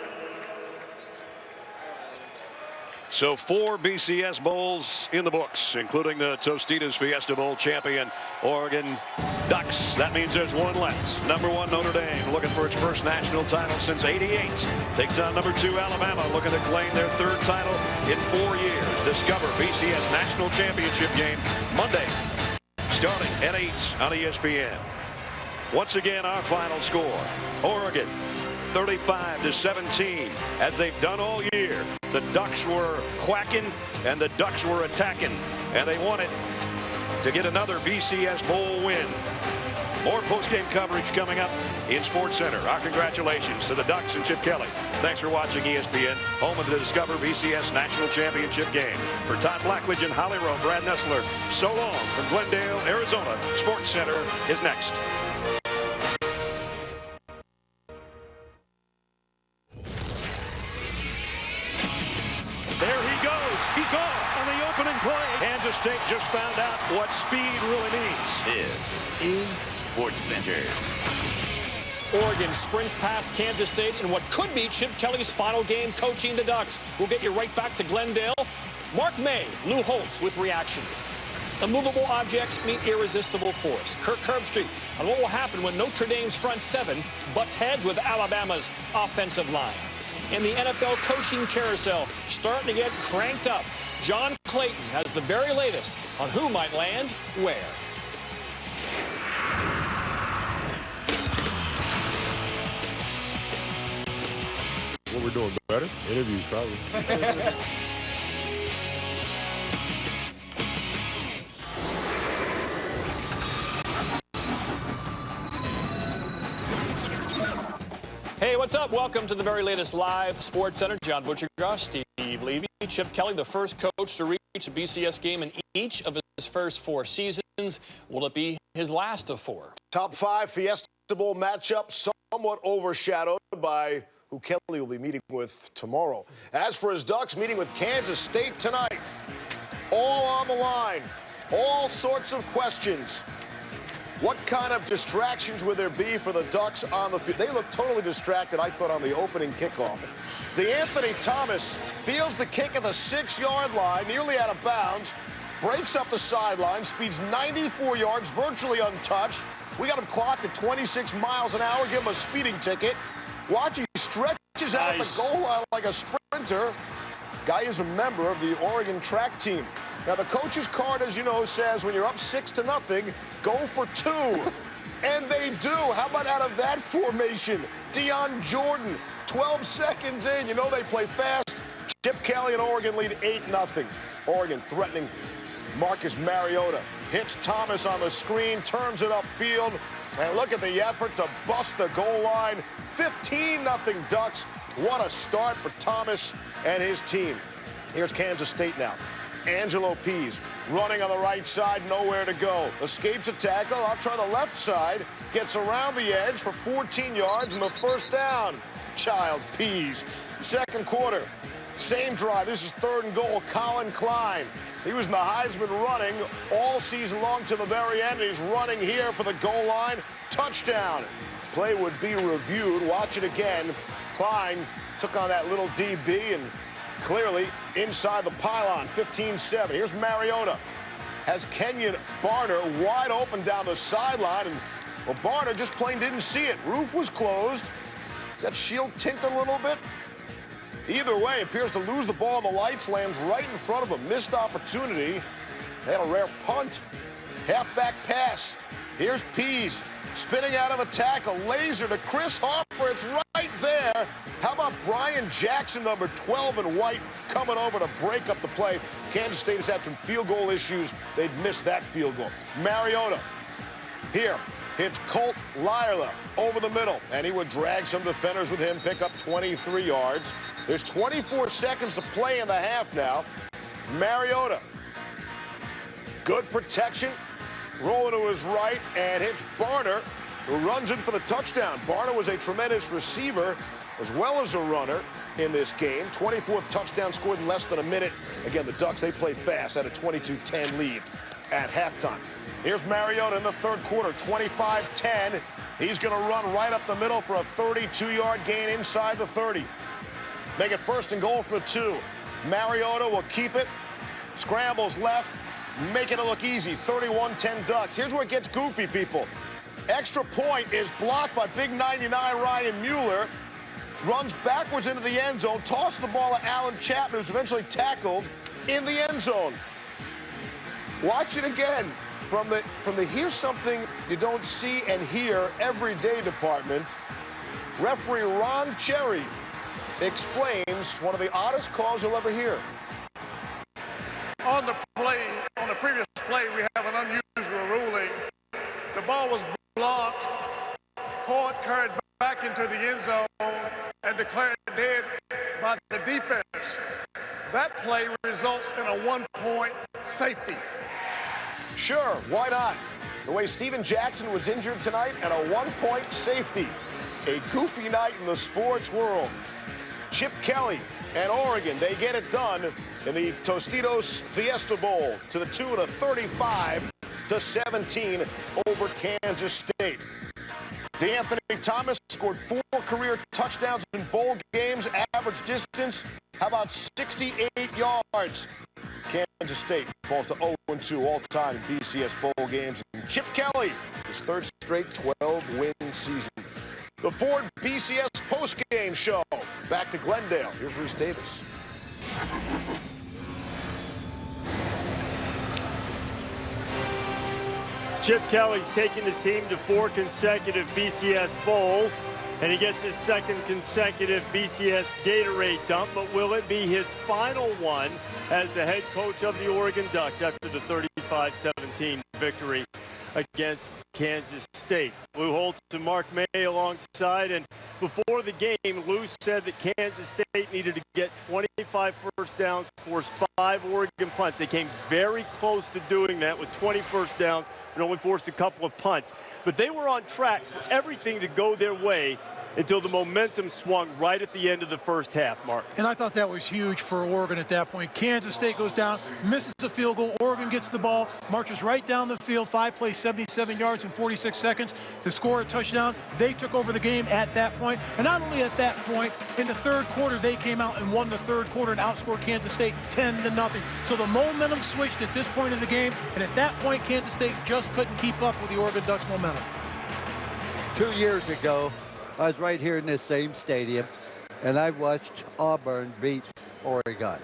So 4 BCS Bowls in the books, including the Tostitos Fiesta Bowl champion Oregon Ducks. That means there's one less. Number 1 Notre Dame looking for its first national title since '88. Takes on number 2 Alabama looking to claim their 3rd title in 4 years. Discover BCS National Championship game Monday starting at 8 on ESPN. Once again, our final score. Oregon 35-17, as they've done all year. The Ducks were quacking and the Ducks were attacking, and they won it to get another BCS Bowl win. More post-game coverage coming up in SportsCenter. Our congratulations to the Ducks and Chip Kelly. Thanks for watching ESPN, home of the Discover BCS National Championship game. For Todd Blackledge and Holly Rowe, Brad Nessler, so long from Glendale, Arizona. SportsCenter is next. There he goes. He's gone on the opening play. Kansas State just found out what speed really means. This is SportsCenter. Oregon sprints past Kansas State in what could be Chip Kelly's final game coaching the Ducks. We'll get you right back to Glendale. Mark May, Lou Holtz with reaction. Immovable objects meet irresistible force. Kirk Herbstreit on what will happen when Notre Dame's front 7 butts heads with Alabama's offensive line. And the NFL coaching carousel starting to get cranked up. John Clayton has the very latest on who might land where. What we're doing better? Interviews, probably. Hey, what's up? Welcome to the very latest live SportsCenter. John Butchergross, Steve Levy, Chip Kelly, the first coach to reach a BCS game in each of his first 4 seasons. Will it be his last of 4? Top 5 Fiesta Bowl matchup somewhat overshadowed by who Kelly will be meeting with tomorrow. As for his Ducks, meeting with Kansas State tonight. All on the line. All sorts of questions. What kind of distractions would there be for the Ducks on the field? They look totally distracted, I thought, on the opening kickoff. DeAnthony Thomas feels the kick at the 6-yard line, nearly out of bounds, breaks up the sideline, speeds 94 yards, virtually untouched. We got him clocked at 26 miles an hour, give him a speeding ticket. Watch, he stretches out at the goal line like a sprinter. Guy is a member of the Oregon track team. Now, the coach's card, as you know, says when you're up 6-0, go for 2. And they do. How about out of that formation? Deion Jordan, 12 seconds in. You know they play fast. Chip Kelly and Oregon lead 8-0. Oregon threatening Marcus Mariota. Hits Thomas on the screen, turns it upfield. And look at the effort to bust the goal line. 15-0 Ducks. What a start for Thomas and his team. Here's Kansas State now. Angelo Pease running on the right side, nowhere to go. Escapes a tackle. I'll try the left side. Gets around the edge for 14 yards and the first down. Child Pease. Second quarter. Same drive. This is 3rd and goal. Colin Klein. He was in the Heisman running all season long to the very end. He's running here for the goal line. Touchdown. Play would be reviewed. Watch it again. Klein took on that little DB and clearly inside the pylon. 15-7. Here's Mariota. Has Kenyon Barner wide open down the sideline. And, well, Barner just plain didn't see it. Roof was closed. Does that shield tint a little bit? Either way, appears to lose the ball. The lights lands right in front of him. Missed opportunity. They had a rare punt. Halfback pass. Here's Pease spinning out of a tackle. Laser to Chris Harper. It's right there. How about Brian Jackson, number 12 in white, coming over to break up the play? Kansas State has had some field goal issues. They'd missed that field goal. Mariota here hits Colt Lyerla over the middle, and he would drag some defenders with him, pick up 23 yards. There's 24 seconds to play in the half now. Mariota, good protection, rolling to his right, and hits Barner who runs in for the touchdown. Barner was a tremendous receiver as well as a runner in this game. 24th touchdown scored in less than a minute. Again, the Ducks, they play fast, had a 22-10 lead at halftime. Here's Mariota in the third quarter, 25-10. He's going to run right up the middle for a 32-yard gain inside the 30. Make it first and goal from the 2. Mariota will keep it, scrambles left, making it look easy. 31-10 Ducks. Here's where it gets goofy, people. Extra point is blocked by big 99 Ryan Mueller. Runs backwards into the end zone, tosses the ball to Alan Chapman, who's eventually tackled in the end zone. Watch it again from the here's something you don't see and hear every day department. Referee Ron Cherry explains one of the oddest calls you'll ever hear. On the previous play, we have an unusual ruling. The ball was blocked. Poet carried back into the end zone and declared dead by the defense. That play results in a 1-point safety. Sure, why not? The way Steven Jackson was injured tonight and a 1-point safety. A goofy night in the sports world. Chip Kelly and Oregon, they get it done in the Tostitos Fiesta Bowl to the tune of 35-17 over Kansas State. DeAnthony Thomas scored 4 career touchdowns in bowl games. Average distance, how about 68 yards? Kansas State falls to 0-2 all-time in BCS bowl games. And Chip Kelly, his third straight 12-win season. The Ford BCS postgame show. Back to Glendale. Here's Reese Davis. Chip Kelly's taken his team to 4 consecutive BCS bowls, and he gets his second consecutive BCS Gatorade dump, but will it be his final one as the head coach of the Oregon Ducks after the 35-17 victory against Kansas State? Lou Holtz and Mark May alongside, and before the game, Lou said that Kansas State needed to get 25 first downs, force 5 Oregon punts. They came very close to doing that with 20 first downs and only forced a couple of punts. But they were on track for everything to go their way until the momentum swung right at the end of the first half, Mark. And I thought that was huge for Oregon at that point. Kansas State goes down, misses a field goal. Oregon gets the ball, marches right down the field, 5 plays, 77 yards in 46 seconds to score a touchdown. They took over the game at that point. And not only at that point, in the third quarter, they came out and won the third quarter and outscored Kansas State 10-0. So the momentum switched at this point of the game. And at that point, Kansas State just couldn't keep up with the Oregon Ducks' momentum. 2 years ago, I was right here in this same stadium, and I watched Auburn beat Oregon.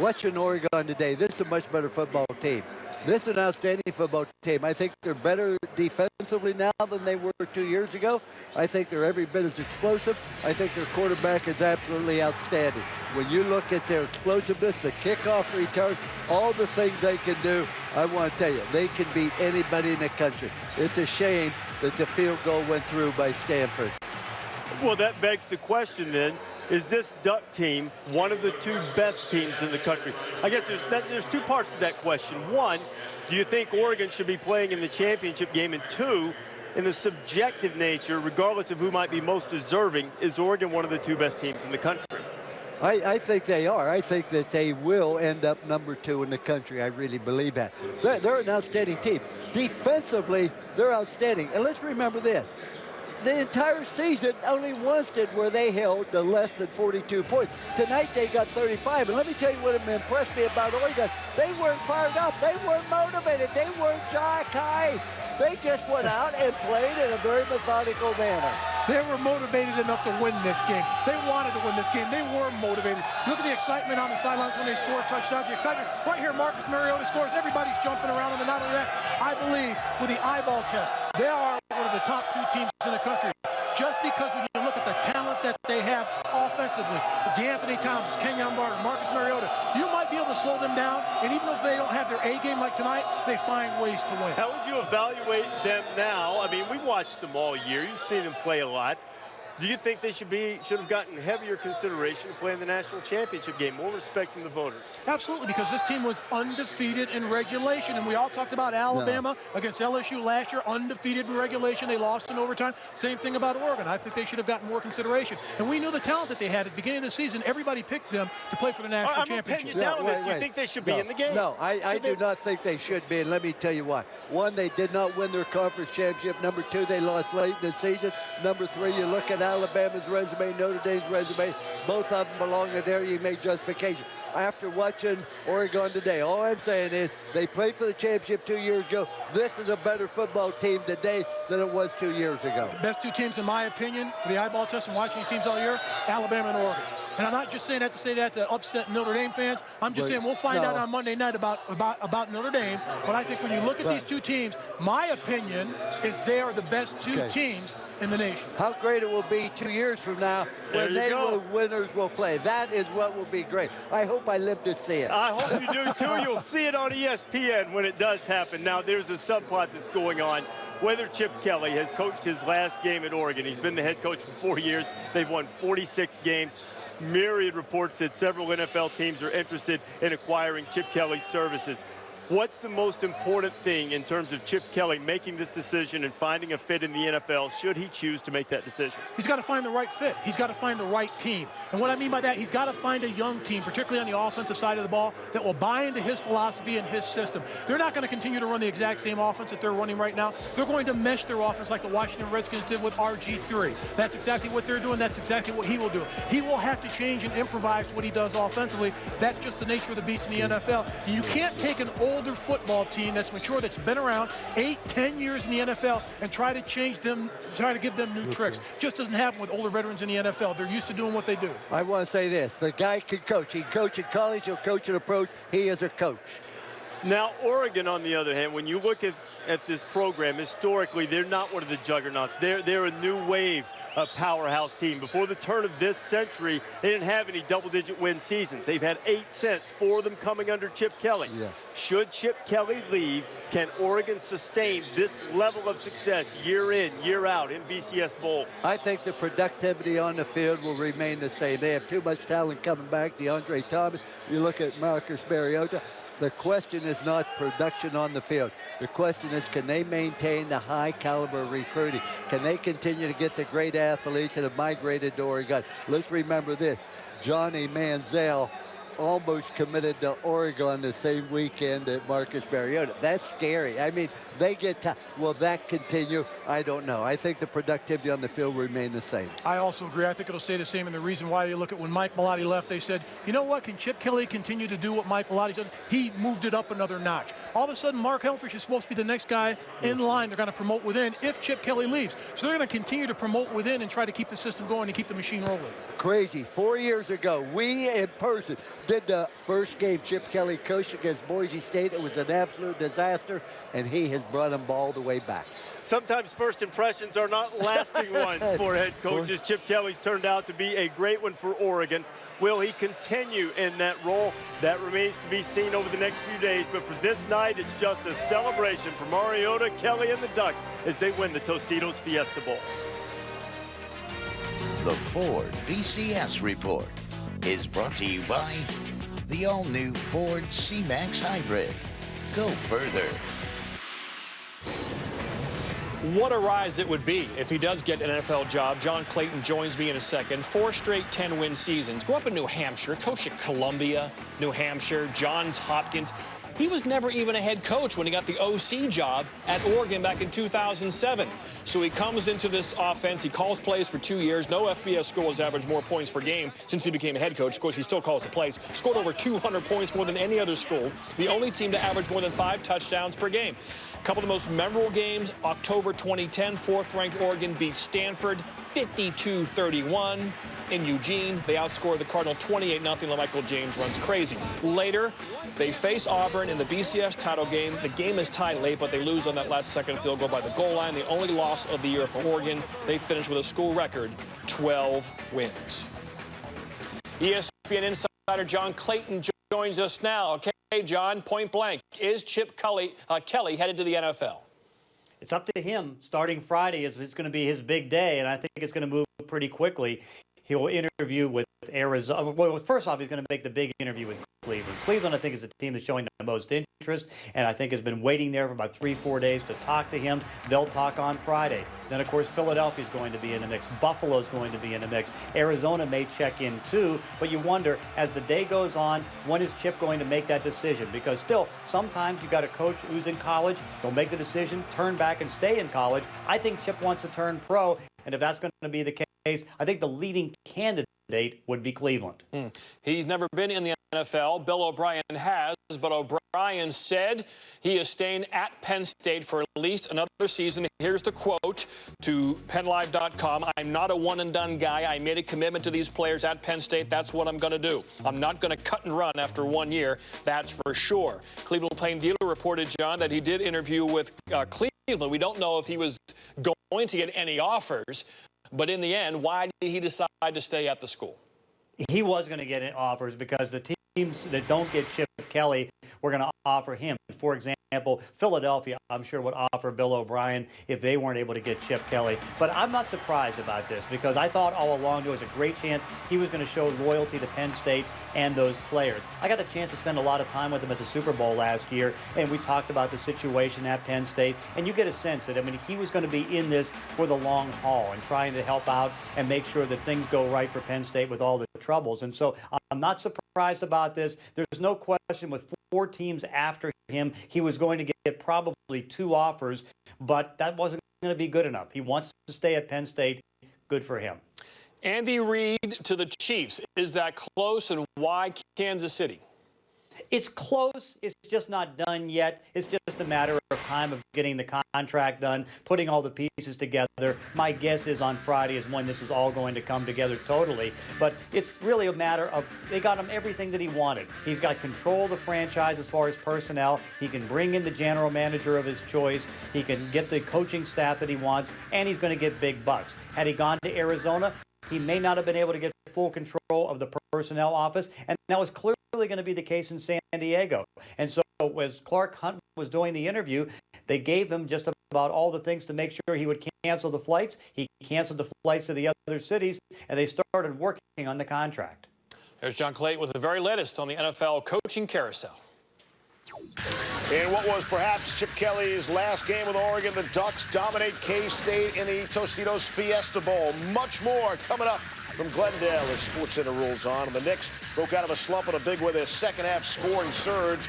Watching Oregon today, this is a much better football team. This is an outstanding football team. I think they're better defensively now than they were 2 years ago. I think they're every bit as explosive. I think their quarterback is absolutely outstanding. When you look at their explosiveness, the kickoff return, all the things they can do, I want to tell you, they can beat anybody in the country. It's a shame that the field goal went through by Stanford. Well, that begs the question then, is this Duck team one of the 2 best teams in the country? I guess there's 2 parts to that question. One, do you think Oregon should be playing in the championship game? And 2, in the subjective nature, regardless of who might be most deserving, is Oregon one of the 2 best teams in the country? I think they are. I think that they will end up number 2 in the country. I really believe that. They're an outstanding team. Defensively, they're outstanding. And let's remember this. The entire season, only once where they held to less than 42 points. Tonight, they got 35. And let me tell you what impressed me about Oregon. They weren't fired up. They weren't motivated. They weren't jock high. They just went out and played in a very methodical manner. They were motivated enough to win this game. They wanted to win this game. They were motivated. Look at the excitement on the sidelines when they score touchdowns. The excitement right here, Marcus Mariota scores. Everybody's jumping around them. And not only that, I believe with the eyeball test, they are one of the top 2 teams in the country. Just because when you look at the talent that they have offensively, DeAnthony Thomas, Kenyon Barton, Marcus Mariota, you might be able to slow them down. And even if they don't have their A game like tonight, they find ways to win. How would you evaluate them now? I mean, we watched them all year. You've seen them play a lot. Do you think they should have gotten heavier consideration to play in the national championship game? More respect from the voters. Absolutely, because this team was undefeated in regulation, and we all talked about Alabama against LSU last year, undefeated in regulation. They lost in overtime. Same thing about Oregon. I think they should have gotten more consideration. And we knew the talent that they had at the beginning of the season. Everybody picked them to play for the national championship. I'm pinning you down on this. Do you think they should be in the game? No, I do not think they should be, and let me tell you why. One, they did not win their conference championship. Number two, they lost late in the season. Number three, you look at Alabama's resume, Notre Dame's resume, both of them belong in there. You make justification. After watching Oregon today, all I'm saying is they played for the championship 2 years ago. This is a better football team today than it was 2 years ago. Best two teams, in my opinion, for the eyeball test and watching these teams all year, Alabama and Oregon. And I'm not just saying that to say that to upset Notre Dame fans. I'm just saying we'll find out on Monday night about Notre Dame. But I think when you look at these two teams, my opinion is they are the best two teams in the nation. How great it will be 2 years from now when winners will play. That is what will be great. I hope I live to see it. I hope you do, too. You'll see it on ESPN when it does happen. Now, there's a subplot that's going on. Whether Chip Kelly has coached his last game at Oregon. He's been the head coach for 4 years. They've won 46 games. Myriad reports that several NFL teams are interested in acquiring Chip Kelly's services. What's the most important thing in terms of Chip Kelly making this decision and finding a fit in the NFL should he choose to make that decision? He's got to find the right fit. He's got to find the right team. And what I mean by that, he's got to find a young team, particularly on the offensive side of the ball, that will buy into his philosophy and his system. They're not going to continue to run the exact same offense that they're running right now. They're going to mesh their offense like the Washington Redskins did with RG3. That's exactly what they're doing. That's exactly what he will do. He will have to change and improvise what he does offensively. That's just the nature of the beast in the NFL. You can't take an older football team that's mature, that's been around 8-10 years in the NFL, and try to change them, try to give them new tricks. Just doesn't happen with older veterans in the NFL. They're used to doing what they do. I want to say this. The guy can coach. He can coach in college. He'll coach in a pro. He is a coach. Now, Oregon, on the other hand, when you look at this program, historically, they're not one of the juggernauts. They're a new wave of powerhouse team. Before the turn of this century, they didn't have any double-digit win seasons. They've had 8 since, 4 of them coming under Chip Kelly. Yeah. Should Chip Kelly leave, can Oregon sustain this level of success year in, year out in BCS Bowls? I think the productivity on the field will remain the same. They have too much talent coming back. DeAndre Thomas, you look at Marcus Mariota. The question is not production on the field. The question is, can they maintain the high caliber recruiting? Can they continue to get the great athletes that have migrated to Oregon? Let's remember this. Johnny Manziel almost committed to Oregon the same weekend that Marcus Mariota. That's scary. I mean, they get time. Will that continue? I don't know. I think the productivity on the field will remain the same. I also agree. I think it'll stay the same. And the reason why, you look at when Mike Bellotti left, they said, you know what, can Chip Kelly continue to do what Mike Bellotti said? He moved it up another notch. All of a sudden, Mark Helfrich is supposed to be the next guy in line. They're going to promote within if Chip Kelly leaves. So they're going to continue to promote within and try to keep the system going and keep the machine rolling. Crazy. 4 years ago, we in person did the first game Chip Kelly coached against Boise State. It was an absolute disaster, and he has brought them all the way back. Sometimes first impressions are not lasting ones for head coaches. Chip Kelly's turned out to be a great one for Oregon. Will he continue in that role? That remains to be seen over the next few days. But for this night, it's just a celebration for Mariota, Kelly, and the Ducks as they win the Tostitos Fiesta Bowl. The Ford BCS Report is brought to you by the all-new Ford C-Max Hybrid. Go further. What a rise it would be if he does get an NFL job. John Clayton joins me in a second. 4 straight 10-win seasons. Grew up in New Hampshire, coached at Columbia, New Hampshire, Johns Hopkins. He was never even a head coach when he got the OC job at Oregon back in 2007. So he comes into this offense. He calls plays for 2 years. No FBS school has averaged more points per game since he became a head coach. Of course, he still calls the plays. Scored over 200 points more than any other school. The only team to average more than 5 touchdowns per game. A couple of the most memorable games, October 2010, 4th-ranked Oregon beat Stanford 52-31. In Eugene, they outscored the Cardinal 28-0. LaMichael James runs crazy. Later, they face Auburn in the BCS title game. The game is tied late, but they lose on that last-second field goal by the goal line. The only loss of the year for Oregon. They finished with a school record, 12 wins. ESPN insider John Clayton joins us now. Okay, John, point blank, is Chip Kelly headed to the NFL? it's up to him. Starting Friday is going to be his big day, and I think it's going to move pretty quickly. He'll interview with Arizona. Well, first off, he's going to make the big interview with Cleveland. Cleveland, I think, is the team that's showing the most interest, and I think has been waiting there for about 3-4 days to talk to him. They'll talk on Friday. Then, of course, Philadelphia is going to be in the mix. Buffalo is going to be in the mix. Arizona may check in too, but you wonder, as the day goes on, when is Chip going to make that decision? Because still, sometimes you got a coach who's in college, they'll make the decision, turn back and stay in college. I think Chip wants to turn pro, and if that's going to be the case, I think the leading candidate would be Cleveland. He's never been in the NFL. Bill O'Brien has, but O'Brien said he is staying at Penn State for at least another season. Here's the quote to PennLive.com. I'm not a one-and-done guy. I made a commitment to these players at Penn State. That's what I'm going to do. I'm not going to cut and run after 1 year. That's for sure. Cleveland Plain Dealer reported, John, that he did interview with Cleveland. We don't know if he was going to get any offers. But in the end, why did he decide to stay at the school? He was going to get offers because the teams that don't get Chip Kelly were going to offer him. For example, Philadelphia, I'm sure, would offer Bill O'Brien if they weren't able to get Chip Kelly. But I'm not surprised about this because I thought all along there was a great chance he was going to show loyalty to Penn State and those players. I got a chance to spend a lot of time with him at the Super Bowl last year, and we talked about the situation at Penn State, and you get a sense that, I mean, he was going to be in this for the long haul and trying to help out and make sure that things go right for Penn State with all the troubles. And so I'm not surprised about this. There's no question with 4 teams after him, he was going to get probably 2 offers, but that wasn't going to be good enough. He wants to stay at Penn State. Good for him. Andy Reid to the Chiefs. Is that close, and why Kansas City? It's close. It's just not done yet. It's just a matter of time of getting the contract done, putting all the pieces together. My guess is on Friday is when this is all going to come together totally. But it's really a matter of they got him everything that he wanted. He's got control of the franchise as far as personnel. He can bring in the general manager of his choice. He can get the coaching staff that he wants, and he's going to get big bucks. Had he gone to Arizona, he may not have been able to get full control of the personnel office, and that was clearly going to be the case in San Diego. And so as Clark Hunt was doing the interview, they gave him just about all the things to make sure he would cancel the flights. He canceled the flights to the other cities, and they started working on the contract. There's John Clayton with the very latest on the NFL coaching carousel. In what was perhaps Chip Kelly's last game with Oregon, the Ducks dominate K-State in the Tostitos Fiesta Bowl. Much more coming up from Glendale as SportsCenter rolls on. And the Knicks broke out of a slump in a big way, their second-half scoring surge.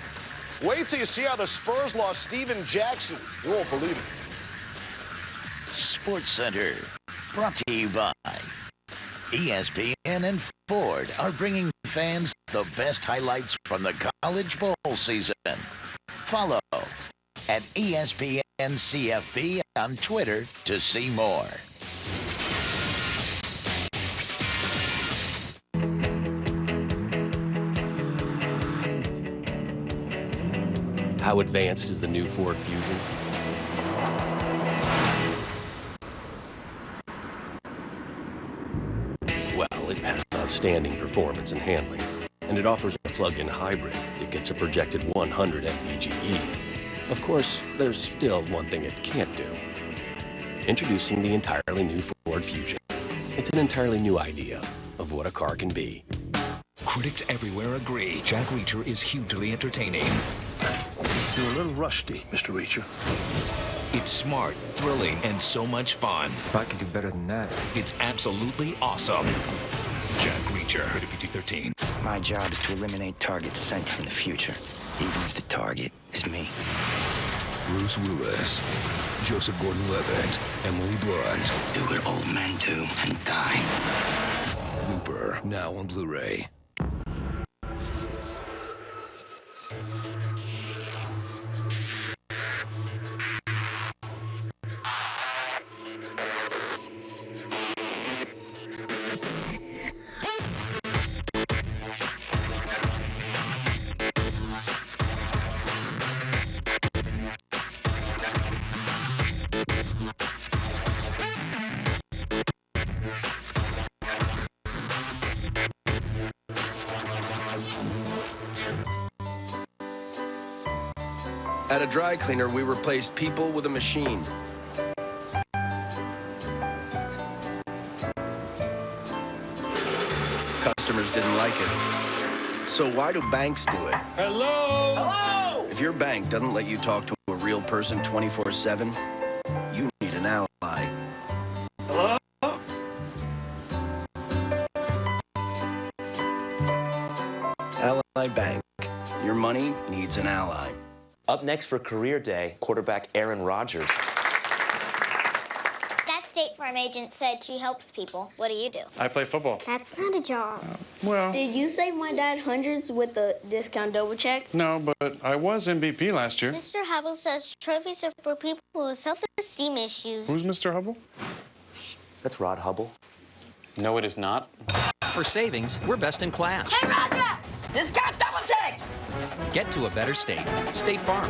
Wait till you see how the Spurs lost Steven Jackson. You won't believe it. SportsCenter, brought to you by ESPN and Ford are bringing fans the best highlights from the college bowl season. Follow at ESPN CFB on Twitter to see more. How advanced is the new Ford Fusion? Well, it has outstanding performance and handling, and it offers a plug-in hybrid that gets a projected 100 mpge. Of course, there's still one thing it can't do. Introducing the entirely new Ford Fusion. It's an entirely new idea of what a car can be. Critics everywhere agree Jack Reacher is hugely entertaining. You're a little rusty, Mr. Reacher. It's smart, thrilling, and so much fun. I can do better than that. It's absolutely awesome. Jack Reacher, rated PG-13. My job is to eliminate targets sent from the future, even if the target is me. Bruce Willis, Joseph Gordon-Levitt, Emily Blunt. Do what old men do and die. Looper, now on Blu-ray. At a dry cleaner, we replaced people with a machine. Customers didn't like it. So why do banks do it? Hello? Hello? If your bank doesn't let you talk to a real person 24/7, you need an ally. Hello? Ally Bank. Your money needs an ally. Up next for Career Day, quarterback Aaron Rodgers. That State Farm agent said she helps people. What do you do? I play football. That's not a job. Well, Did you save my dad hundreds with the discount double check? no, but I was MVP last year. Mr. Hubble says trophies are for people with self-esteem issues. Who's Mr. Hubble? That's Rod Hubble. No, it is not. For savings, we're best in class. Hey, Roger! Discount double check! Get to a better state. State Farm.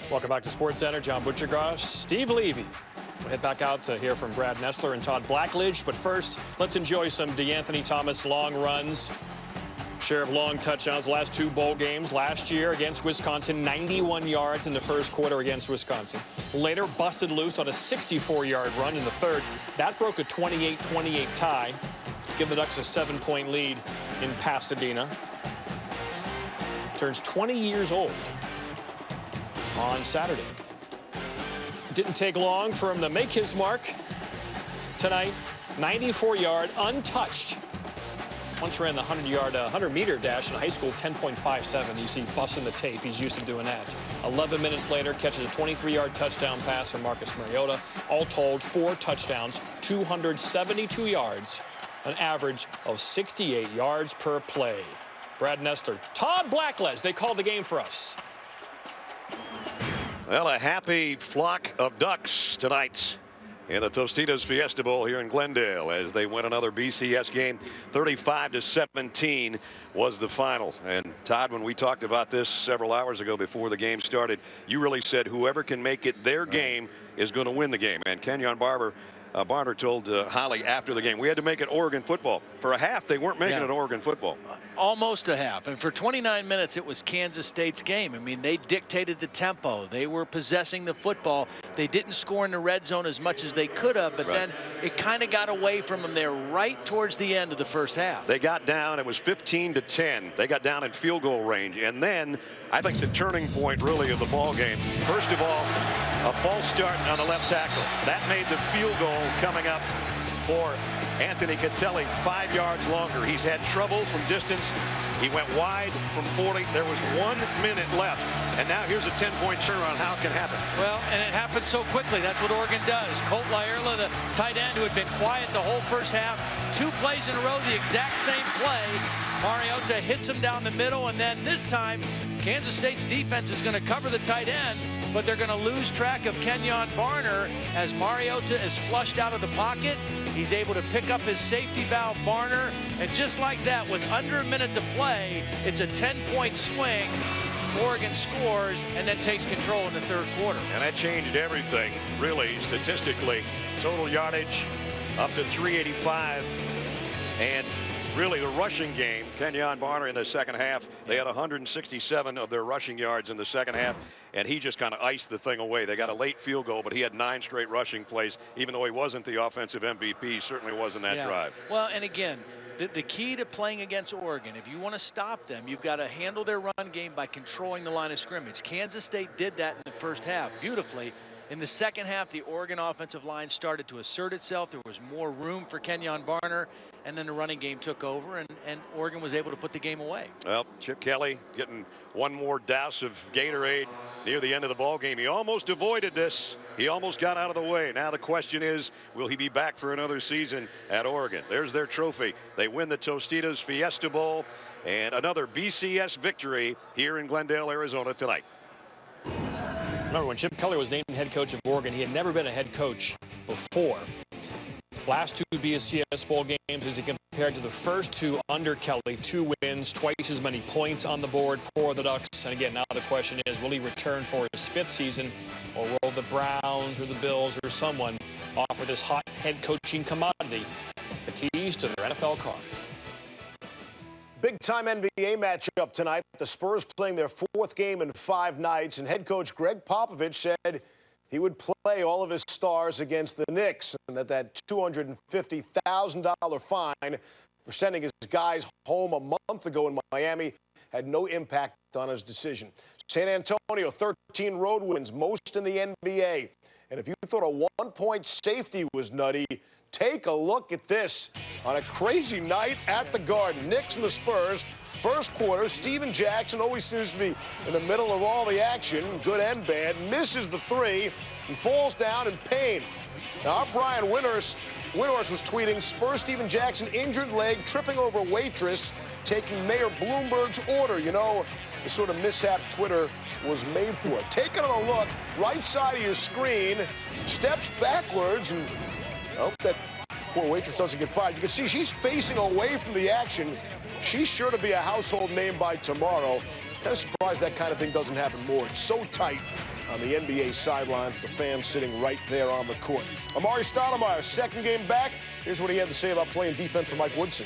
Welcome back to SportsCenter. John Butchergross, Steve Levy. We'll head back out to hear from Brad Nessler and Todd Blackledge. But first, let's enjoy some DeAnthony Thomas long runs. Share of long touchdowns. Last two bowl games last year against Wisconsin, 91 yards in the first quarter against Wisconsin. Later, busted loose on a 64-yard run in the third. That broke a 28-28 tie. Give the Ducks a 7-point lead in Pasadena. Turns 20 years old on Saturday. Didn't take long for him to make his mark tonight. 94-yard, untouched. Once ran the 100-meter dash in high school, 10.57. You see busting the tape. He's used to doing that. 11 minutes later, catches a 23-yard touchdown pass from Marcus Mariota. All told, 4 touchdowns, 272 yards, an average of 68 yards per play. Brad Nessler, Todd Blackledge, they called the game for us. Well, a happy flock of Ducks tonight in the Tostitos Fiesta Bowl here in Glendale as they win another BCS game. 35-17 was the final. And Todd, when we talked about this several hours ago before the game started, you really said whoever can make it their game is going to win the game. And Kenyon Barner told Holly after the game, we had to make it Oregon football. For a half, they weren't making it Oregon football. Almost a half. And for 29 minutes, it was Kansas State's game. I mean, they dictated the tempo. They were possessing the football. They didn't score in the red zone as much as they could have, but then it kind of got away from them there right towards the end of the first half. They got down. It was 15-10. They got down in field goal range. And then I think the turning point really of the ball game, first of all, a false start on the left tackle. That made the field goal coming up for Anthony Catelli 5 yards longer. He's had trouble from distance. He went wide from 40. There was 1 minute left. And now here's a 10-point turnaround. How it can happen? Well, and it happened so quickly. That's what Oregon does. Colt Laierla, the tight end who had been quiet the whole first half, 2 plays in a row, the exact same play. Mariota hits him down the middle, and then this time, Kansas State's defense is going to cover the tight end, but they're going to lose track of Kenyon Barner as Mariota is flushed out of the pocket. He's able to pick up his safety valve, Barner, and just like that, with under a minute to play, it's a 10-point swing. Oregon scores and then takes control in the third quarter. And that changed everything, really, statistically. Total yardage up to 385. And really, the rushing game, Kenyon Barner in the second half, they had 167 of their rushing yards in the second half, and he just kind of iced the thing away. They got a late field goal, but he had 9 straight rushing plays. Even though he wasn't the offensive MVP, he certainly wasn't that drive. Well, and again, the key to playing against Oregon, if you want to stop them, you've got to handle their run game by controlling the line of scrimmage. Kansas State did that in the first half beautifully. In the second half, the Oregon offensive line started to assert itself. There was more room for Kenyon Barner, and then the running game took over, and Oregon was able to put the game away. Well, Chip Kelly getting one more douse of Gatorade near the end of the ball game. He almost avoided this. He almost got out of the way. Now the question is, will he be back for another season at Oregon? There's their trophy. They win the Tostitos Fiesta Bowl, and another BCS victory here in Glendale, Arizona tonight. Remember, when Chip Kelly was named head coach of Oregon, he had never been a head coach before. Last 2 BCS bowl games as he compared to the first 2 under Kelly. 2 wins, twice as many points on the board for the Ducks. And again, now the question is, will he return for his 5th season, or will the Browns or the Bills or someone offer this hot head coaching commodity the keys to their NFL car? Big-time NBA matchup tonight. The Spurs playing their 4th game in 5 nights, and head coach Greg Popovich said he would play all of his stars against the Knicks, and that $250,000 fine for sending his guys home a month ago in Miami had no impact on his decision. San Antonio, 13 road wins, most in the NBA. And if you thought a 1-point safety was nutty, take a look at this. On a crazy night at the Garden, Knicks and the Spurs, first quarter, Steven Jackson always seems to be in the middle of all the action, good and bad, misses the 3 and falls down in pain. Now, our Brian Windhorst was tweeting, Spurs Steven Jackson injured leg, tripping over waitress, taking Mayor Bloomberg's order. You know, the sort of mishap Twitter was made for. Take another look, right side of your screen, steps backwards, and I hope that poor waitress doesn't get fired. You can see she's facing away from the action. She's sure to be a household name by tomorrow. Kind of surprised that kind of thing doesn't happen more. It's so tight on the NBA sidelines, the fans sitting right there on the court. Amari Stoudemire, second game back. Here's what he had to say about playing defense for Mike Woodson.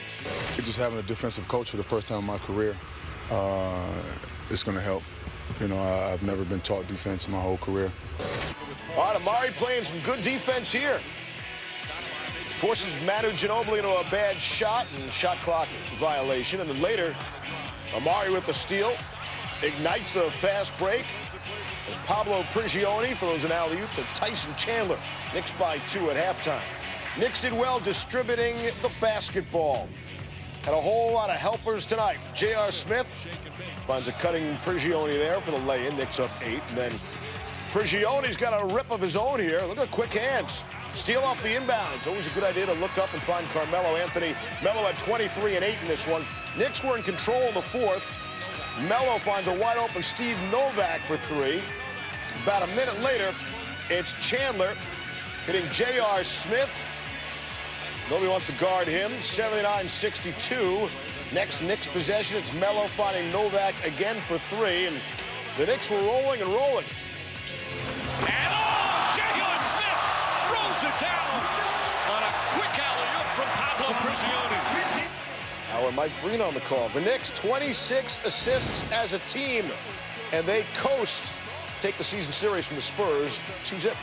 Just having a defensive coach for the first time in my career, it's going to help. You know, I've never been taught defense in my whole career. All right, Amari playing some good defense here. Forces Manu Ginobili into a bad shot and shot clock violation. And then later, Amari with the steal, ignites the fast break. As Pablo Prigioni throws an alley-oop to Tyson Chandler. Knicks by 2 at halftime. Knicks did well distributing the basketball. Had a whole lot of helpers tonight. J.R. Smith finds a cutting Prigioni there for the lay-in. Knicks up 8. And then Prigioni's got a rip of his own here. Look at the quick hands. Steal off the inbounds. Always a good idea to look up and find Carmelo Anthony. Melo had 23 and 8 in this one. Knicks were in control in the 4th. Melo finds a wide-open Steve Novak for 3. About a minute later, it's Chandler hitting J.R. Smith. Nobody wants to guard him. 79-62. Next Knicks possession, it's Melo finding Novak again for 3. And the Knicks were rolling and rolling. And J.R. Smith throws it down on a quick alley-oop from Pablo Prigioni. Our Mike Breen on the call. The Knicks, 26 assists as a team, and they coast. Take the season series from the Spurs, 2-0.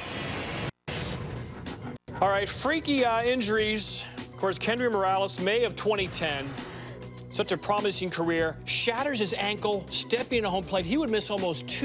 All right, freaky injuries. Of course, Kendry Morales, May of 2010. Such a promising career. Shatters his ankle, stepping in a home plate. He would miss almost 2